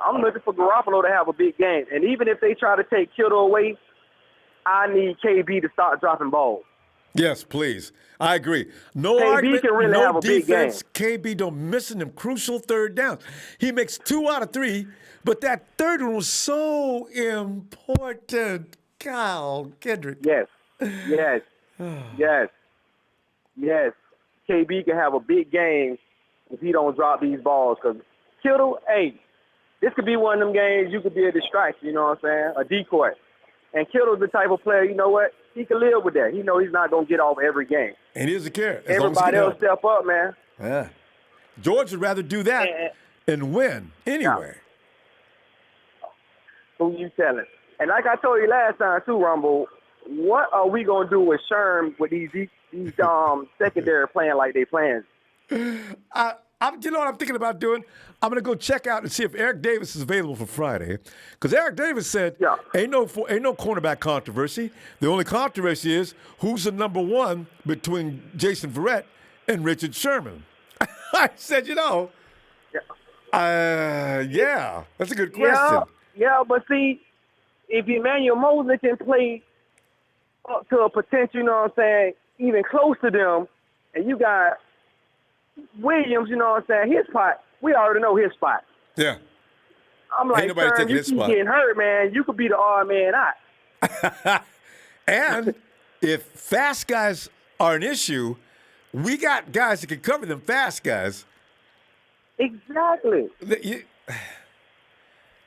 for Garoppolo to have a big game. And even if they try to take Kittle away, I need KB to start dropping balls. Yes, please. I agree. No KB argument, can really no have a big defense. KB don't missing them crucial third downs. He makes 2 out of 3, but that third one was so important. Kyle Kendrick. Yes. KB can have a big game if he don't drop these balls. Because Kittle, hey, this could be one of them games you could be a distraction, you know what I'm saying, a decoy. And Kittle's the type of player, you know what, he can live with that. He know he's not going to get off every game. And he doesn't care. Everybody else step up, man. Yeah. George would rather do that and win anyway. Who you telling? And like I told you last time too, Rumble, what are we going to do with Sherman with these secondary playing like they playing? You know what I'm thinking about doing? I'm going to go check out and see if Eric Davis is available for Friday. Because Eric Davis said, ain't no cornerback controversy. The only controversy is who's the number one between Jason Verrett and Richard Sherman. I said, that's a good question. Yeah, but see, if Emmanuel Mosley can play up to a potential, you know what I'm saying, even close to them, and you got Williams, you know what I'm saying, his spot, we already know his spot. Yeah. I'm like, Sherman, you keep getting hurt, man. You could be the odd man out. And if fast guys are an issue, we got guys that can cover them fast guys. Exactly.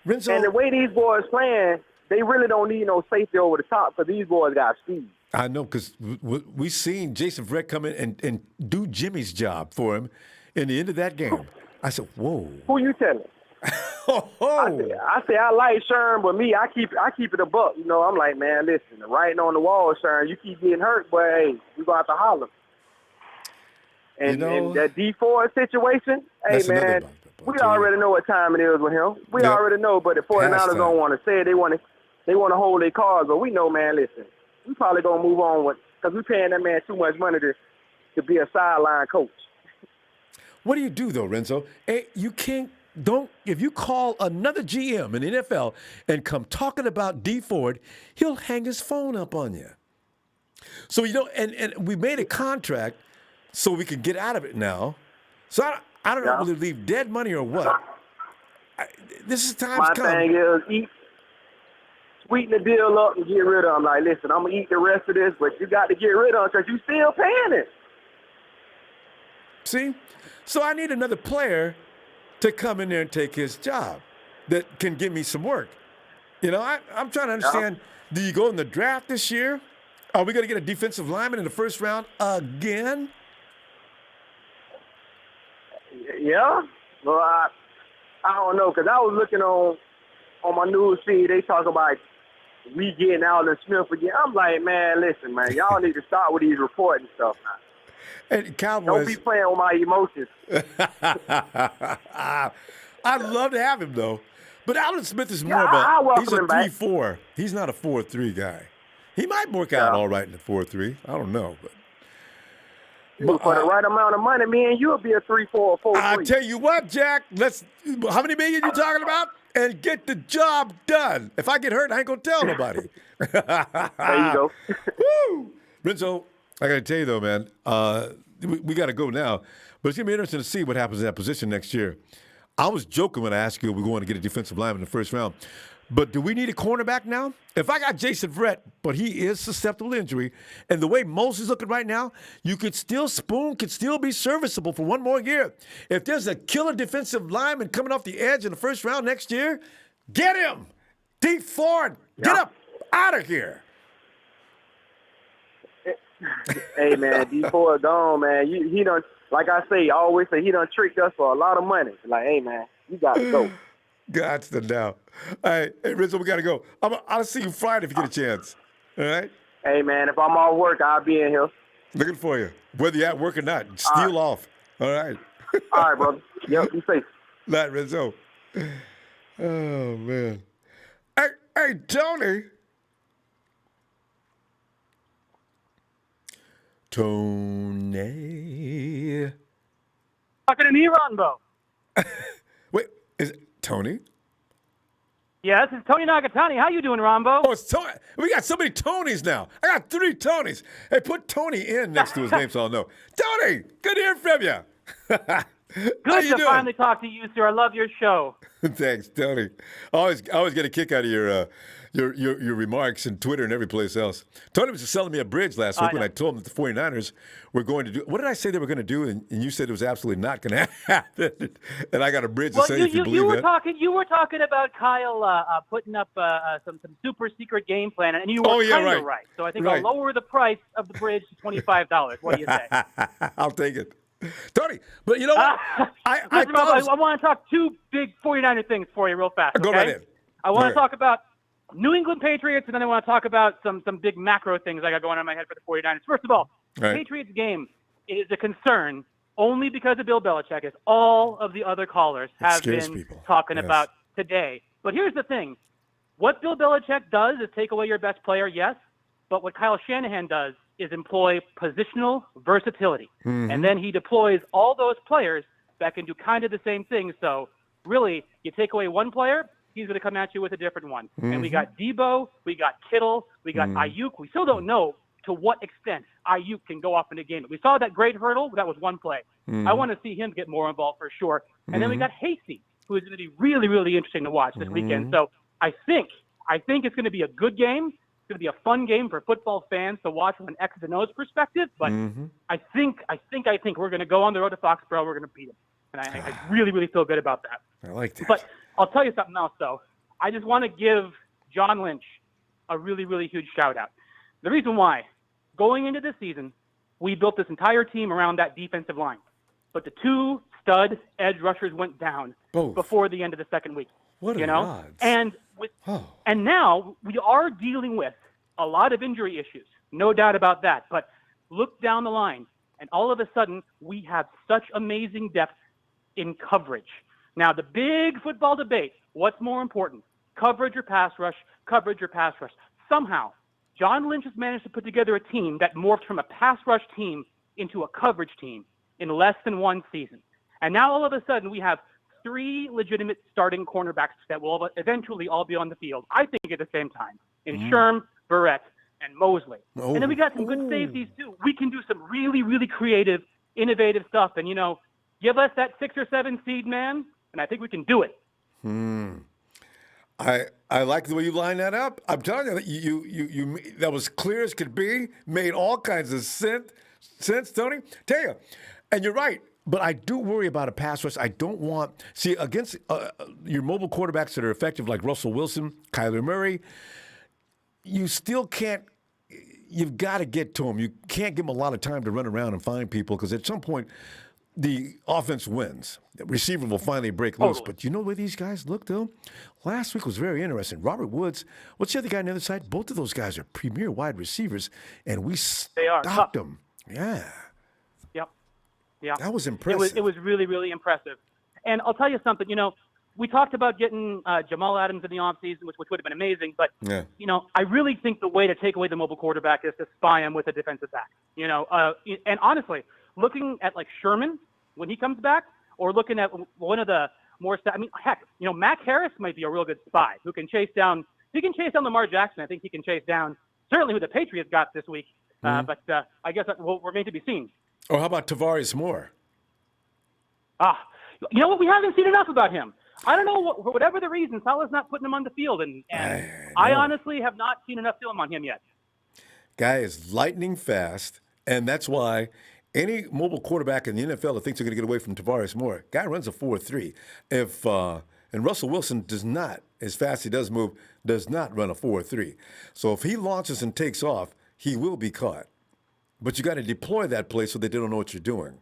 Renzo, and the way these boys playing, they really don't need no safety over the top because these boys got speed. I know, because we seen Jason Verrett come in and do Jimmy's job for him in the end of that game. I said, whoa. Who you telling? I say I like Sherman, but me, I keep it a buck. You know, I'm like, man, listen, the writing on the wall, Sherman, you keep getting hurt, boy, hey, we going to have to holler. And, and that D4 situation, hey, man, we already know what time it is with him. We already know, but the 49ers don't want to say it. They want to hold their cards, but we know, man, listen, we probably going to move on with, because we're paying that man too much money to be a sideline coach. What do you do, though, Renzo? You can't, if you call another GM in the NFL and come talking about D Ford, he'll hang his phone up on you. So, and we made a contract so we can get out of it now. So I don't know whether to leave dead money or what. This is time's come. My thing is, sweeten the deal up and get rid of him. Like, listen, I'm going to eat the rest of this, but you got to get rid of him because you still paying it. See? So I need another player to come in there and take his job. that can give me some work. You know, I'm trying to understand, do you go in the draft this year? Are we going to get a defensive lineman in the first round again? Yeah. Well, I don't know, because I was looking on my news feed. They talk about we getting Alden Smith again. I'm like, man, listen, man, y'all need to start with these reporting stuff now. And Cowboys, don't be playing with my emotions. I'd love to have him, though. But Alden Smith is more of he's a 3-4. He's not a 4-3 guy. He might work out all right in the 4-3. I don't know. But for the right amount of money, man, you'll be a 3-4 or 4-3. I tell you what, Jack, how many million you talking about? And get the job done. If I get hurt, I ain't going to tell nobody. There you go. Woo! Renzo, I got to tell you, though, man, we got to go now. But it's going to be interesting to see what happens in that position next year. I was joking when I asked you if we're going to get a defensive lineman in the first round. But do we need a cornerback now? If I got Jason Verrett, but he is susceptible to injury, and the way Moses is looking right now, Spoon could still be serviceable for one more year. If there's a killer defensive lineman coming off the edge in the first round next year, get him. Deep Ford, get up out of here. Hey, man, D Ford gone, man. He done, like I say, I always say, he done tricked us for a lot of money. Like, hey, man, you got to go. Got to now. All right, hey, Rizzo, we got to go. I'll see you Friday if you get a chance. All right? Hey, man, if I'm off work, I'll be in here. Looking for you. Whether you're at work or not, steal off. All right? All right, brother. Yep, be safe. Night, Rizzo. Oh, man. Hey, Tony. Tony. Talking to me, Ronbo. Wait, is it Tony? Yeah, this is Tony Nagatani. How you doing, Ronbo? Oh, it's Tony. We got so many Tonys now. I got 3 Tonys. Hey, put Tony in next to his name so I'll know. Tony, good to hear from you. Good to finally talk to you, sir. I love your show. Thanks, Tony. I always get a kick out of your remarks and Twitter and every place else. Tony was just selling me a bridge last week when I told him that the 49ers were going to do. What did I say they were going to do? And you said it was absolutely not going to happen. And I got a bridge to say if you believe that. You were talking about Kyle putting up some super secret game plan, and you were kind of right. So I think I'll lower the price of the bridge to $25. What do you say? I'll take it. Tony, but you know what? I want to talk 2 big 49er things for you real fast. Go right in. I want to talk about New England Patriots, and then I want to talk about some big macro things I got going on in my head for the 49ers. First of all, the Patriots game is a concern only because of Bill Belichick, as all of the other callers have been talking about today. But here's the thing. What Bill Belichick does is take away your best player, yes, but what Kyle Shanahan does is employ positional versatility. Mm-hmm. And then he deploys all those players that can do kind of the same thing. So really, you take away one player, he's going to come at you with a different one. Mm-hmm. And we got Debo, we got Kittle, we got Ayuk. We still don't know to what extent Ayuk can go off in a game. We saw that great hurdle. That was one play. Mm-hmm. I want to see him get more involved for sure. And then we got Hasty, who is going to be really, really interesting to watch this weekend. So I think it's going to be a good game. It's going to be a fun game for football fans to watch from an X's and O's perspective. But I think we're going to go on the road to Foxborough. We're going to beat them. And I really, really feel good about that. I like that. But I'll tell you something else, though. I just want to give John Lynch a really, really huge shout-out. The reason why, going into this season, we built this entire team around that defensive line. But the 2 stud edge rushers went down before the end of the second week. What are the odds? And now we are dealing with a lot of injury issues, no doubt about that. But look down the line, and all of a sudden we have such amazing depth in coverage. Now, the big football debate, what's more important, coverage or pass rush, coverage or pass rush? Somehow, John Lynch has managed to put together a team that morphed from a pass rush team into a coverage team in less than 1 season. And now all of a sudden we have 3 legitimate starting cornerbacks that will eventually all be on the field, I think, at the same time, in Sherman, Barrett, and Mosley. And then we got some good safeties, too. We can do some really, really creative, innovative stuff. And, give us that 6 or 7 seed, man, and I think we can do it. I like the way you line that up. I'm telling you, you that was clear as could be, made all kinds of sense, Tony. Tell you, and you're right. But I do worry about a pass rush. I don't want against your mobile quarterbacks that are effective like Russell Wilson, Kyler Murray. You still can't. You've got to get to them. You can't give them a lot of time to run around and find people because at some point the offense wins. The receiver will finally break loose. But you know where these guys look, though? Last week was very interesting. Robert Woods, what's the other guy on the other side? Both of those guys are premier wide receivers, and we stopped them. Yeah. Yep. Yeah. That was impressive. It was really, really impressive. And I'll tell you something, we talked about getting Jamal Adams in the offseason, which would have been amazing. But, I really think the way to take away the mobile quarterback is to spy him with a defensive back. And honestly, looking at like Sherman when he comes back, or looking at one of the more, Mac Harris might be a real good spy who can chase down. He can chase down Lamar Jackson. I think he can chase down certainly who the Patriots got this week. But I guess that will remain to be seen. Or how about Tavares Moore? You know what? We haven't seen enough about him. I don't know, for whatever the reason, Salah's not putting him on the field, and I honestly have not seen enough film on him yet. Guy is lightning fast, and that's why any mobile quarterback in the NFL that thinks they're going to get away from Tavares Moore, guy runs a 4.3. And Russell Wilson does not, as fast as he does move, does not run a 4.3. So if he launches and takes off, he will be caught. But you got to deploy that play so that they don't know what you're doing.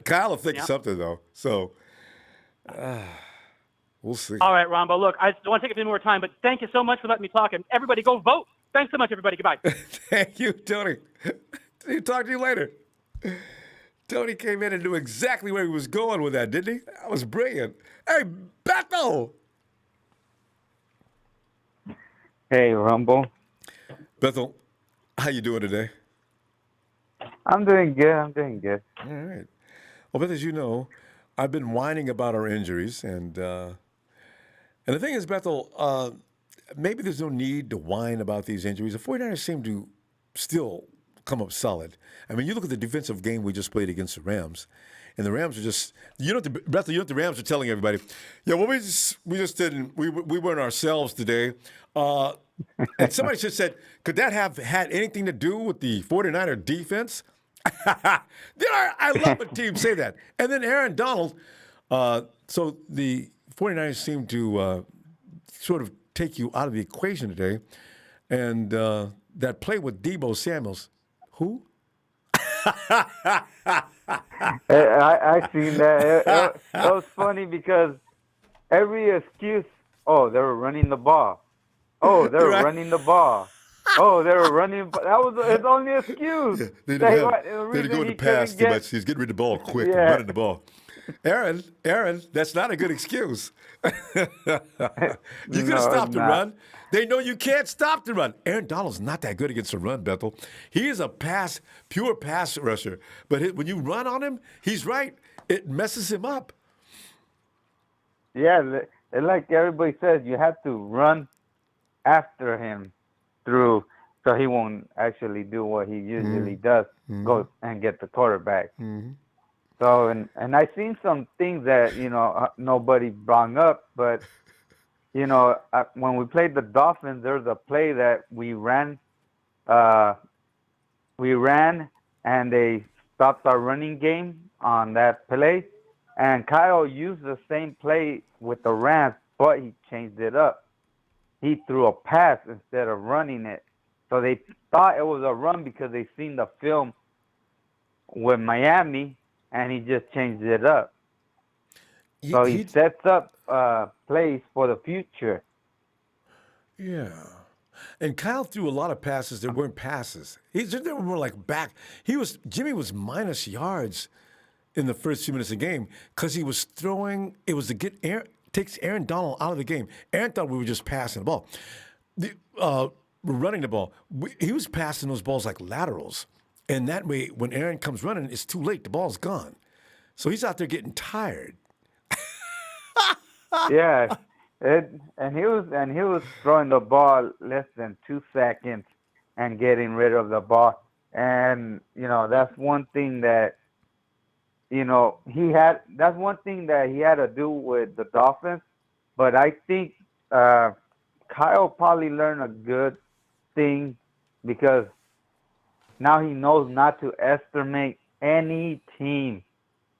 Kyle will think of something, though. So we'll see. All right, Ronbo. Look, I don't want to take up any more time, but thank you so much for letting me talk. And everybody go vote. Thanks so much, everybody. Goodbye. Thank you, Tony. Talk to you later. Tony came in and knew exactly where he was going with that, didn't he? That was brilliant. Hey, Bethel. Hey, Ronbo. Bethel, how you doing today? I'm doing good. All right. Well, Beth, as you know, I've been whining about our injuries, and the thing is, Bethel, maybe there's no need to whine about these injuries. The 49ers seem to still come up solid. I mean, you look at the defensive game we just played against the Rams, and the Rams are just, Bethel, the Rams are telling everybody, well, we just didn't, we weren't ourselves today. And somebody just said, could that have had anything to do with the 49er defense? I love when teams say that. And then Aaron Donald, so the 49ers seem to sort of take you out of the equation today. And that play with Deebo Samuels, who? I seen that. It was funny because every excuse, they were running the ball. Running the ball. They were running. That was his only excuse. They didn't go to pass too much. He's getting rid of the ball quick and running the ball. Aaron, that's not a good excuse. You could have stopped the run. They know you can't stop the run. Aaron Donald's not that good against the run, Bethel. He is a pure pass rusher. But when you run on him, he's right. It messes him up. Yeah, like everybody says, you have to run after him through so he won't actually do what he usually does, go and get the quarterback. So, and I seen some things that, nobody brought up, but, when we played the Dolphins, there was a play that we ran and they stopped our running game on that play. And Kyle used the same play with the Rams, but he changed it up. He threw a pass instead of running it. So they thought it was a run because they seen the film with Miami, and he just changed it up. So he sets up plays for the future. Yeah. And Kyle threw a lot of passes that weren't passes. They were more like back. Jimmy was minus yards in the first few minutes of the game because he was throwing. It was to get takes Aaron Donald out of the game. Aaron thought we were just passing the ball. We're running the ball. He was passing those balls like laterals. And that way, when Aaron comes running, it's too late. The ball's gone. So he's out there getting tired. Yeah. And he was throwing the ball less than 2 seconds and getting rid of the ball. And, that's one thing that, that's one thing that he had to do with the Dolphins. But I think Kyle probably learned a good thing because now he knows not to estimate any team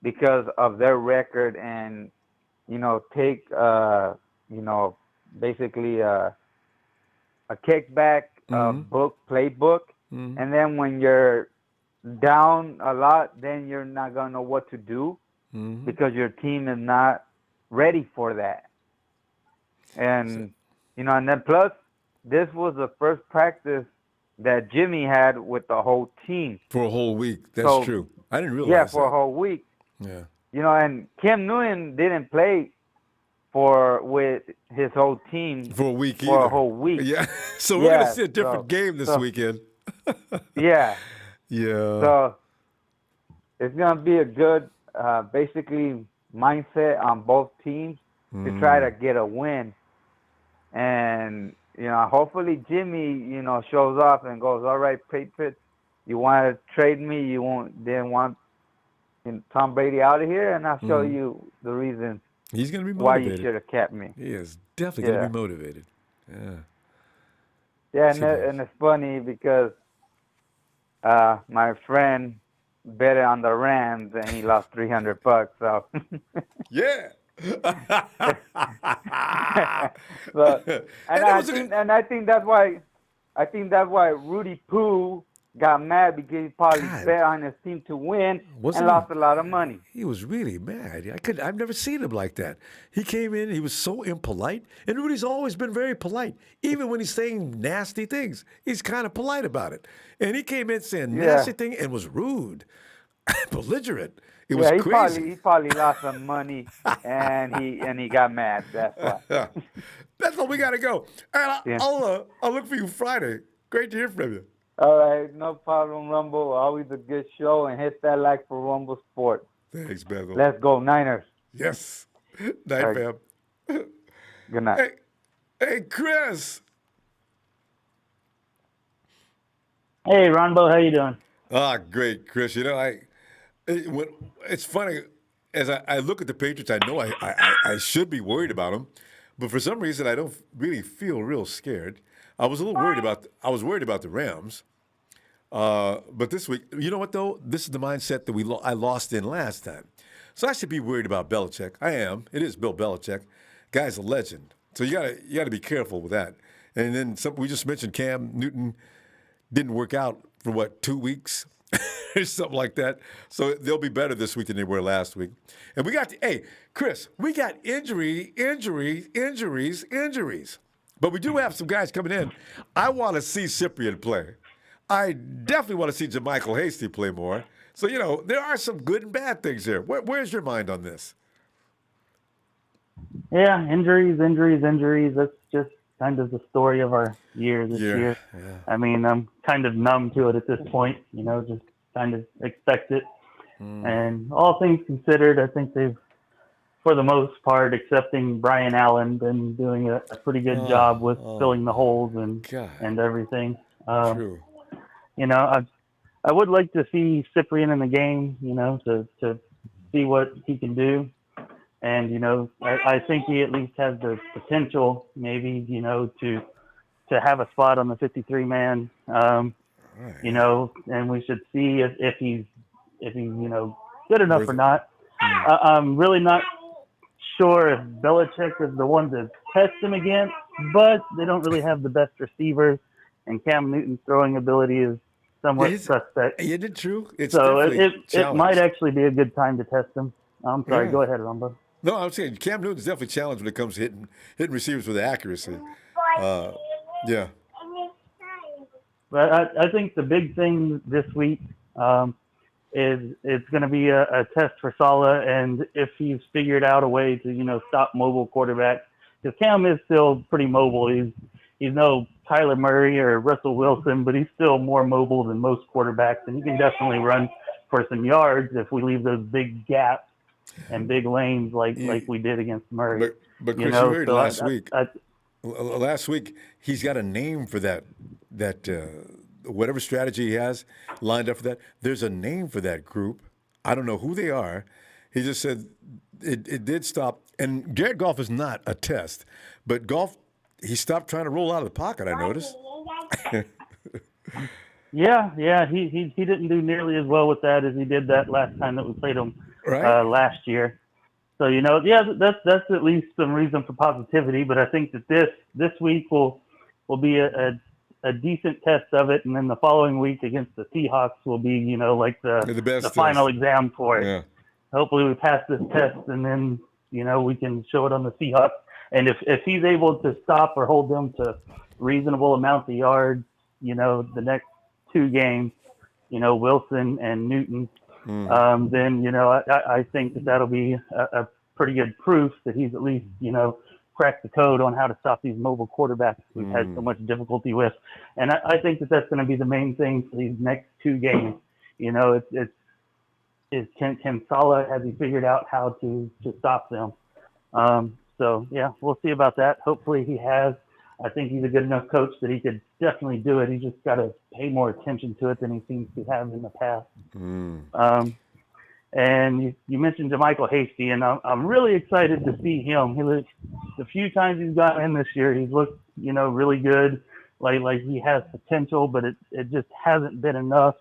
because of their record and, take, basically a kickback playbook. Mm-hmm. And then when you're down a lot, then you're not going to know what to do because your team is not ready for that. And, and then plus, this was the first practice that Jimmy had with the whole team. For a whole week. That's true. I didn't realize Yeah, for that. a whole week. Yeah. And Cam Newton didn't play with his whole team for a week for either. a whole week. Yeah. So we're going to see a different game this weekend. Yeah. Yeah. So it's going to be a good, basically, mindset on both teams to try to get a win. And, hopefully Jimmy, shows up and goes, all right, Patriots, you want to trade me? Didn't want Tom Brady out of here? And I'll show you the reason he's going to be why motivated. you should have kept me. He is definitely going to be motivated. Yeah. Yeah, and it's funny because my friend bet on the Rams and he lost $300. So yeah. I think that's why Rudy Poo got mad because he probably bet on his team to win and lost a lot of money. He was really mad. I've never seen him like that. He came in, he was so impolite, and Rudy's always been very polite. Even when he's saying nasty things, he's kind of polite about it. And he came in saying nasty things and was rude, belligerent. It was crazy. He probably lost some money and he got mad. That's why. That's all we got to go. All right, I'll look for you Friday. Great to hear from you. All right, no problem, Rumble. Always a good show, and hit that like for Rumble Sports. Thanks, Bevel. Let's go, Niners. Yes. Night, fam. Good night. Hey, Chris. Hey, Ronbo, how you doing? Great, Chris. It's funny. As I look at the Patriots, I know I should be worried about them, but for some reason I don't really feel real scared. I was a little worried about the Rams, but this week, you know what though? This is the mindset that I lost in last time, so I should be worried about Belichick. I am. It is Bill Belichick, guy's a legend. So you gotta be careful with that. And then we just mentioned Cam Newton didn't work out for 2 weeks. Or something like that. So they'll be better this week than they were last week. And Chris, we got injuries. But we do have some guys coming in. I want to see Cyprian play. I definitely want to see JaMychal Hasty play more. So, there are some good and bad things here. Where's your mind on this? Yeah, injuries. That's just kind of the story of our year this year. Yeah. I mean, I'm kind of numb to it at this point, just kind of expect it. And all things considered, I think they've, for the most part, excepting Brian Allen, been doing a pretty good job with filling the holes and everything. True. I would like to see Cyprian in the game, to see what he can do. And, I think he at least has the potential maybe, to have a spot on the 53-man, and we should see if he's good enough or not. I'm really not sure if Belichick is the one to test him against, but they don't really have the best receivers, and Cam Newton's throwing ability is somewhat suspect. Isn't it true? So it might actually be a good time to test him. I'm sorry. Go ahead, Ronbo. No, I'm saying Cam Newton's definitely challenged when it comes to hitting receivers with accuracy. Yeah. But I think the big thing this week is it's going to be a test for Saleh, and if he's figured out a way to stop mobile quarterbacks, because Cam is still pretty mobile. He's no Kyler Murray or Russell Wilson, but he's still more mobile than most quarterbacks, and he can definitely run for some yards if we leave those big gaps and big lanes like we did against Murray. But Chris, you heard last week. Last week, he's got a name for that whatever strategy he has lined up for that. There's a name for that group. I don't know who they are. He just said it did stop. And Jared Goff is not a test, but Goff, he stopped trying to roll out of the pocket, I noticed. Yeah. He didn't do nearly as well with that as he did that last time that we played him last year. So that's at least some reason for positivity. But I think that this week will be a decent test of it, and then the following week against the Seahawks will be like the final exam for it. Yeah. Hopefully we pass this test, and then we can show it on the Seahawks. And if he's able to stop or hold them to reasonable amounts of yards, the next two games, Wilson and Newton, then I think that'll be a pretty good proof that he's at least cracked the code on how to stop these mobile quarterbacks we've had so much difficulty with. And I think that's going to be the main thing for these next two games. Can Saleh, has he figured out how to stop them? So yeah, we'll see about that. Hopefully he has. I think he's a good enough coach that he could definitely do it. He just got to pay more attention to it than he seems to have in the past. And you mentioned JaMychal Hasty, and I'm really excited to see him. The few times he's gotten in this year, he's looked, really good, like he has potential, but it just hasn't been enough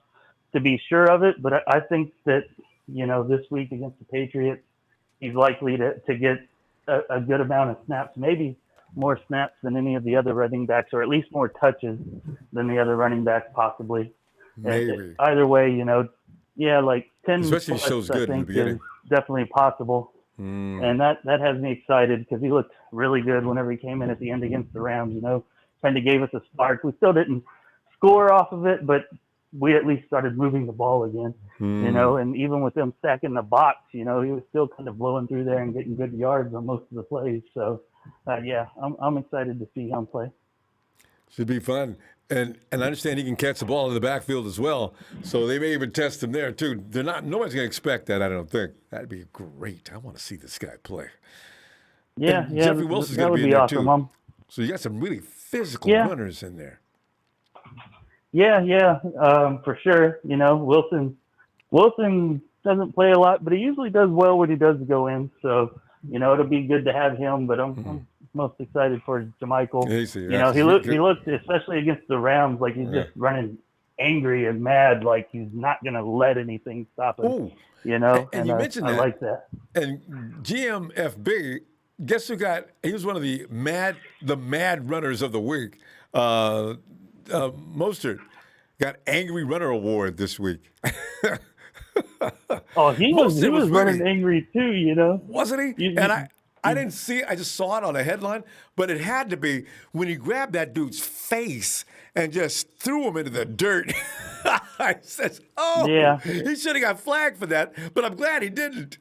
to be sure of it. But I think that, this week against the Patriots, he's likely to get a good amount of snaps, maybe more snaps than any of the other running backs, or at least more touches than the other running backs possibly. Maybe. Either way, like 10 especially plus, shows good I in the think beginning. is definitely possible. And that has me excited because he looked really good whenever he came in at the end against the Rams, kind of gave us a spark. We still didn't score off of it, but we at least started moving the ball again, and even with them stacking the box, he was still kind of blowing through there and getting good yards on most of the plays. So, I'm excited to see him play. Should be fun. And I understand he can catch the ball in the backfield as well, so they may even test him there too. Nobody's going to expect that, I don't think. That'd be great. I want to see this guy play. Yeah, and Jeffrey Wilson's going to be in there awesome, too. So you got some really physical runners in there. Yeah, for sure. Wilson doesn't play a lot, but he usually does well when he does go in. So, it'll be good to have him. But I'm most excited for JaMychal. He looked, especially against the Rams, like he's just running angry and mad, like he's not going to let anything stop him. Ooh. And you mentioned that. I like that. And GMFB, guess who he was one of the mad runners of the week. Mostert got Angry Runner Award this week. Oh, he was running angry too, Wasn't he? And I didn't see it. I just saw it on a headline, but it had to be when he grabbed that dude's face and just threw him into the dirt. I said, he should have got flagged for that, but I'm glad he didn't.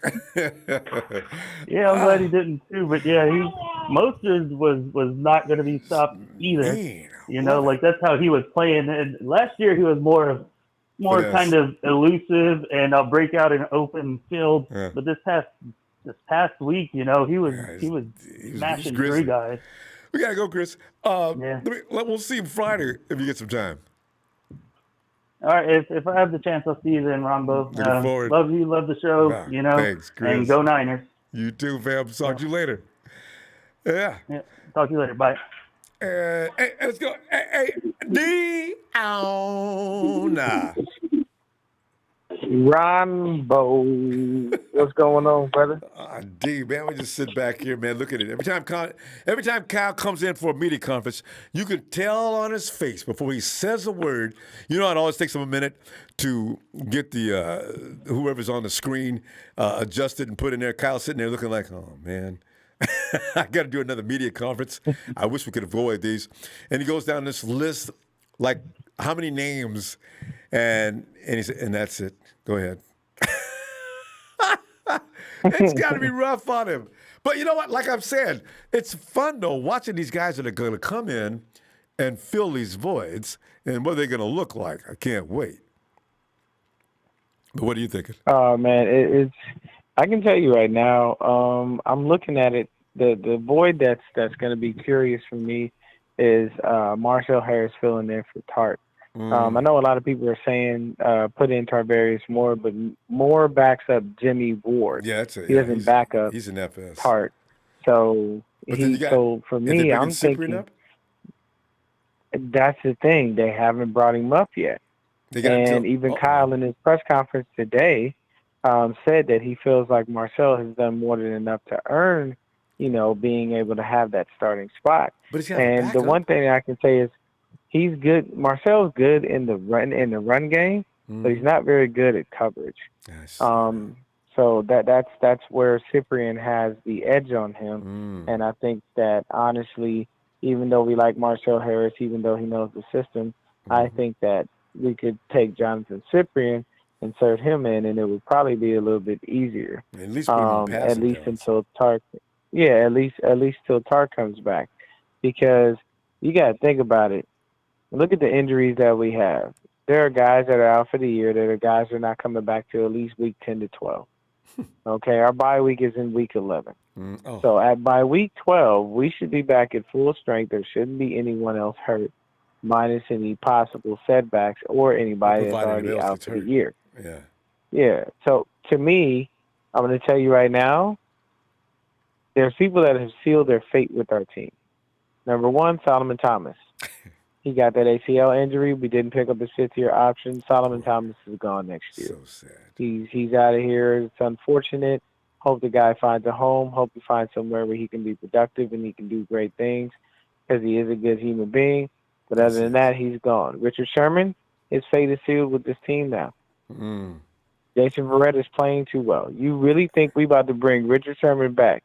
Yeah, I'm glad he didn't too. But yeah, Mostert was not going to be stopped either. Man, like that's how he was playing. And last year he was more kind of elusive and I'll break out in open field. Yeah. But this past week, he was smashing three guys. We gotta go, Chris. We'll see him Friday if you get some time. All right, if I have the chance, I'll see you then, Ronbo. Looking forward. Love you, love the show. Thanks, Chris. And go Niners. You too, fam. Talk to you later. Yeah. Talk to you later. Bye. Hey, let's go. Hey, Dion. Ronbo, what's going on, brother? D, man, we just sit back here, man. Look at it. Every time Kyle comes in for a media conference, you can tell on his face before he says a word. It always takes him a minute to get the whoever's on the screen adjusted and put in there. Kyle's sitting there looking like, oh man, I got to do another media conference. I wish we could avoid these. And he goes down this list, like how many names, and he said, and that's it. Go ahead. It's got to be rough on him. But you know what? Like I've said, it's fun, though, watching these guys that are going to come in and fill these voids. And what are they going to look like? I can't wait. But what are you thinking? Oh, man, I can tell you right now, I'm looking at it. The void that's going to be curious for me is Marcel Harris filling in for Tartt. I know a lot of people are saying put in Tarvarius Moore, but Moore backs up Jimmy Ward. Yeah, he doesn't back up. He's an FS. Tartt. So for me, I'm thinking up? that's the thing. They haven't brought him up yet. And even Kyle in his press conference today said that he feels like Marcel has done more than enough to earn, being able to have that starting spot. And the one thing I can say is he's good. Marcel's good in the run game, but he's not very good at coverage. So that's where Cyprien has the edge on him. And I think that honestly, even though we like Marcel Harris, even though he knows the system, I think that we could take Jonathan Cyprien, insert him in, and it would probably be a little bit easier. At least until Tartt. Yeah, at least till Tartt comes back, because you got to think about it. Look at the injuries that we have. There are guys that are out for the year. There are guys that are not coming back till at least week 10 to 12. Okay, our bye week is in week 11. So by week 12, we should be back at full strength. There shouldn't be anyone else hurt, minus any possible setbacks or anybody that's already out for the year. Yeah. So to me, I'm going to tell you right now, there's people that have sealed their fate with our team. Number one, Solomon Thomas. He got that ACL injury. We didn't pick up his fifth-year option. Solomon Thomas is gone next year. So sad. He's out of here. It's unfortunate. Hope the guy finds a home. Hope he finds somewhere where he can be productive and he can do great things, because he is a good human being. But other than that, he's gone. Richard Sherman, his fate is sealed with this team now. Jason Verrett is playing too well. You really think we about to bring Richard Sherman back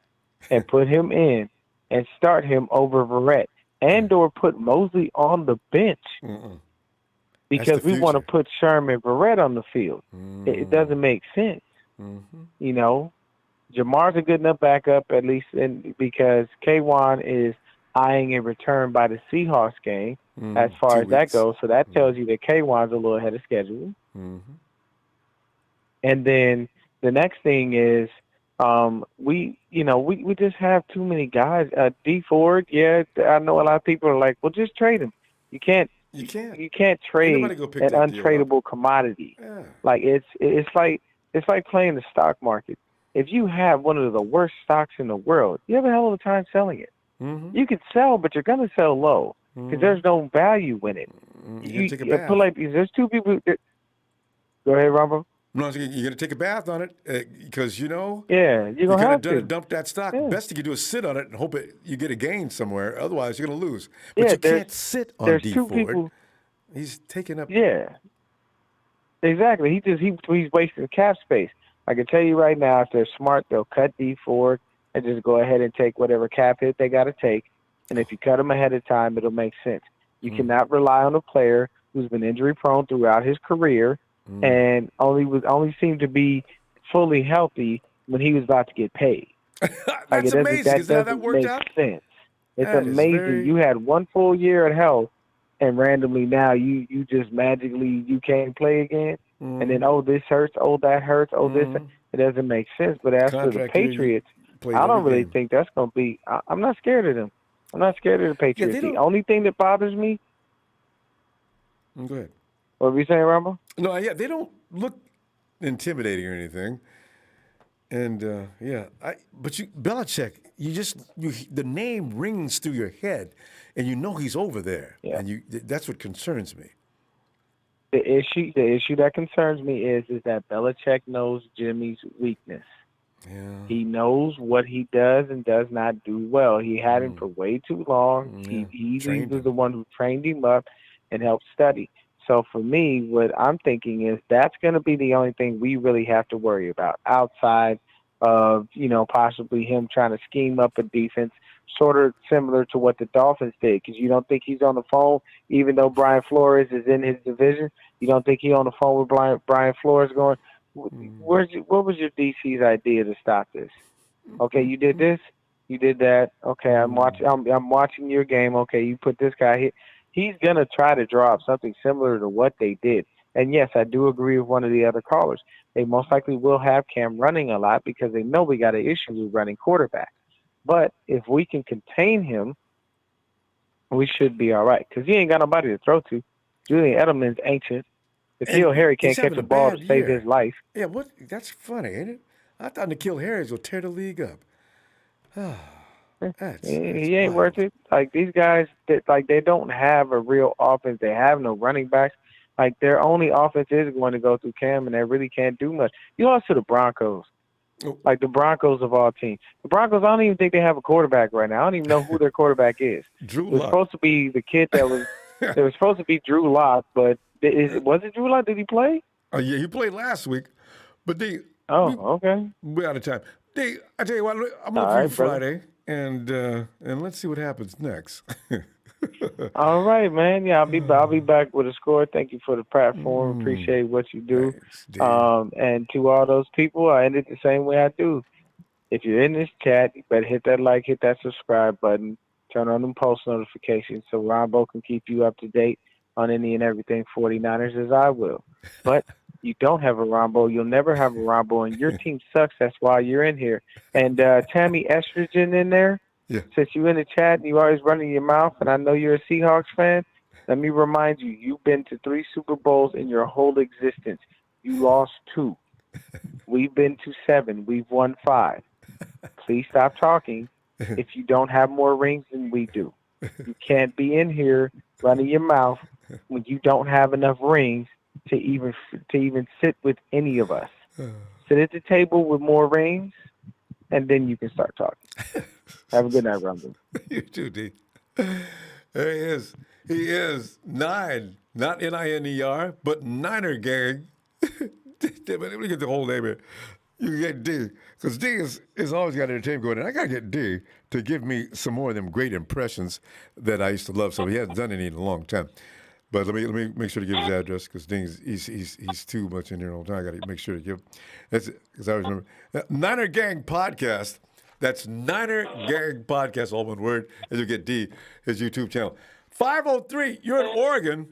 and put him in and start him over Verrett, and or put Mosley on the bench because we want to put Sherman Verrett on the field? It doesn't make sense. Jamar's a good enough backup, at least because K1 is eyeing a return by the Seahawks game as far as that goes. So that tells you that K1's a little ahead of schedule. And then the next thing is we just have too many guys. D Ford, I know a lot of people are like, well, just trade him. You can't trade an untradeable commodity. Like it's like playing the stock market. If you have one of the worst stocks in the world, you have a hell of a time selling it. You can sell, but you're going to sell low because there's no value in it. There's two people. Go ahead, Ronbo. No, you're going to take a bath on it because, you're going to have to dump that stock. Best thing you do is sit on it and hope you get a gain somewhere. Otherwise, you're going to lose. But you can't sit on D Ford. People, he's taking up. Yeah, exactly. He's wasting cap space. I can tell you right now, if they're smart, they'll cut D Ford and just go ahead and take whatever cap hit they got to take. And if you cut him ahead of time, it'll make sense. You cannot rely on a player who's been injury prone throughout his career and only seemed to be fully healthy when he was about to get paid. That's amazing. Is that how that worked out? Sense. It's amazing. You had one full year at health, and randomly now you just magically you can't play again. And then this hurts, that hurts, this. It doesn't make sense. But as for the Patriots, I don't really think that's going to be. I'm not scared of them. I'm not scared of the Patriots. The only thing that bothers me. Go ahead. What were you saying, Ronbo? No, they don't look intimidating or anything. And but Belichick, the name rings through your head, and you know he's over there, and that's what concerns me. The issue that concerns me is that Belichick knows Jimmy's weakness. Yeah. He knows what he does and does not do well. He had him for way too long. He was the one who trained him up and helped study. So for me, what I'm thinking is that's going to be the only thing we really have to worry about outside of, possibly him trying to scheme up a defense, sort of similar to what the Dolphins did. Because you don't think he's on the phone, even though Brian Flores is in his division. You don't think he's on the phone with Brian Flores going, what was your DC's idea to stop this? Okay, you did this, you did that. Okay, I'm watching your game. Okay, you put this guy here. He's going to try to draw up something similar to what they did. And, yes, I do agree with one of the other callers. They most likely will have Cam running a lot because they know we got an issue with running quarterback. But if we can contain him, we should be all right because he ain't got nobody to throw to. Julian Edelman's ancient. N'Keal Harry can't catch a ball to save his life. Yeah, that's funny, ain't it? I thought N'Keal Harry will tear the league up. He ain't worth it. Like these guys, they don't have a real offense. They have no running backs. Like, their only offense is going to go through Cam, and they really can't do much. You lost to the Broncos. Like, the Broncos of all teams. The Broncos, I don't even think they have a quarterback right now. I don't even know who their quarterback is. Drew It was Lock. supposed to be the kid that was – it was supposed to be Drew Lock, but was it Drew Lock? Did he play? Oh, yeah, he played last week. But okay. We're out of time. I tell you what, I'm going to All play right, Friday, and let's see what happens next. All right, man. Yeah, I'll be back with a score. Thank you for the platform. Appreciate what you do. And to all those people, I end it the same way I do. If you're in this chat, you better hit that like, hit that subscribe button, turn on them post notifications so Ronbo can keep you up to date on any and everything 49ers as I will. But you don't have a Ronbo, you'll never have a Ronbo, and your team sucks. That's why you're in here. And Tammy Estrogen in there, since you're in the chat and you always running your mouth, and I know you're a Seahawks fan, let me remind you, you've been to 3 Super Bowls in your whole existence. You lost 2. We've been to 7. We've won 5. Please stop talking if you don't have more rings than we do. You can't be in here running your mouth when you don't have enough rings to even sit with any of us. Sit at the table with more rings, and then you can start talking. Have a good night, Rumble. You too, D. There he is. He is 9, not N-I-N-E-R, but Niner Gang. Let me get the whole name here. You can get D, because D is always got entertainment going, and I got to get D to give me some more of them great impressions that I used to love. So he hasn't done any in a long time. But let me make sure to give his address, because he's too much in here all the time. I got to make sure to give. That's because I always remember Niner Gang Podcast. That's Niner Gang Podcast, all one word, and you'll get D, his YouTube channel. 503, you're in Oregon.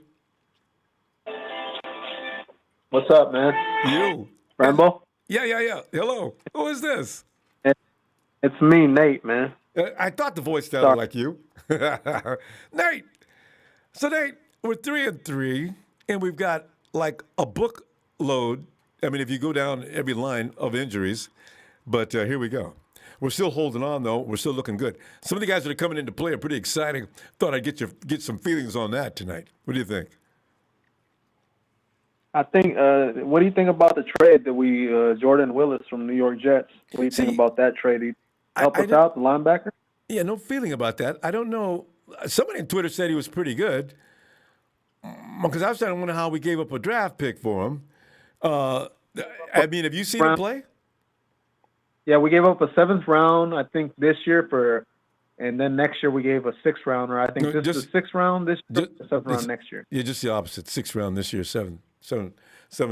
What's up, man? You. Rambo? Yeah. Hello. Who is this? It's me, Nate, man. I thought the voice sounded like you. Nate. So, Nate, we're 3-3, and we've got like a book load. I mean, if you go down every line of injuries, but here we go. We're still holding on, though. We're still looking good. Some of the guys that are coming into play are pretty exciting. Thought I'd get some feelings on that tonight. What do you think? I think, what do you think about the trade that we, Jordan Willis from New York Jets? What do you think about that trade? He help us out, the linebacker? Yeah, no feeling about that. I don't know. Somebody on Twitter said he was pretty good. Because I was trying to wonder how we gave up a draft pick for him. I mean, have you seen him play? Yeah, we gave up a 7th round, I think, this year and then next year we gave a 6th rounder. I think this is the 6th round this year, 7th round next year. Yeah, just the opposite. 6th round this year, 7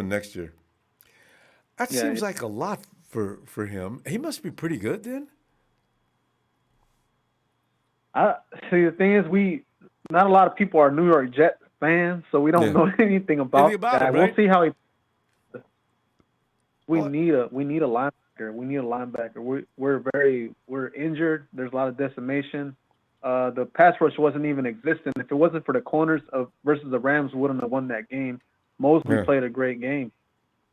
next year. That seems like a lot for him. He must be pretty good then. See, the thing is, not a lot of people are New York Jets fans, so we don't know anything about that. Right? We'll see how he. We need a linebacker. We need a linebacker. We're injured. There's a lot of decimation. The pass rush wasn't even existent. If it wasn't for the corners versus the Rams, we wouldn't have won that game. Mosley played a great game,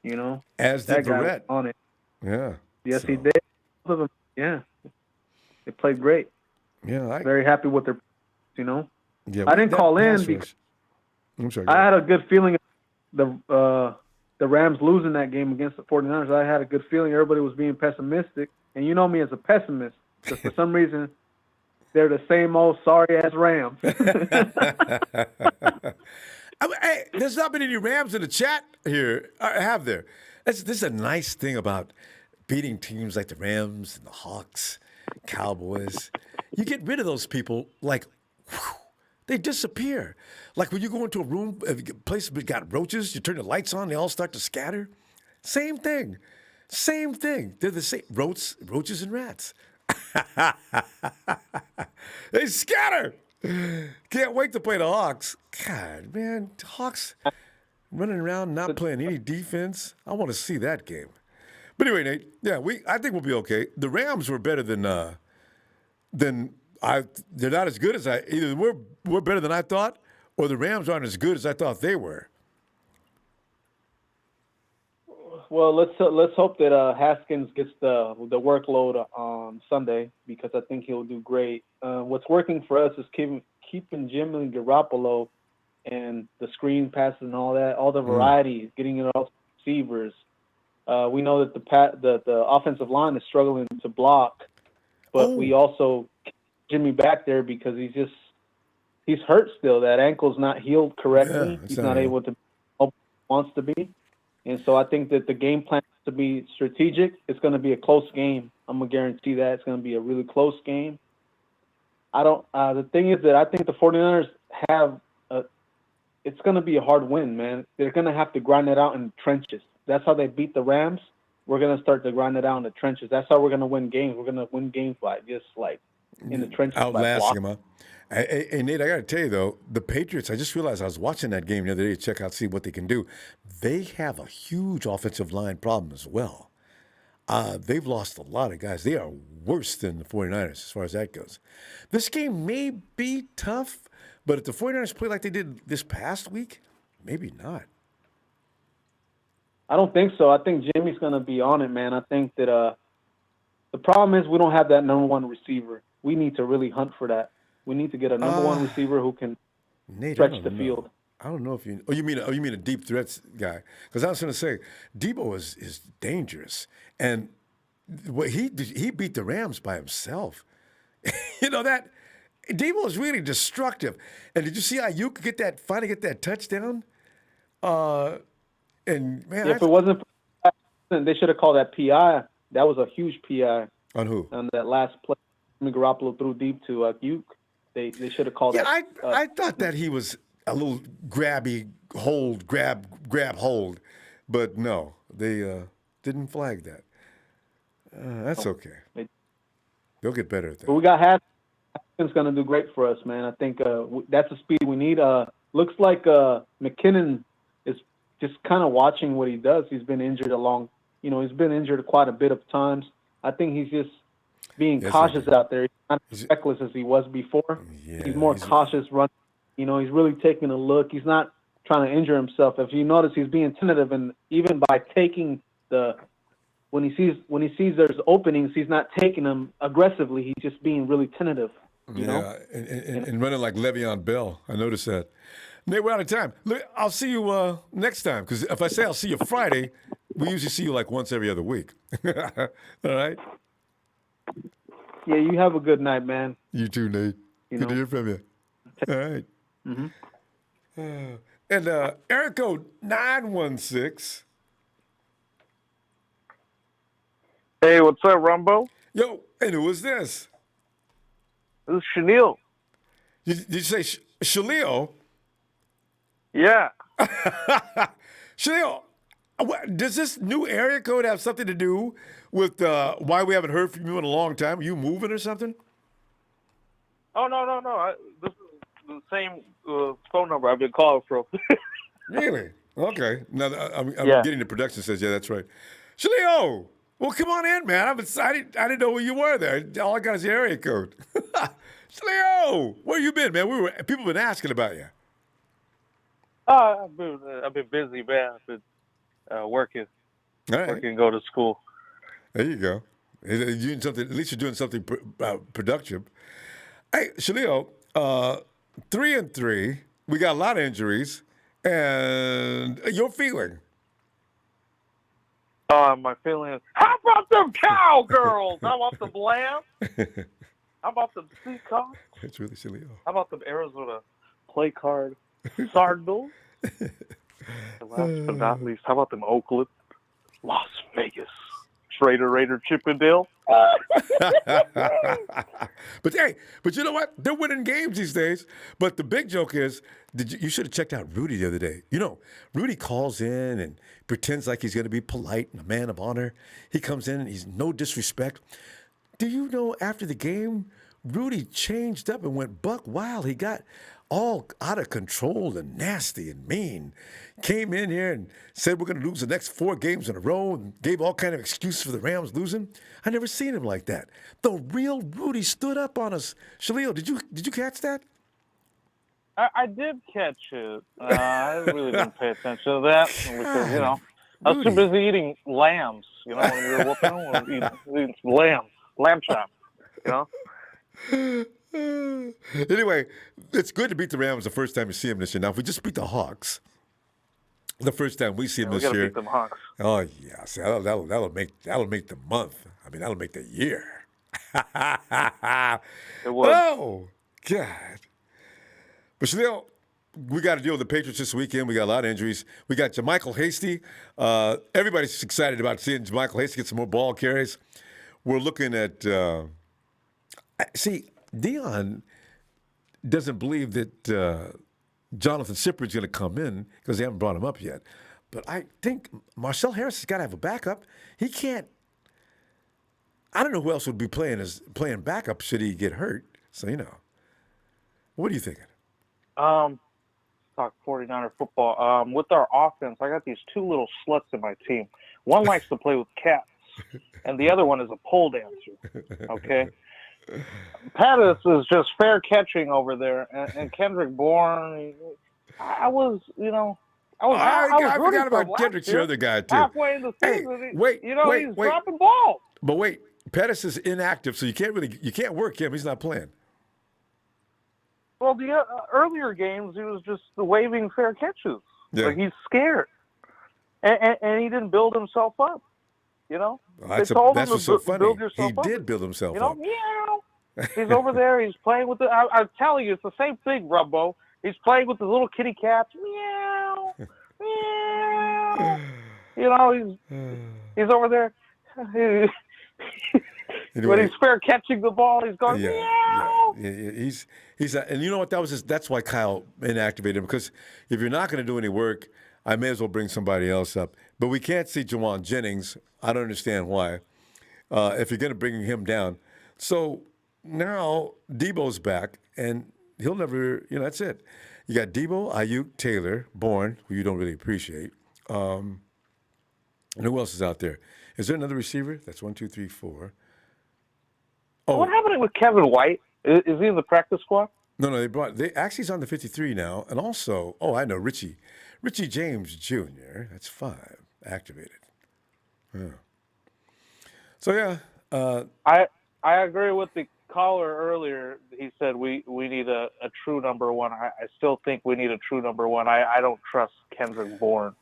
you know. As did Barrett. On it. Yeah. Yes, he did. Both of them. Yeah. They played great. Yeah. Very happy with their, you know. Yeah. I didn't call in because I had a good feeling the Rams losing that game against the 49ers. I had a good feeling everybody was being pessimistic. And you know me as a pessimist, because for some reason they're the same old sorry-ass Rams. Hey, there's not been any Rams in the chat here, have there? This is a nice thing about beating teams like the Rams and the Hawks, Cowboys. You get rid of those people like, whew, they disappear. Like when you go into a room, a place that's got roaches, you turn the lights on, they all start to scatter. Same thing. They're the same. Roaches and rats. They scatter. Can't wait to play the Hawks. God, man, Hawks running around, not playing any defense. I want to see that game. But anyway, Nate, yeah, I think we'll be okay. The Rams were better than they're not as good as either we're better than I thought, or the Rams aren't as good as I thought they were. Well, let's hope that Haskins gets the workload on Sunday, because I think he'll do great. What's working for us is keeping Jimmy Garoppolo and the screen passes and all that, all the variety, getting it all to receivers. We know that the offensive line is struggling to block, but we also keep Jimmy back there because he's hurt still. That ankle's not healed correctly. He's not able to wants to be. And so I think that the game plan has to be strategic. It's going to be a close game. I'm going to guarantee that it's going to be a really close game. The thing is that I think the 49ers it's going to be a hard win, man. They're going to have to grind it out in the trenches. That's how they beat the Rams. We're going to start to grind it out in the trenches. That's how we're going to win games. We're going to win games by just like in the trenches. Outlasting them, huh? Hey, Nate, I got to tell you, though, the Patriots, I just realized I was watching that game the other day to check out, see what they can do. They have a huge offensive line problem as well. They've lost a lot of guys. They are worse than the 49ers as far as that goes. This game may be tough, but if the 49ers play like they did this past week, maybe not. I don't think so. I think Jimmy's going to be on it, man. I think that the problem is we don't have that number one receiver. We need to really hunt for that. We need to get a number one receiver who can stretch the field. I don't know if you. You mean a deep threats guy? Because I was going to say, Debo is dangerous, and he beat the Rams by himself. You know that Debo is really destructive. And did you see how you could finally get that touchdown? And man, if it wasn't for that, they should have called that PI. That was a huge PI. On who? On that last play, Garoppolo threw deep to Ayuk. They should have called that. I thought that he was a little grabby hold, grab hold, but no, they didn't flag that. That's okay. They'll get better at that. But we got Haskins going to do great for us, man. I think that's the speed we need. Looks like McKinnon is just kind of watching what he does. He's been injured he's been injured quite a bit of times. I think he's just being cautious out there. He's not as reckless as he was before. Yeah, he's more cautious running. He's really taking a look. He's not trying to injure himself. If you notice, he's being tentative, and even by taking when he sees there's openings, he's not taking them aggressively. He's just being really tentative. You know? And running like Le'Veon Bell. I noticed that. Nate, we're out of time. Look, I'll see you next time, because if I say I'll see you Friday, we usually see you like once every other week. All right? Yeah, you have a good night, man. You too, Nate. Good to hear from you. All right. Mm-hmm. And area code 916. Hey, what's up, Ronbo? Yo, and who is this? This is Chanel. Did you say Shalil? Yeah. Shalil, does this new area code have something to do with why we haven't heard from you in a long time? Are you moving or something? Oh, no. This is the same phone number I've been calling from. Really? Okay. Now I'm Yeah. getting the production says, yeah, that's right. Shalil, well, come on in, man. I'm excited. I didn't know who you were there. All I got is the area code. Shalil, where you been, man? People have been asking about you. I've been busy, man. I've been working. All right. Working, go to school. There you go. You're doing something. At least you're doing something productive. Hey, Shalil, 3-3. We got a lot of injuries, and your feeling. My feeling is, how about them cowgirls? How about them lambs? How about them peacocks? It's really Shalil. How about them Arizona play card Cardinals? And last but not least, how about them Oakland, Las Vegas, Raider, Chippendale? But you know what? They're winning games these days. But the big joke is, you should have checked out Rudy the other day. You know, Rudy calls in and pretends like he's going to be polite and a man of honor. He comes in and he's no disrespect. Do you know after the game, Rudy changed up and went buck wild. He got all out of control and nasty and mean. Came in here and said we're going to lose the next 4 games in a row and gave all kind of excuses for the Rams losing. I never seen him like that. The real Rudy stood up on us. Shalil, did you catch that? I did catch it. I really didn't pay attention to that because, I was too busy eating lambs. When we were whooping them, we were eating lamb chop, Anyway, it's good to beat the Rams the first time you see them this year. Now, if we just beat the Hawks the first time we see them this year, beat them Hawks. Oh yeah, see, that'll make the month. I mean, that'll make the year. It would. Oh God! But still, we got to deal with the Patriots this weekend. We got a lot of injuries. We got JaMychal Hasty. Everybody's excited about seeing JaMychal Hasty get some more ball carries. We're looking at. See, Dion doesn't believe that Jonathan Cyprian's going to come in because they haven't brought him up yet. But I think Marcel Harris has got to have a backup. He can't. I don't know who else would be playing backup should he get hurt. So, what are you thinking? Talk 49er football. With our offense, I got these two little sluts in my team. One likes to play with cats, and the other one is a pole dancer. Okay? Pettis is just fair catching over there, and Kendrick Bourne. I forgot about Kendrick, your other guy too. Halfway in the season, he's dropping balls. But wait, Pettis is inactive, so you can't work him. He's not playing. Well, the earlier games, he was just waving fair catches. Yeah. Like he's scared, and he didn't build himself up. Well, that's what's so funny. He did build himself up. Meow. He's over there. He's playing with the. I'm telling you, it's the same thing, Ronbo. He's playing with the little kitty cats. Meow, meow. He's over there. When he's fair catching the ball, he's going meow. Yeah, he's and you know what that's why Kyle inactivated him, because if you're not going to do any work, I may as well bring somebody else up. But we can't see Jawan Jennings. I don't understand why. If you're going to bring him down, so now Debo's back, and he'll never. That's it. You got Debo, Ayuk, Taylor, Bourne, who you don't really appreciate. And who else is out there? Is there another receiver? That's 1, 2, 3, 4. Oh, what happened with Kevin White? Is he in the practice squad? No, he's on the 53 now, and also, I know Richie James Jr. That's 5 activated. Yeah. So yeah, I agree with the caller earlier. He said we need a true number one. I still think we need a true number one. I don't trust Kendrick Bourne.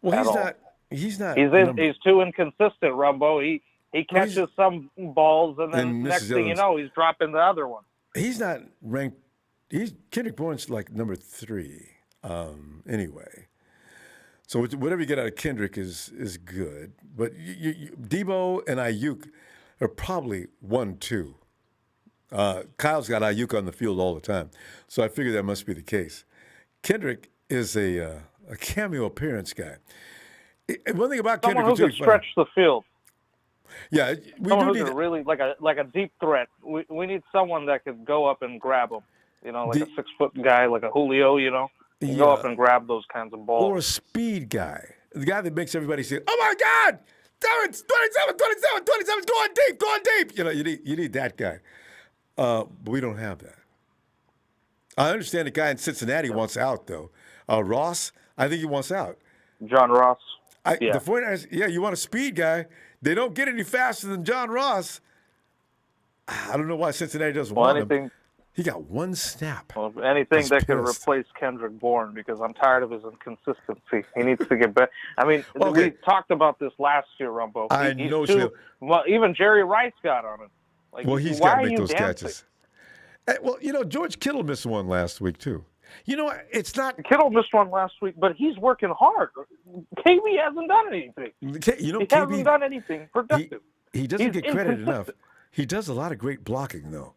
Well, he's not. He's too inconsistent, Ronbo. He catches some balls, and then next thing you know, he's dropping the other one. He's not ranked. Kendrick Bourne's like number 3, anyway. So whatever you get out of Kendrick is good. But Debo and Ayuk are probably 1, 2. Kyle's got Ayuk on the field all the time, so I figure that must be the case. Kendrick is a cameo appearance guy. One thing about someone Kendrick, who can stretch the field. Yeah, someone who's really like a deep threat. We need someone that could go up and grab him. Like a 6-foot guy, like a Julio. Go up and grab those kinds of balls. Or a speed guy, the guy that makes everybody say, "Oh my God, Terrence, 27's going deep." You need that guy. But we don't have that. I understand the guy in Cincinnati wants out though. Ross, I think he wants out. John Ross. The 49ers, you want a speed guy. They don't get any faster than John Ross. I don't know why Cincinnati doesn't want him. He got 1 snap. Well, anything that could replace Kendrick Bourne, because I'm tired of his inconsistency. He needs to get better. I mean, we talked about this last year, Ronbo. I know. Well, even Jerry Rice got on it. He's got to make those catches. George Kittle missed one last week too. It's not. Kittle missed one last week, but he's working hard. KB hasn't done anything. He hasn't done anything productive. He doesn't get credit enough. He does a lot of great blocking, though.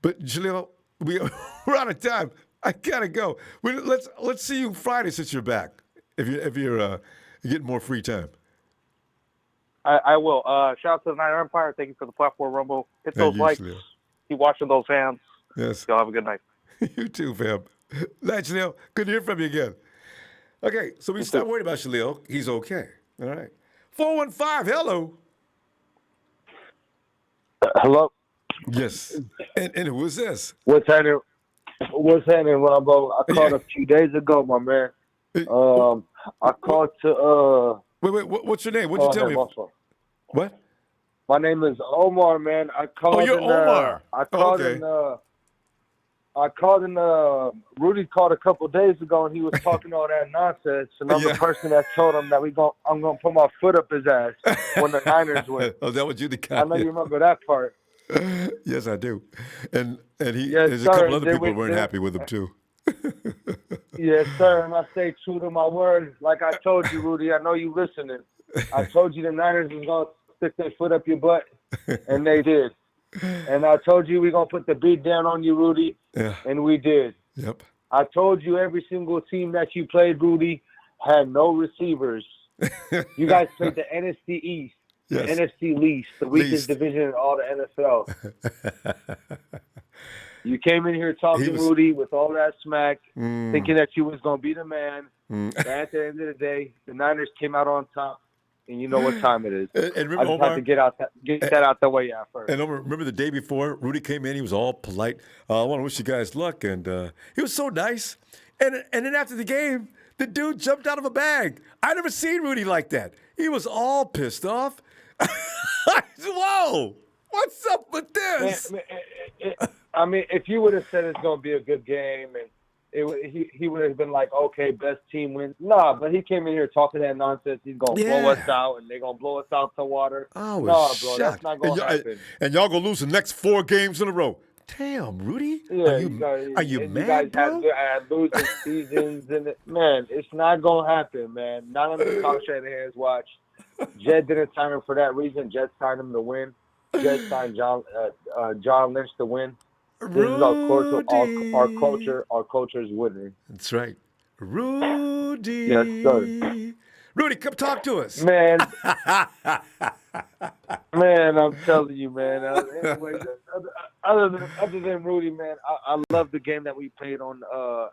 But Jaleel, we're out of time. I gotta go. Let's see you Friday since you're back. If you're getting more free time. I will. Shout out to the Niner Empire. Thank you for the platform, Ronbo. Hit those likes. Keep watching those hands. Yes. Y'all have a good night. You too, fam. Night, Jaleel. Good to hear from you again. Okay, so we stop worried about Jaleel. He's okay. All right. 415, hello. Hello. Yes. And who is this? What's happening, Ronbo? I called a few days ago, my man. I called to Wait, what's your name? What'd you tell me? What? My name is Omar, man. I called you're Omar. I called okay. in I called in. Rudy called a couple days ago, and he was talking all that nonsense. And I'm the person that told him that I'm gonna put my foot up his ass when the Niners win. Oh, that was you, the guy. I know you remember that part. Yes, I do. And Yes, there's a sir. couple other people who weren't happy with him too. Yes, sir. And I stay true to my word. Like I told you, Rudy. I know you listening. I told you the Niners was gonna stick their foot up your butt, and they did. And I told you we're going to put the beat down on you, Rudy, and we did. Yep. I told you every single team that you played, Rudy, had no receivers. You guys played the NFC East, the NFC least, the weakest division in all the NFL. You came in here talking, Rudy, with all that smack, thinking that you was going to be the man. But at the end of the day, the Niners came out on top. And you know what time it is. And remember, I just have to get that out the way first. And remember the day before, Rudy came in. He was all polite. I want to wish you guys luck, and he was so nice. And then after the game, the dude jumped out of a bag. I never seen Rudy like that. He was all pissed off. Whoa, what's up with this? I mean, if you would have said it's going to be a good game and he would have been like, okay, best team wins. Nah, but he came in here talking that nonsense. He's going to blow us out, and they're going to blow us out to water. I was bro, shocked. That's not going to happen. And y'all going to lose the next 4 games in a row. Damn, Rudy. Yeah, are you mad, you guys bro? had losing seasons. Man, it's not going to happen, man. Not on the Kyle Shanahan's watch. Jed didn't sign him for that reason. Jed signed him to win. Jed signed John Lynch to win. This is our culture. Our culture. Our culture is winning. That's right. Rudy. Yes, sir. Rudy, come talk to us. Man. Man, I'm telling you, man. Anyway, other than Rudy, man, I love the game that we played on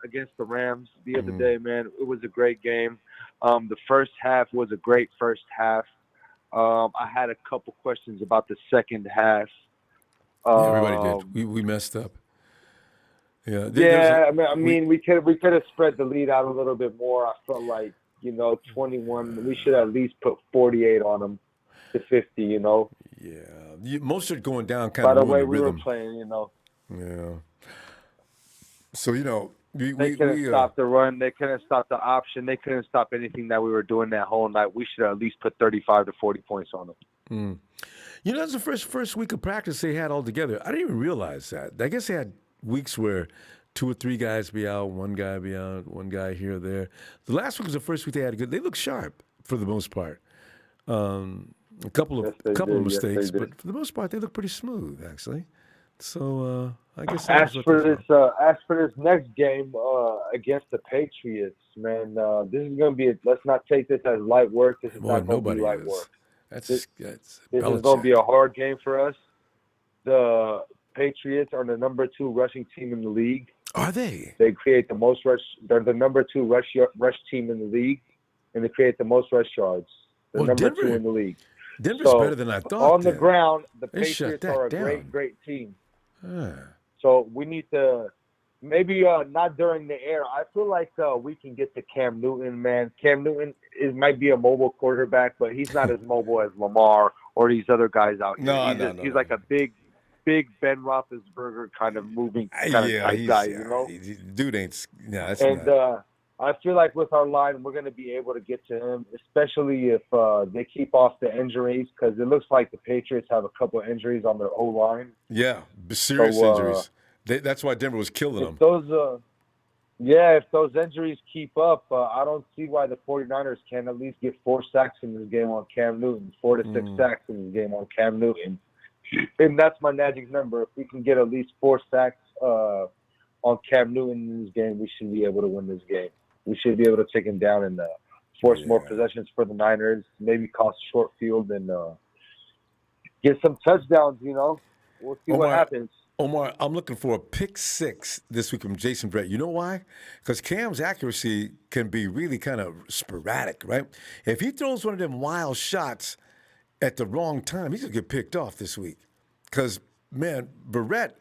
against the Rams the other day, man. It was a great game. The first half was a great first half. I had a couple questions about the second half. Everybody did. We messed up. Yeah. I mean, we could have spread the lead out a little bit more. I felt like 21. We should at least put 48 on them to 50. Yeah. Most are going down kind By of. the way, the we rhythm. were playing. Yeah. So they couldn't stop the run. They couldn't stop the option. They couldn't stop anything that we were doing that whole night. We should at least put 35 to 40 points on them. That's the first week of practice they had all together. I didn't even realize that. I guess they had weeks where 2 or 3 guys be out, 1 guy be out, 1 guy here or there. The last week was the first week they had good. They looked sharp for the most part. A couple of mistakes, but for the most part they look pretty smooth actually. So I guess as for this next game against the Patriots, man, this is going to be. Let's not take this as light work. This is not going to be light work. This is going to be a hard game for us. The Patriots are the number 2 rushing team in the league. Are they? They create the most rush. They're the number 2 rush team in the league, and they create the most rush yards. They're number 2 in the league. Denver's better than I thought. On the ground, the Patriots are a great team. So we need to maybe not during the air. I feel like we can get to Cam Newton, man. Cam Newton might be a mobile quarterback, but he's not as mobile as Lamar or these other guys out here. He's like a big Ben Roethlisberger kind of moving kind of type guy, Dude ain't. That's and not. I feel like with our line, we're going to be able to get to him, especially if they keep off the injuries, because it looks like the Patriots have a couple of injuries on their O-line. Yeah, serious injuries. That's why Denver was killing them. If those injuries keep up, I don't see why the 49ers can't at least get 4 sacks in this game on Cam Newton, 4 to 6 sacks in this game on Cam Newton. And that's my magic number. If we can get at least 4 sacks on Cam Newton in this game, we should be able to win this game. We should be able to take him down and force more possessions for the Niners, maybe cost short field and get some touchdowns, We'll see what happens. Omar, I'm looking for a pick 6 this week from Jason Brett. You know why? Because Cam's accuracy can be really kind of sporadic, right? If he throws one of them wild shots at the wrong time, he's going to get picked off this week. Because, man, Barrett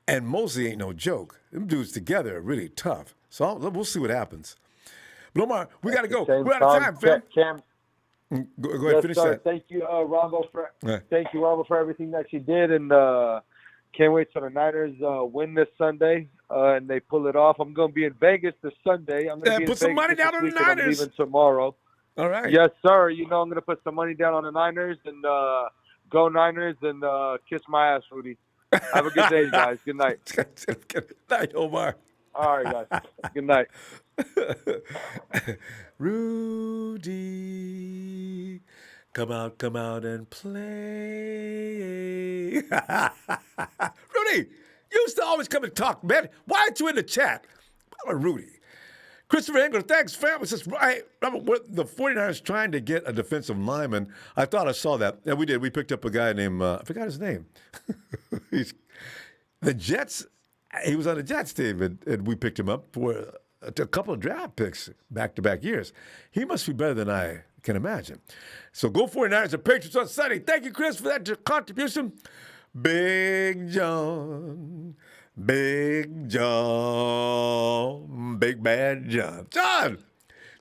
and Mosley ain't no joke. Them dudes together are really tough. So we'll see what happens. But Omar, we got to go. We're out of time, fam. Cam, go ahead, finish that. Thank you, Ronbo, for everything that you did. And Can't wait till the Niners win this Sunday and they pull it off. I'm going to be in Vegas this Sunday. I'm going to be in put some Vegas money down this on the weekend. I'm Niners. leaving tomorrow. All right. Yes, sir. You know I'm going to put some money down on the Niners and go Niners and kiss my ass, Rudy. Have a good day, guys. Good night. Good night, Omar. All right, guys. Good night. Rudy, come out and play. Rudy, you used to always come and talk, man. Why aren't you in the chat? Rudy. Christopher Engler, thanks, fam. Says, right, the 49ers trying to get a defensive lineman. I thought I saw that. Yeah, we did. We picked up a guy named, I forgot his name. The Jets, he was on the Jets team, and we picked him up for a couple of draft picks back-to-back years. He must be better than I can imagine. So go 49ers and Patriots on Sunday. Thank you, Chris, for that contribution. Big John, Big Bad John. John!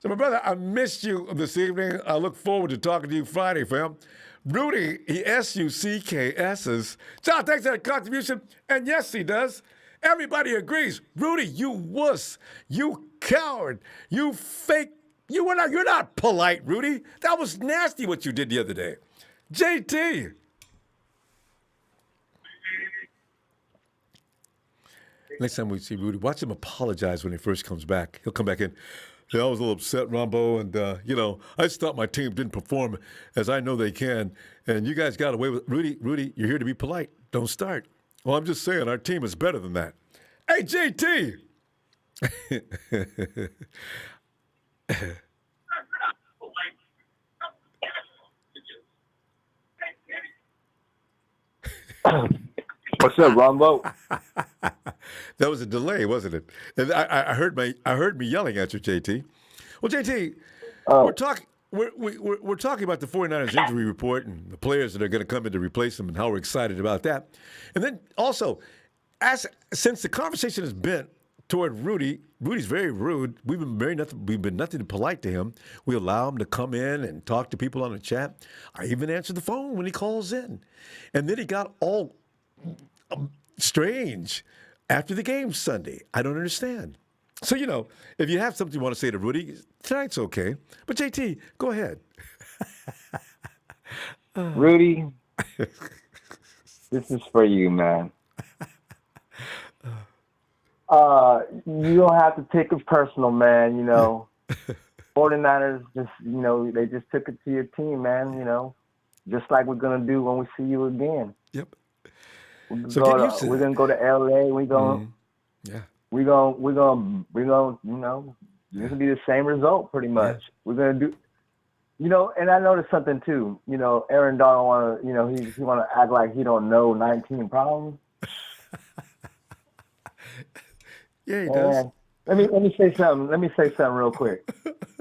So, my brother, I missed you this evening. I look forward to talking to you Friday, fam. Rudy, he SUCKS's. John, thanks for that contribution. And yes, he does. Everybody agrees. Rudy, you wuss. You coward. You fake. You're not polite, Rudy. That was nasty what you did the other day. JT. Next time we see Rudy, watch him apologize when he first comes back. He'll come back in. Yeah, I was a little upset, Ronbo, and, I just thought my team didn't perform as I know they can, and you guys got away with Rudy, you're here to be polite. Don't start. Well, I'm just saying, our team is better than that. Hey, JT! What's up, Ronbo? That was a delay, wasn't it? And I heard me yelling at you, JT. Well, JT, we're talking about the 49ers injury report and the players that are going to come in to replace them and how we're excited about that. And then also, since the conversation has been toward Rudy, Rudy's very rude. We've been nothing polite to him. We allow him to come in and talk to people on the chat. I even answer the phone when he calls in. And then he got all strange after the game Sunday. I don't understand. So, if you have something you want to say to Rudy, tonight's okay. But JT, go ahead. Rudy, this is for you, man. You don't have to take it personal, man. 49ers just, they just took it to your team, man. Just like we're gonna do when we see you again. Yep. We're gonna go to LA. We're gonna it's gonna be the same result pretty much. Yeah. We're gonna do, and I noticed something too. Aaron Donald he wanna act like he don't know 19 problems. Yeah, he does. And let me say something. Let me say something real quick.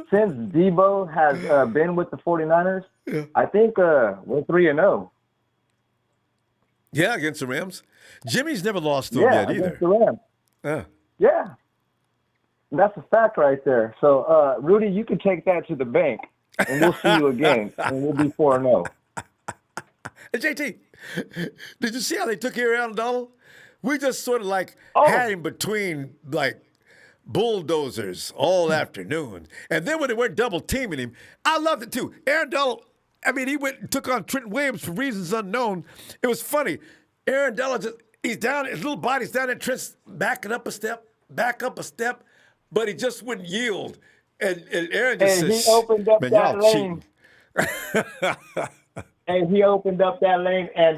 Since Debo has been with the 49ers, I think we're 3-0. Yeah, against the Rams. Jimmy's never lost to them yet either. Against the Rams. Yeah. That's a fact right there. So, Rudy, you can take that to the bank, and we'll see you again, and we'll be 4-0. Hey, JT, did you see how they took care of Aaron Donald? We just sort of had him between bulldozers all afternoon. And then when they weren't double teaming him, I loved it too. Aaron Donald, he went and took on Trent Williams for reasons unknown. It was funny. Aaron Donald, he's down, his little body's down, and Trent's back up a step, but he just wouldn't yield. And Aaron just says, he opened up that lane. And he opened up that lane, and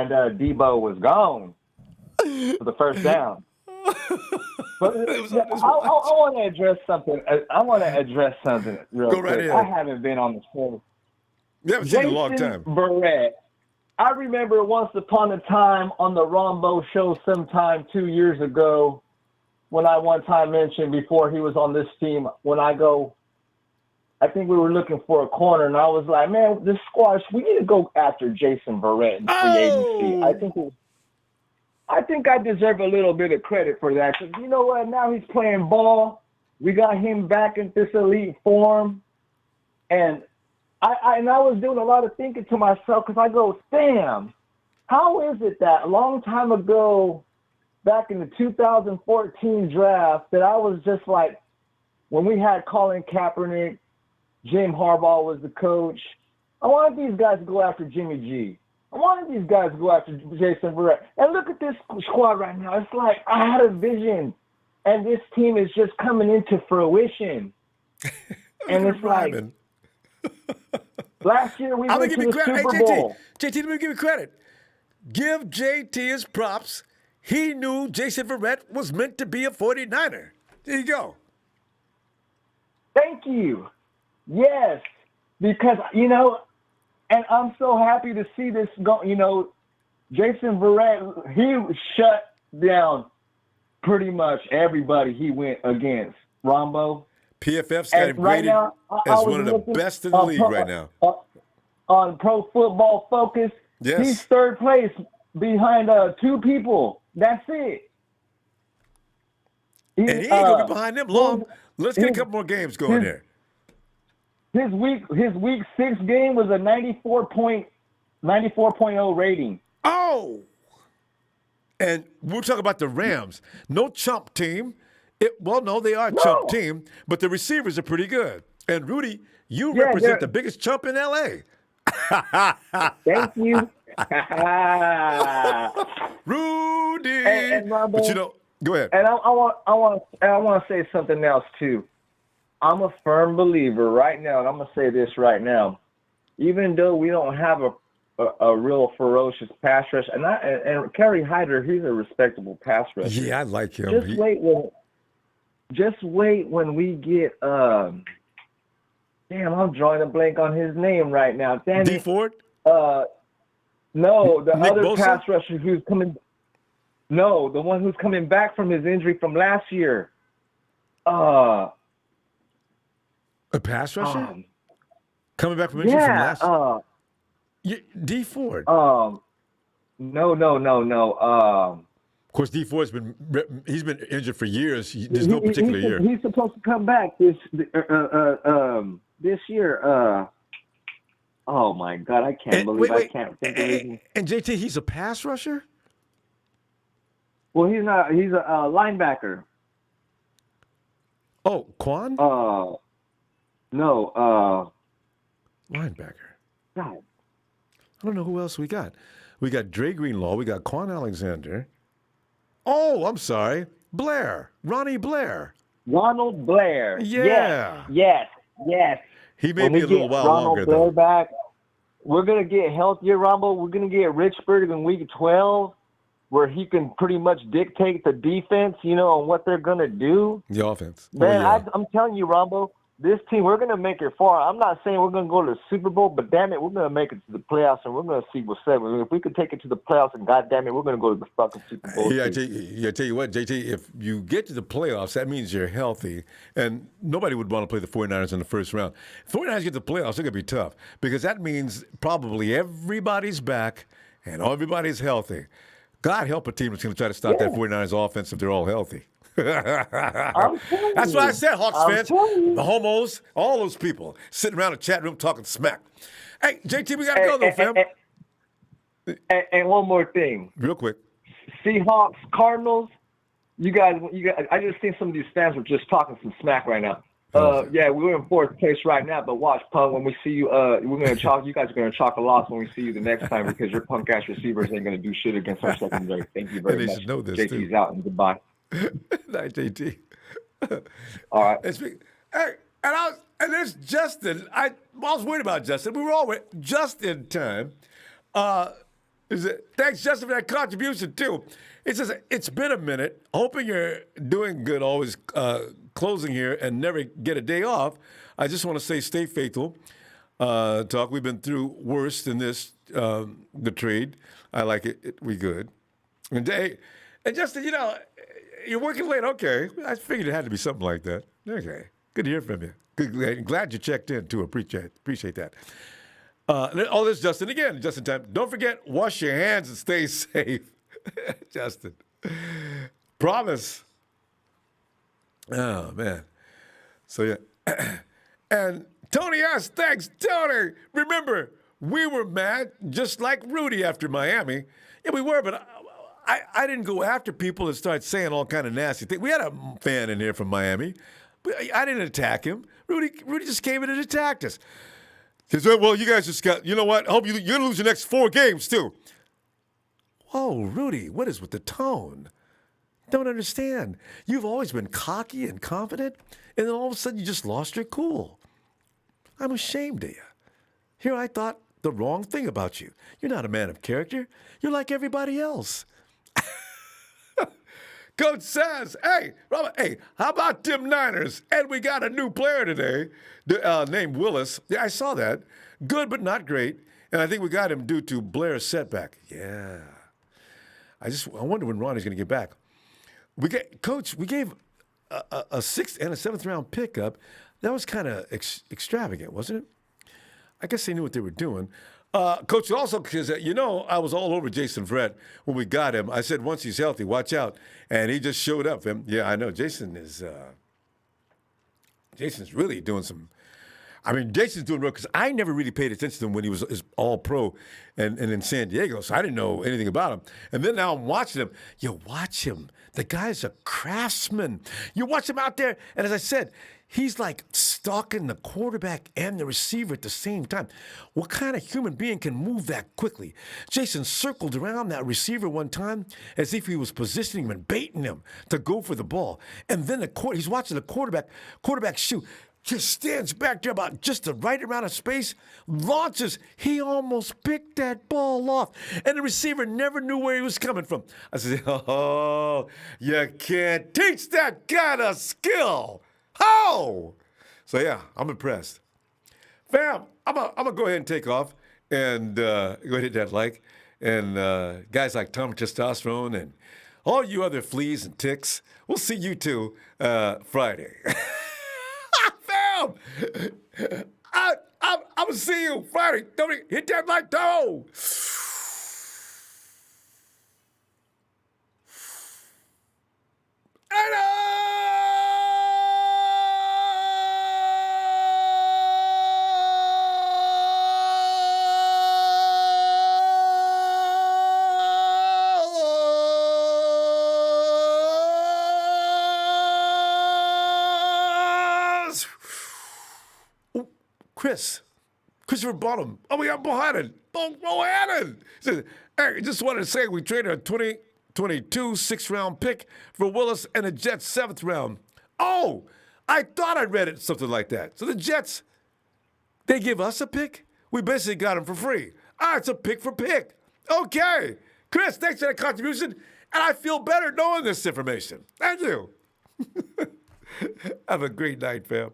Debo was gone for the first down. But I want to address something. Real quick. Right ahead. I haven't been on the show. You haven't seen in a long time. Barrett. I remember once upon a time on the Ronbo show sometime 2 years ago when I one time mentioned before he was on this team, I think we were looking for a corner, and I was like, man, this squad, we need to go after Jason Barrett in free agency. I think I deserve a little bit of credit for that. Because you know what? Now he's playing ball. We got him back in this elite form. And I was doing a lot of thinking to myself because I go, damn, how is it that a long time ago, back in the 2014 draft, that I was just like, when we had Colin Kaepernick, Jim Harbaugh was the coach, I wanted these guys to go after Jimmy G. I wanted these guys to go after Jason Verrett. And look at this squad right now. It's like I had a vision, and this team is just coming into fruition. And it's like, last year we went to the Super Bowl. JT, let me give you credit. Give JT his props. He knew Jason Verrett was meant to be a 49er. There you go. Thank you. Yes, because, you know, and I'm so happy to see this go. You know, Jason Verrett, he shut down pretty much everybody he went against. Ronbo. PFF's got him rated as one of the best in the league right now. On Pro Football Focus, yes. He's third place behind 2 people. That's it. And he ain't going to be behind them long. Let's get a couple more games going there. His week 6 game was a 94.0 rating. Oh! And we'll talk about the Rams. No chump team. No, they are a chump team, but the receivers are pretty good. And Rudy, you represent the biggest chump in L.A. Thank you. Rudy! And Ronbo, but you know, go ahead. And I want to say something else too. I'm a firm believer right now, and I'm gonna say this right now. Even though we don't have a real ferocious pass rush, and Kerry Hyder, he's a respectable pass rusher. Yeah, I like him. Just wait when we get damn, I'm drawing a blank on his name right now. Damn D Ford? No, the Nick other Bosa? pass rusher who's coming. No, the one who's coming back from his injury from last year. A pass rusher? Coming back from injury from last year? D Ford. No. Of course, D Ford's been injured for years. There's no particular year. He's supposed to come back this year. Oh my God, I can't believe I can't think of his name. And JT, he's a pass rusher? Well, he's not. He's a linebacker. Oh, Quan? No. Linebacker. God. I don't know who else we got. We got Dre Greenlaw. We got Quan Alexander. Oh, I'm sorry. Blair. Ronnie Blair. Ronald Blair. Yeah. Yes. He may be a little while longer, though. Back, we're going to get healthier, Ronbo. We're going to get Richburg in week 12, where he can pretty much dictate the defense, on what they're going to do. The offense. Man, I'm telling you, Ronbo, this team, we're going to make it far. I'm not saying we're going to go to the Super Bowl, but damn it, we're going to make it to the playoffs, and we're going to see what's up. If we could take it to the playoffs, and God damn it, we're going to go to the fucking Super Bowl. Yeah, I tell you what, JT, if you get to the playoffs, that means you're healthy, and nobody would want to play the 49ers in the first round. If the 49ers get to the playoffs, they're going to be tough, because that means probably everybody's back and everybody's healthy. God help a team that's going to try to stop that 49ers offense if they're all healthy. That's what I said, Hawks fans, the homos, all those people sitting around the chat room talking smack. Hey, JT, we got to go, though, fam. And one more thing. Real quick. Seahawks, Cardinals, you guys, I just think some of these fans were just talking some smack right now. Yeah, we're in 4th place right now, but watch, Punk, when we see you, we're gonna chalk. You guys are gonna chalk a loss when we see you the next time, because your punk ass receivers ain't gonna do shit against our secondary. Thank you very much. Should know this, JT's out, and goodbye. Night, JT. All right. And there's Justin. I was worried about Justin. We were all just in time. Thanks, Justin, for that contribution too. It says it's been a minute. Hoping you're doing good. Always closing here and never get a day off. I just want to say, stay faithful. Talk. We've been through worse than this. The trade. I like it. We good. And Justin, you're working late. Okay, I figured it had to be something like that. Okay, good to hear from you. Good, glad you checked in too. Appreciate that. All this, Justin. Again, just in time. Don't forget, wash your hands and stay safe, Justin. Promise. Oh man. So yeah. And Tony S. Thanks, Tony. Remember, We were mad just like Rudy after Miami. Yeah, we were, but I didn't go after people and start saying all kind of nasty things. We had a fan in here from Miami, but I didn't attack him. Rudy just came in and attacked us. He said, well, you guys just got, you know what? I hope you're going to lose your next 4 games, too. Whoa, Rudy, what is with the tone? Don't understand. You've always been cocky and confident, and then all of a sudden you just lost your cool. I'm ashamed of you. Here I thought the wrong thing about you. You're not a man of character. You're like everybody else. Coach says, hey, Robert, hey, how about them Niners? And we got a new player today named Willis. Yeah, I saw that. Good, but not great. And I think we got him due to Blair's setback. Yeah. I wonder when Ronnie's going to get back. Coach, we gave a 6th and a 7th round pickup. That was kind of extravagant, wasn't it? I guess they knew what they were doing. Coach, also, because, I was all over Jason Verrett when we got him. I said, once he's healthy, watch out. And he just showed up. And, yeah, I know. Jason's really doing some. I mean, Jason's doing real because I never really paid attention to him when he was all-pro and in San Diego, so I didn't know anything about him. And then now I'm watching him. You watch him. The guy's a craftsman. You watch him out there, and as I said, he's like stalking the quarterback and the receiver at the same time. What kind of human being can move that quickly? Jason circled around that receiver one time as if he was positioning him and baiting him to go for the ball. And then he's watching the quarterback shoot. Just stands back there about just the right amount of space, launches. He almost picked that ball off, and the receiver never knew where he was coming from. I said, oh, you can't teach that kind of skill. How? So, yeah, I'm impressed. Fam, I'm gonna go ahead and take off and go ahead and hit that like. And guys like Tom Testosterone and all you other fleas and ticks, we'll see you two Friday. I'm gonna see you Friday. Don't hit that like though. Christopher Bonham. Oh, we got Bohannon. Bohannon. Says, hey, just wanted to say we traded a 2022 6th-round pick for Willis and a Jets 7th round. Oh, I thought I read it something like that. So the Jets, they give us a pick? We basically got them for free. It's a pick for pick. Okay. Chris, thanks for that contribution. And I feel better knowing this information. Thank you. Have a great night, fam.